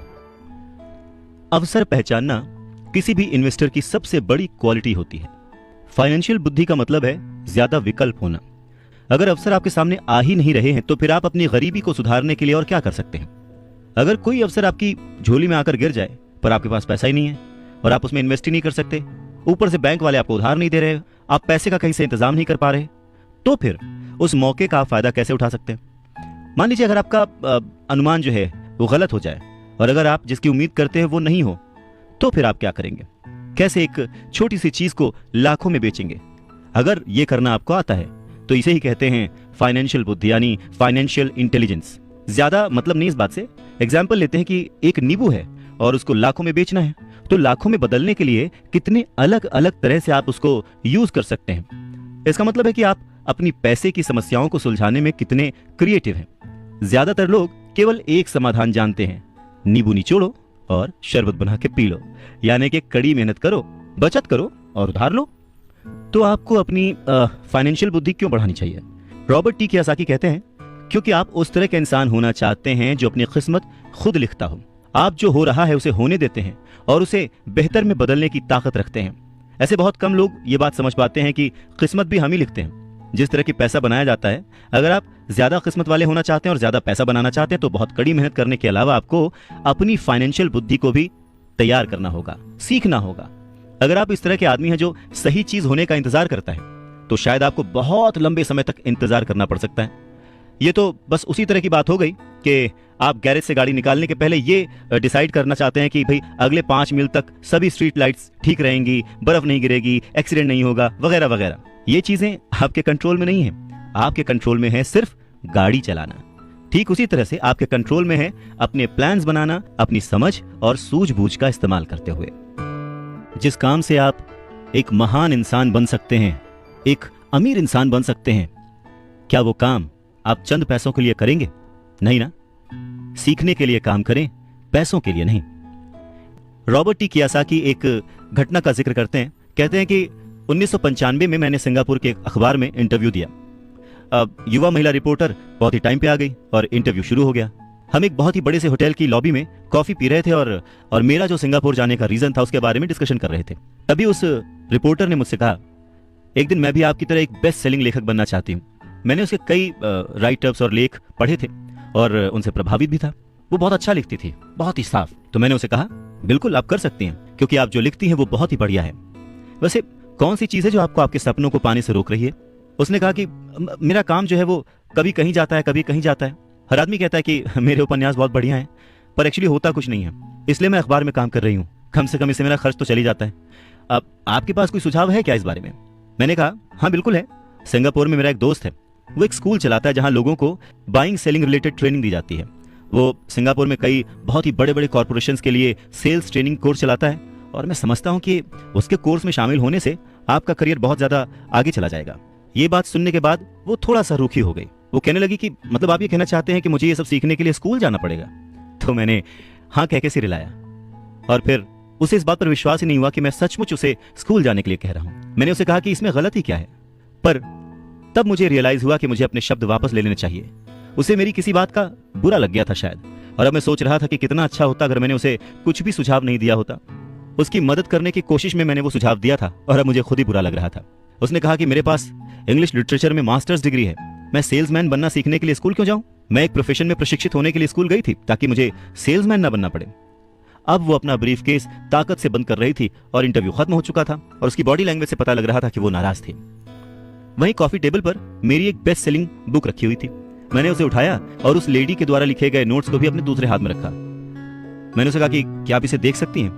अवसर पहचानना किसी भी इन्वेस्टर की सबसे बड़ी क्वालिटी होती है। फाइनेंशियल बुद्धि का मतलब है ज्यादा विकल्प होना। अगर अवसर आपके सामने आ ही नहीं रहे हैं तो फिर आप अपनी गरीबी को सुधारने के लिए और क्या कर सकते हैं। अगर कोई अवसर आपकी झोली में आकर गिर जाए पर आपके पास पैसा ही नहीं है और आप उसमें इन्वेस्ट ही नहीं कर सकते, ऊपर से बैंक वाले आपको उधार नहीं दे रहे, आप पैसे का कहीं से इंतजाम नहीं कर पा रहे, तो फिर उस मौके का फायदा कैसे उठा सकते हैं। मान लीजिए अगर आपका अनुमान जो है वो गलत हो जाए और अगर आप जिसकी उम्मीद करते हैं वो नहीं हो, तो फिर आप क्या करेंगे? कैसे एक छोटी सी चीज को लाखों में बेचेंगे? अगर ये करना आपको आता है तो इसे ही कहते हैं फाइनेंशियल बुद्धि, यानी फाइनेंशियल इंटेलिजेंस। ज्यादा मतलब नहीं इस बात से। एग्जाम्पल लेते हैं कि एक नींबू है और उसको लाखों में बेचना है, तो लाखों में बदलने के लिए कितने अलग अलग तरह से आप उसको यूज कर सकते हैं। इसका मतलब है कि आप अपनी पैसे की समस्याओं को सुलझाने में कितने क्रिएटिव हैं। ज्यादातर लोग केवल एक समाधान जानते हैं, नींबू निचोड़ो और शरबत बना के पी लो, यानी कि कड़ी मेहनत करो, बचत करो और उधार लो। तो आपको अपनी फाइनेंशियल बुद्धि क्यों बढ़ानी चाहिए? रॉबर्ट टी कियोसाकी कहते हैं, क्योंकि आप उस तरह के इंसान होना चाहते हैं जो अपनी किस्मत खुद लिखता हो। आप जो हो रहा है उसे होने देते हैं और उसे बेहतर में बदलने की ताकत रखते हैं। ऐसे बहुत कम लोग ये बात समझ पाते हैं कि किस्मत भी हम ही लिखते हैं। जिस तरह की पैसा बनाया जाता है, अगर आप ज्यादा किस्मत वाले होना चाहते हैं और ज्यादा पैसा बनाना चाहते हैं तो बहुत कड़ी मेहनत करने के अलावा आपको अपनी फाइनेंशियल बुद्धि को भी तैयार करना होगा, सीखना होगा। अगर आप इस तरह के आदमी हैं जो सही चीज होने का इंतजार करता है तो शायद आपको बहुत लंबे समय तक इंतजार करना पड़ सकता है। ये तो बस उसी तरह की बात हो गई कि आप गैरेज से गाड़ी निकालने के पहले ये डिसाइड करना चाहते हैं कि भाई अगले 5 मील तक सभी स्ट्रीट लाइट्स ठीक रहेंगी, बर्फ नहीं गिरेगी, एक्सीडेंट नहीं होगा, वगैरह वगैरह। ये चीजें आपके कंट्रोल में नहीं है। आपके कंट्रोल में है सिर्फ गाड़ी चलाना। ठीक उसी तरह से आपके कंट्रोल में है अपने प्लान्स बनाना, अपनी समझ और सूझबूझ का इस्तेमाल करते हुए। जिस काम से आप एक महान इंसान बन सकते हैं, एक अमीर इंसान बन सकते हैं, क्या वो काम आप चंद पैसों के लिए करेंगे? नहीं ना। सीखने के लिए काम करें, पैसों के लिए नहीं। रॉबर्ट टी कियोसाकी एक घटना का जिक्र करते हैं। कहते हैं कि 1995 में मैंने सिंगापुर के एक अखबार में इंटरव्यू दिया। अब युवा महिला रिपोर्टर बहुत ही टाइम पे आ गई और इंटरव्यू शुरू हो गया। हम एक बहुत ही बड़े से होटल की लॉबी में कॉफी पी रहे थे और मेरा जो सिंगापुर जाने का रीजन था उसके बारे में डिस्कशन कर रहे थे। तभी उस रिपोर्टर ने मुझसे कहा, एक दिन मैं भी आपकी तरह एक बेस्ट सेलिंग लेखक बनना चाहती हूँ। मैंने उसके कई राइटअप्स और लेख पढ़े थे और उनसे प्रभावित भी था। वो बहुत अच्छा लिखती थी, बहुत ही साफ। तो मैंने उसे कहा, बिल्कुल आप कर सकती हैं, क्योंकि आप जो लिखती हैं वो बहुत ही बढ़िया है। वैसे कौन सी चीज है जो आपको आपके सपनों को पाने से रोक रही है? उसने कहा कि मेरा काम जो है वो कभी कहीं जाता है, कभी कहीं जाता है। हर आदमी कहता है कि मेरे उपन्यास बहुत बढ़िया हैं, पर एक्चुअली होता कुछ नहीं है, इसलिए मैं अखबार में काम कर रही हूँ। कम से कम इससे मेरा खर्च तो चल ही जाता है। अब आपके पास कोई सुझाव है क्या इस बारे में? मैंने कहा, हाँ बिल्कुल है। सिंगापुर में मेरा एक दोस्त है, वो एक स्कूल चलाता है जहां लोगों को बाइंग सेलिंग रिलेटेड ट्रेनिंग दी जाती है। वो सिंगापुर में कई बहुत ही बड़े बड़े कॉर्पोरेशंस के लिए सेल्स ट्रेनिंग कोर्स चलाता है और मैं समझता हूं कि उसके कोर्स में शामिल होने से आपका करियर बहुत ज्यादा आगे चला जाएगा। ये बात सुनने के बाद वो थोड़ा सा रूखी हो गई। वो कहने लगी कि मतलब आप ये कहना चाहते हैं कि मुझे ये सब सीखने के लिए स्कूल जाना पड़ेगा? तो मैंने हाँ कह के सिर हिलाया और फिर उसे इस बात पर विश्वास ही नहीं हुआ कि मैं सचमुच उसे स्कूल जाने के लिए कह रहा हूं। मैंने उसे कहा कि इसमें गलती क्या है, पर तब मुझे रियलाइज हुआ कि मुझे अपने शब्द वापस ले लेने चाहिए। उसे मेरी किसी बात का बुरा लग गया था शायद, और अब मैं सोच रहा था कि कितना अच्छा होता अगर मैंने उसे कुछ भी सुझाव नहीं दिया होता। उसकी मदद करने की कोशिश में मैंने वो सुझाव दिया था और अब मुझे खुद ही बुरा लग रहा था। उसने कहा कि मेरे पास इंग्लिश लिटरेचर में मास्टर्स डिग्री है, मैं सेल्समैन बनना सीखने के लिए स्कूल क्यों जाऊं? मैं एक प्रोफेशन में प्रशिक्षित होने के लिए स्कूल गई थी ताकि मुझे सेल्समैन ना बनना पड़े। अब वो अपना ब्रीफकेस ताकत से बंद कर रही थी और इंटरव्यू खत्म हो चुका था और उसकी बॉडी लैंग्वेज से पता लग रहा था कि वो नाराज थी। वहीं कॉफी टेबल पर मेरी एक बेस्ट सेलिंग बुक रखी हुई थी। मैंने उसे उठाया और उस लेडी के द्वारा लिखे गए नोट्स को भी अपने दूसरे हाथ में रखा। मैंने उसे कहा कि क्या आप इसे देख सकती हैं?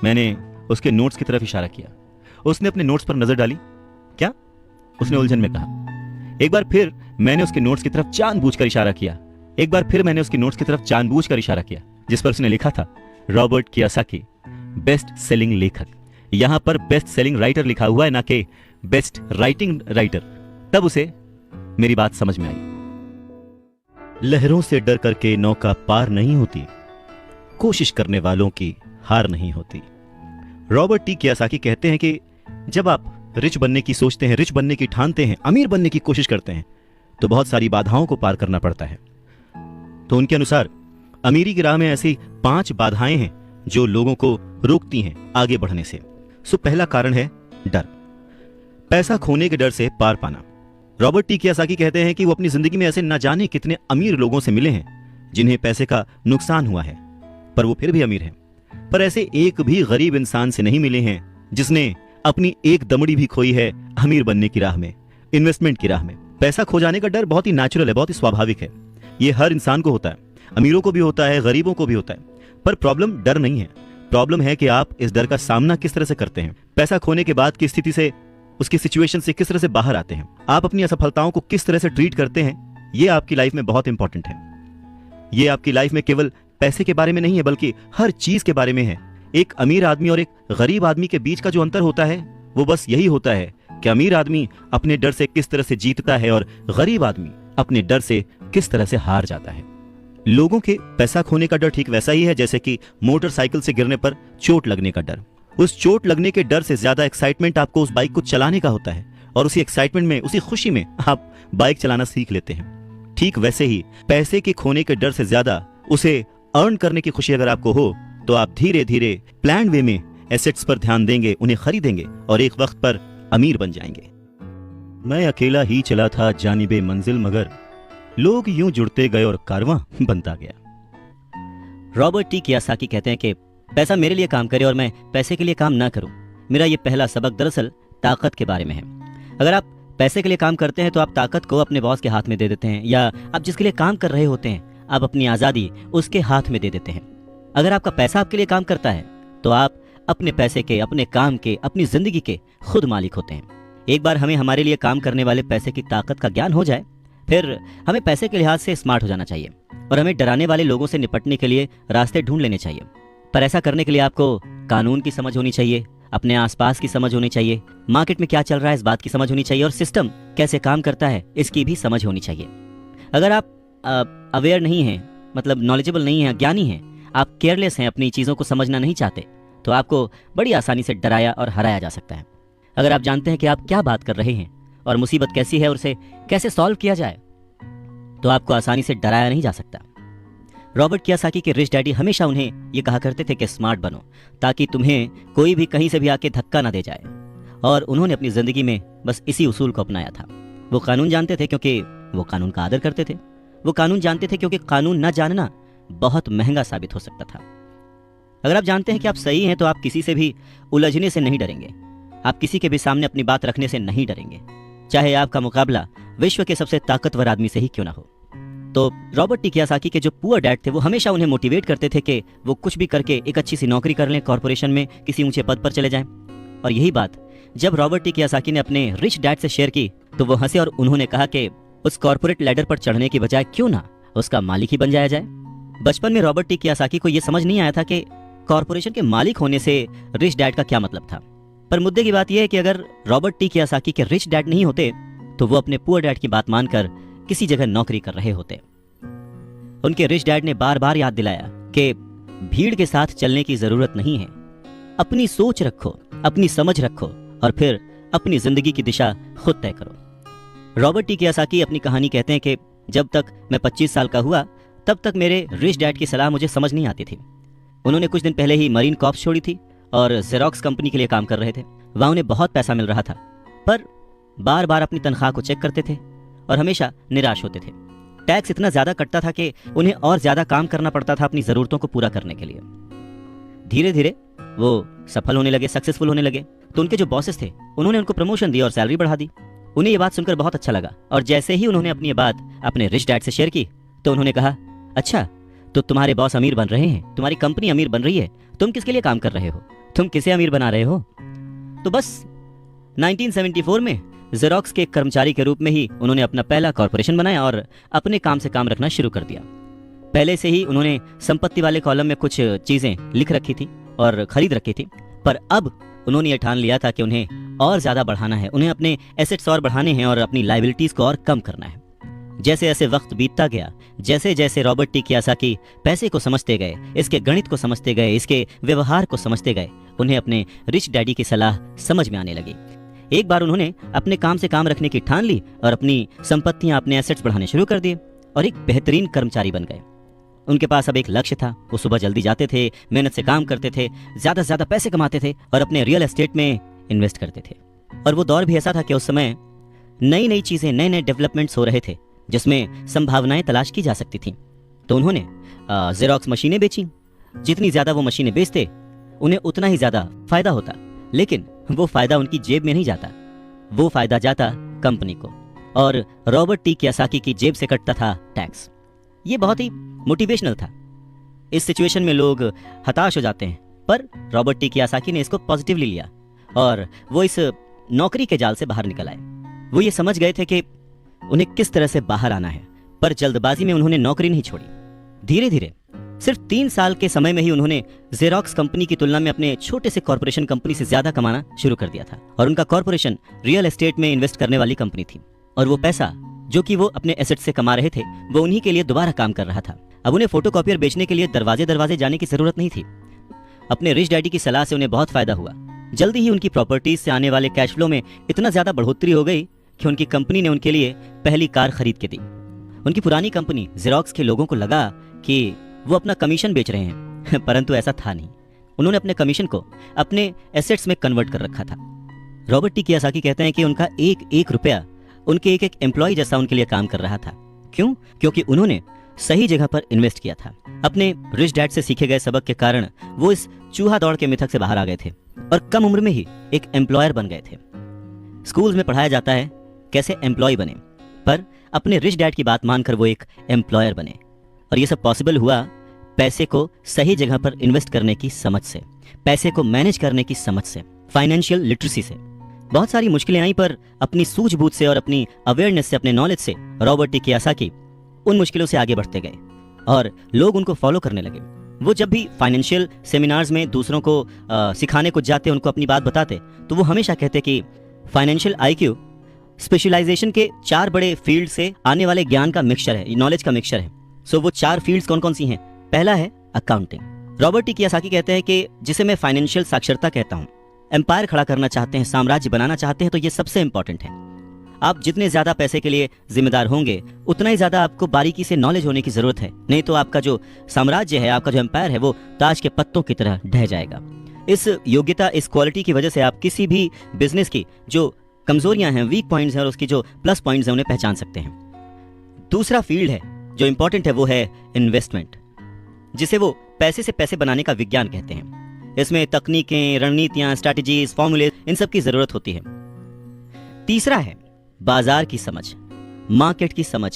मैंने उसके नोट्स की तरफ इशारा किया। उसने अपने नोट्स पर नजर डाली। क्या? उसने उलझन में कहा। एक बार फिर मैंने उसके नोट्स की तरफ जानबूझकर इशारा किया। एक बार फिर मैंने उसके नोट्स की तरफ जानबूझकर इशारा किया, जिस पर उसने लिखा था रॉबर्ट कियोसाकी, बेस्ट सेलिंग लेखक। यहां पर बेस्ट सेलिंग राइटर लिखा हुआ है, ना कि बेस्ट राइटिंग राइटर। तब उसे मेरी बात समझ में आई। लहरों से डर करके नौका पार नहीं होती, कोशिश करने वालों की हार नहीं होती। रॉबर्ट टी कियोसाकी कहते हैं कि जब आप रिच बनने की सोचते हैं, रिच बनने की ठानते हैं, अमीर बनने की कोशिश करते हैं, तो बहुत सारी बाधाओं को पार करना पड़ता है। तो उनके अनुसार अमीरी की राह में ऐसी 5 बाधाएं हैं जो लोगों को रोकती हैं आगे बढ़ने से। सो पहला कारण है डर, पैसा खोने के डर से पार पाना। रॉबर्ट टी कियोसाकी कहते हैं कि वो अपनी जिंदगी में ऐसे न जाने कितने अमीर लोगों से मिले हैं जिन्हें पैसे का नुकसान हुआ है, पर वो फिर भी अमीर हैं। पर ऐसे एक भी गरीब इंसान से नहीं मिले हैं जिसने अपनी एक दमड़ी भी खोई है अमीर बनने की राह में, इन्वेस्टमेंट की राह में। पैसा खो जाने का डर बहुत ही नेचुरल है, बहुत ही स्वाभाविक है। ये हर इंसान को होता है, अमीरों को भी होता है, गरीबों को भी होता है। पर प्रॉब्लम डर नहीं है, प्रॉब्लम है कि आप इस डर का सामना किस तरह से करते हैं। पैसा खोने के बाद की स्थिति से, उसकी सिचुएशन से किस तरह से बाहर आते हैं, आप अपनी असफलताओं को किस तरह से ट्रीट करते हैं, ये आपकी लाइफ में बहुत इंपॉर्टेंट है। ये आपकी लाइफ में केवल पैसे के बारे में नहीं है, बल्कि हर चीज के बारे में है। एक अमीर आदमी और एक गरीब आदमी के बीच का जो अंतर होता है वो बस यही होता है कि अमीर आदमी अपने डर से किस तरह से जीतता है और गरीब आदमी अपने डर से किस तरह से हार जाता है। लोगों के पैसा खोने का डर ठीक वैसा ही है जैसे कि मोटरसाइकिल से गिरने पर चोट लगने का डर। उस चोट लगने के डर से ज्यादा एक्साइटमेंट आपको उस बाइक को चलाने का होता है, और उसी एक्साइटमेंट में, उसी खुशी में आप बाइक चलाना सीख लेते हैं। ठीक वैसे ही पैसे के खोने के डर से ज्यादा उसे अर्न करने की खुशी अगर आपको हो, तो आप धीरे धीरे प्लान वे में एसेट्स पर ध्यान देंगे, उन्हें खरीदेंगे और एक वक्त पर अमीर बन जाएंगे। मैं अकेला ही चला था जानिबे मंजिल, मगर लोग यूं जुड़ते गए और कारवां बनता गया। रॉबर्ट टी कियोसाकी कहते हैं कि पैसा मेरे लिए काम करे और मैं पैसे के लिए काम ना करूं। मेरा ये पहला सबक दरअसल ताकत के बारे में है। अगर आप पैसे के लिए काम करते हैं तो आप ताकत को अपने बॉस के हाथ में दे देते हैं, या आप जिसके लिए काम कर रहे होते हैं आप अपनी आज़ादी उसके हाथ में दे देते हैं। अगर आपका पैसा आपके लिए काम करता है तो आप अपने पैसे के, अपने काम के, अपनी जिंदगी के खुद मालिक होते हैं। एक बार हमें हमारे लिए काम करने वाले पैसे की ताकत का ज्ञान हो जाए, फिर हमें पैसे के लिहाज से स्मार्ट हो जाना चाहिए और हमें डराने वाले लोगों से निपटने के लिए रास्ते ढूंढ लेने चाहिए। पर ऐसा करने के लिए आपको कानून की समझ होनी चाहिए, अपने आसपास की समझ होनी चाहिए, मार्केट में क्या चल रहा है इस बात की समझ होनी चाहिए, और सिस्टम कैसे काम करता है इसकी भी समझ होनी चाहिए। अगर आप अवेयर नहीं हैं, मतलब नॉलेजेबल नहीं हैं, ज्ञानी हैं, आप केयरलेस हैं, अपनी चीज़ों को समझना नहीं चाहते, तो आपको बड़ी आसानी से डराया और हराया जा सकता है। अगर आप जानते हैं कि आप क्या बात कर रहे हैं और मुसीबत कैसी है और उसे कैसे सॉल्व किया जाए, तो आपको आसानी से डराया नहीं जा सकता। रॉबर्ट कियोसाकी के रिच डैडी हमेशा उन्हें ये कहा करते थे कि स्मार्ट बनो, ताकि तुम्हें कोई भी कहीं से भी आके धक्का ना दे जाए। और उन्होंने अपनी जिंदगी में बस इसी उसूल को अपनाया था। वो कानून जानते थे क्योंकि वो कानून का आदर करते थे। वो कानून जानते थे क्योंकि कानून न जानना बहुत महंगा साबित हो सकता था। अगर आप जानते हैं कि आप सही हैं तो आप किसी से भी उलझने से नहीं डरेंगे, आप किसी के भी सामने अपनी बात रखने से नहीं डरेंगे, चाहे आपका मुकाबला विश्व के सबसे ताकतवर आदमी से ही क्यों ना हो। तो रॉबर्ट टी कियोसाकी के जो पुअर डैड थे वो हमेशा उन्हें मोटिवेट करते थे कि वो कुछ भी करके एक अच्छी सी नौकरी कर लें, कॉर्पोरेशन में किसी ऊंचे पद पर चले जाएं। और यही बात जब रॉबर्ट टी कियोसाकी ने अपने रिच डैड से शेयर की तो वो हंसे और उन्होंने कहा कि उस कॉर्पोरेट लैडर पर चढ़ने की बजाय क्यों ना उसका मालिक ही बन जाया जाए। बचपन में रॉबर्ट टी कियोसाकी को यह समझ नहीं आया था कि कॉर्पोरेशन के मालिक होने से रिच डैड का क्या मतलब था। पर मुद्दे की बात यह है कि अगर रॉबर्ट टी कियोसाकी के रिच डैड नहीं होते तो वो अपने पुअर डैड की बात मानकर किसी जगह नौकरी कर रहे होते। उनके रिच डैड ने बार बार याद दिलाया कि भीड़ के साथ चलने की जरूरत नहीं है, अपनी सोच रखो, अपनी समझ रखो और फिर अपनी जिंदगी की दिशा खुद तय करो। रॉबर्ट टी कियोसाकी अपनी कहानी कहते हैं कि जब तक मैं 25 साल का हुआ तब तक मेरे रिच डैड की सलाह मुझे समझ नहीं आती थी। उन्होंने कुछ दिन पहले ही मरीन कॉर्प्स छोड़ी थी और जेरोक्स कंपनी के लिए काम कर रहे थे। वहां उन्हें बहुत पैसा मिल रहा था, पर बार बार अपनी तनख्वाह को चेक करते थे और हमेशा निराश होते थे। टैक्स इतना ज्यादा कटता था कि उन्हें और ज्यादा काम करना पड़ता था अपनी जरूरतों को पूरा करने के लिए। धीरे धीरे वो सफल होने लगे, सक्सेसफुल होने लगे, तो उनके जो बॉसेस थे उन्होंने उनको प्रमोशन दी और सैलरी बढ़ा दी। उन्हें ये बात सुनकर बहुत अच्छा लगा और जैसे ही उन्होंने अपनी ये बात अपने रिच डैड से शेयर की तो उन्होंने कहा, अच्छा तो तुम्हारे बॉस अमीर बन रहे हैं, तुम्हारी कंपनी अमीर बन रही है, तुम किसके लिए काम कर रहे हो, तुम किसे अमीर बना रहे हो। तो बस 1974 में जेरोक्स के कर्मचारी के रूप में ही उन्होंने अपना पहला कॉर्पोरेशन बनाया और अपने काम से काम रखना शुरू कर दिया। पहले से ही उन्होंने संपत्ति वाले कॉलम में कुछ चीजें लिख रखी थी और खरीद रखी थी, पर अब उन्होंने ये ठान लिया था कि उन्हें और ज्यादा बढ़ाना है, उन्हें अपने एसेट्स और बढ़ाने हैं और अपनी लायबिलिटीज को और कम करना है। जैसे जैसे वक्त बीतता गया, जैसे जैसे रॉबर्ट टी कियोसाकी पैसे को समझते गए, इसके गणित को समझते गए, इसके व्यवहार को समझते गए, उन्हें अपने रिच डैडी की सलाह समझ में आने लगी। एक बार उन्होंने अपने काम से काम रखने की ठान ली और अपनी संपत्तियां, अपने एसेट्स बढ़ाने शुरू कर दिए और एक बेहतरीन कर्मचारी बन गए। उनके पास अब एक लक्ष्य था। वो सुबह जल्दी जाते थे, मेहनत से काम करते थे, ज्यादा से ज्यादा पैसे कमाते थे और अपने रियल एस्टेट में इन्वेस्ट करते थे। और वो दौर भी ऐसा था कि उस समय नई नई चीजें, नए नए डेवलपमेंट्स हो रहे थे जिसमें संभावनाएं तलाश की जा सकती थी। तो उन्होंने जेरोक्स मशीनें बेची। जितनी ज्यादा वो मशीनें बेचते, उन्हें उतना ही ज्यादा फायदा होता, लेकिन वो फायदा उनकी जेब में नहीं जाता, वो फायदा जाता कंपनी को, और रॉबर्ट टी कियोसाकी की जेब से कटता था टैक्स। ये बहुत ही मोटिवेशनल था। इस सिचुएशन में लोग हताश हो जाते हैं, पर रॉबर्ट टी कियोसाकी ने इसको पॉजिटिवली लिया और वो इस नौकरी के जाल से बाहर निकल आए। वो ये समझ गए थे कि उन्हें किस तरह से बाहर आना है, पर जल्दबाजी में उन्होंने नौकरी नहीं छोड़ी। धीरे धीरे सिर्फ 3 साल के समय में ही उन्होंने जेरोक्स कंपनी की तुलना में अपने छोटे से कॉर्पोरेशन कंपनी से ज्यादा कमाना शुरू कर दिया था। और उनका कॉर्पोरेशन रियल एस्टेट में इन्वेस्ट करने वाली कंपनी थी, और वो पैसा जो कि वो अपने एसेट से कमा रहे थे, वो उन्हीं के लिए दोबारा काम कर रहा था। अब उन्हें फोटोकॉपियर बेचने के लिए दरवाजे दरवाजे जाने की जरूरत नहीं थी। अपने रिच डैडी की सलाह से उन्हें बहुत फायदा हुआ। जल्दी ही उनकी प्रॉपर्टीज से आने वाले कैश फ्लो में इतना ज्यादा बढ़ोतरी हो गई कि उनकी कंपनी ने उनके लिए पहली कार खरीद के दी। उनकी पुरानी कंपनी जेरोक्स के लोगों को लगा कि वो अपना कमीशन बेच रहे हैं, परंतु ऐसा था नहीं। उन्होंने अपने कमीशन को अपने एसेट्स में कन्वर्ट कर रखा था। रॉबर्ट टी कियोसाकी कहते हैं कि उनका एक एक रुपया उनके एक एक एम्प्लॉय जैसा उनके लिए काम कर रहा था। क्यों? क्योंकि उन्होंने सही जगह पर इन्वेस्ट किया था। अपने रिच डैड से सीखे गए सबक के कारण वो इस चूहा दौड़ के मिथक से बाहर आ गए थे और कम उम्र में ही एक एम्प्लॉयर बन गए थे। स्कूल्स में पढ़ाया जाता है कैसे एम्प्लॉय बने, पर अपने रिच डैड की बात मानकर वो एक एम्प्लॉयर बने। और ये सब पॉसिबल हुआ पैसे को सही जगह पर इन्वेस्ट करने की समझ से, पैसे को मैनेज करने की समझ से, फाइनेंशियल लिटरेसी से। बहुत सारी मुश्किलें आई, पर अपनी सूझबूझ से और अपनी अवेयरनेस से, अपने नॉलेज से रॉबर्ट टी कियोसाकी उन मुश्किलों से आगे बढ़ते गए और लोग उनको फॉलो करने लगे। वो जब भी फाइनेंशियल सेमिनार्स में दूसरों को सिखाने को जाते, उनको अपनी बात बताते, तो वो हमेशा कहते कि फाइनेंशियल आईक्यू स्पेशलाइजेशन के 4 बड़े फील्ड से आने वाले ज्ञान का मिक्सचर है, नॉलेज का मिक्सचर है। सो वो 4 फील्ड्स कौन कौन सी हैं? पहला है अकाउंटिंग। रॉबर्ट टी कियोसाकी कहते हैं कि जिसे मैं फाइनेंशियल साक्षरता कहता हूँ, एम्पायर खड़ा करना चाहते हैं, साम्राज्य बनाना चाहते हैं, तो ये सबसे इंपॉर्टेंट है। आप जितने ज्यादा पैसे के लिए जिम्मेदार होंगे, उतना ही ज्यादा आपको बारीकी से नॉलेज होने की जरूरत है, नहीं तो आपका जो साम्राज्य है, आपका जो एम्पायर है, वो ताज के पत्तों की तरह ढह जाएगा। इस योग्यता, इस क्वालिटी की वजह से आप किसी भी बिजनेस की जो कमजोरियां हैं, वीक पॉइंट्स हैं, और उसकी जो प्लस पॉइंट्स हैं, उन्हें पहचान सकते हैं। दूसरा फील्ड है जो इंपॉर्टेंट है, वो है इन्वेस्टमेंट, जिसे वो पैसे से पैसे बनाने का विज्ञान कहते हैं। इसमें तकनीकें, रणनीतियां, स्ट्रैटेजीज, फॉर्मूले, इन सब की जरूरत होती है। तीसरा है बाजार की समझ, मार्केट की समझ,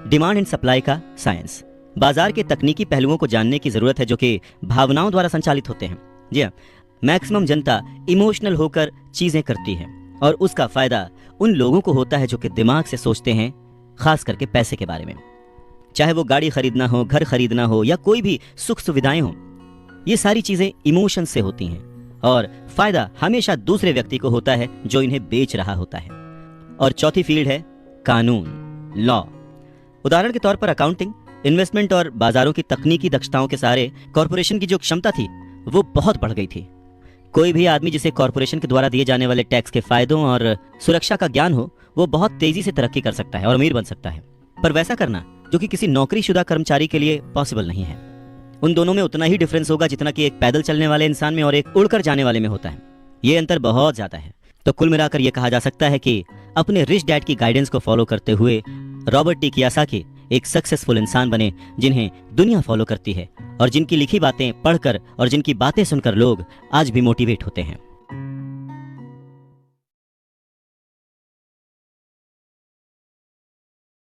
डिमांड एंड सप्लाई का साइंस। बाजार के तकनीकी पहलुओं को जानने की जरूरत है जो कि भावनाओं द्वारा संचालित होते हैं। जी हाँ, मैक्सिमम जनता इमोशनल होकर चीजें करती है और उसका फायदा उन लोगों को होता है जो कि दिमाग से सोचते हैं, खास करके पैसे के बारे में। चाहे वो गाड़ी खरीदना हो, घर खरीदना हो, या कोई भी सुख सुविधाएं हो, ये सारी चीजें इमोशन से होती हैं और फायदा हमेशा दूसरे व्यक्ति को होता है जो इन्हें बेच रहा होता है। और चौथी फील्ड है कानून, लॉ। उदाहरण के तौर पर अकाउंटिंग, इन्वेस्टमेंट और बाजारों की तकनीकी दक्षताओं के सहारे कॉर्पोरेशन की जो क्षमता थी वो बहुत बढ़ गई थी। कोई भी आदमी जिसे कॉर्पोरेशन के द्वारा दिए जाने वाले टैक्स के फायदों और सुरक्षा का ज्ञान हो, वो बहुत तेजी से तरक्की कर सकता है और अमीर बन सकता है। पर वैसा करना जो कि किसी नौकरीशुदा कर्मचारी के लिए पॉसिबल नहीं है। उन दोनों में उतना ही डिफरेंस होगा जितना कि एक पैदल चलने वाले इंसान में और एक उड़कर जाने वाले में होता है। ये अंतर बहुत ज्यादा है। तो कुल मिलाकर यह कहा जा सकता है कि अपने रिच डैड की गाइडेंस को फॉलो करते हुए रॉबर्ट टी कियोसाकी एक सक्सेसफुल इंसान बने, जिन्हें दुनिया फॉलो करती है और जिनकी लिखी बातें पढ़कर और जिनकी बातें सुनकर लोग आज भी मोटिवेट होते हैं।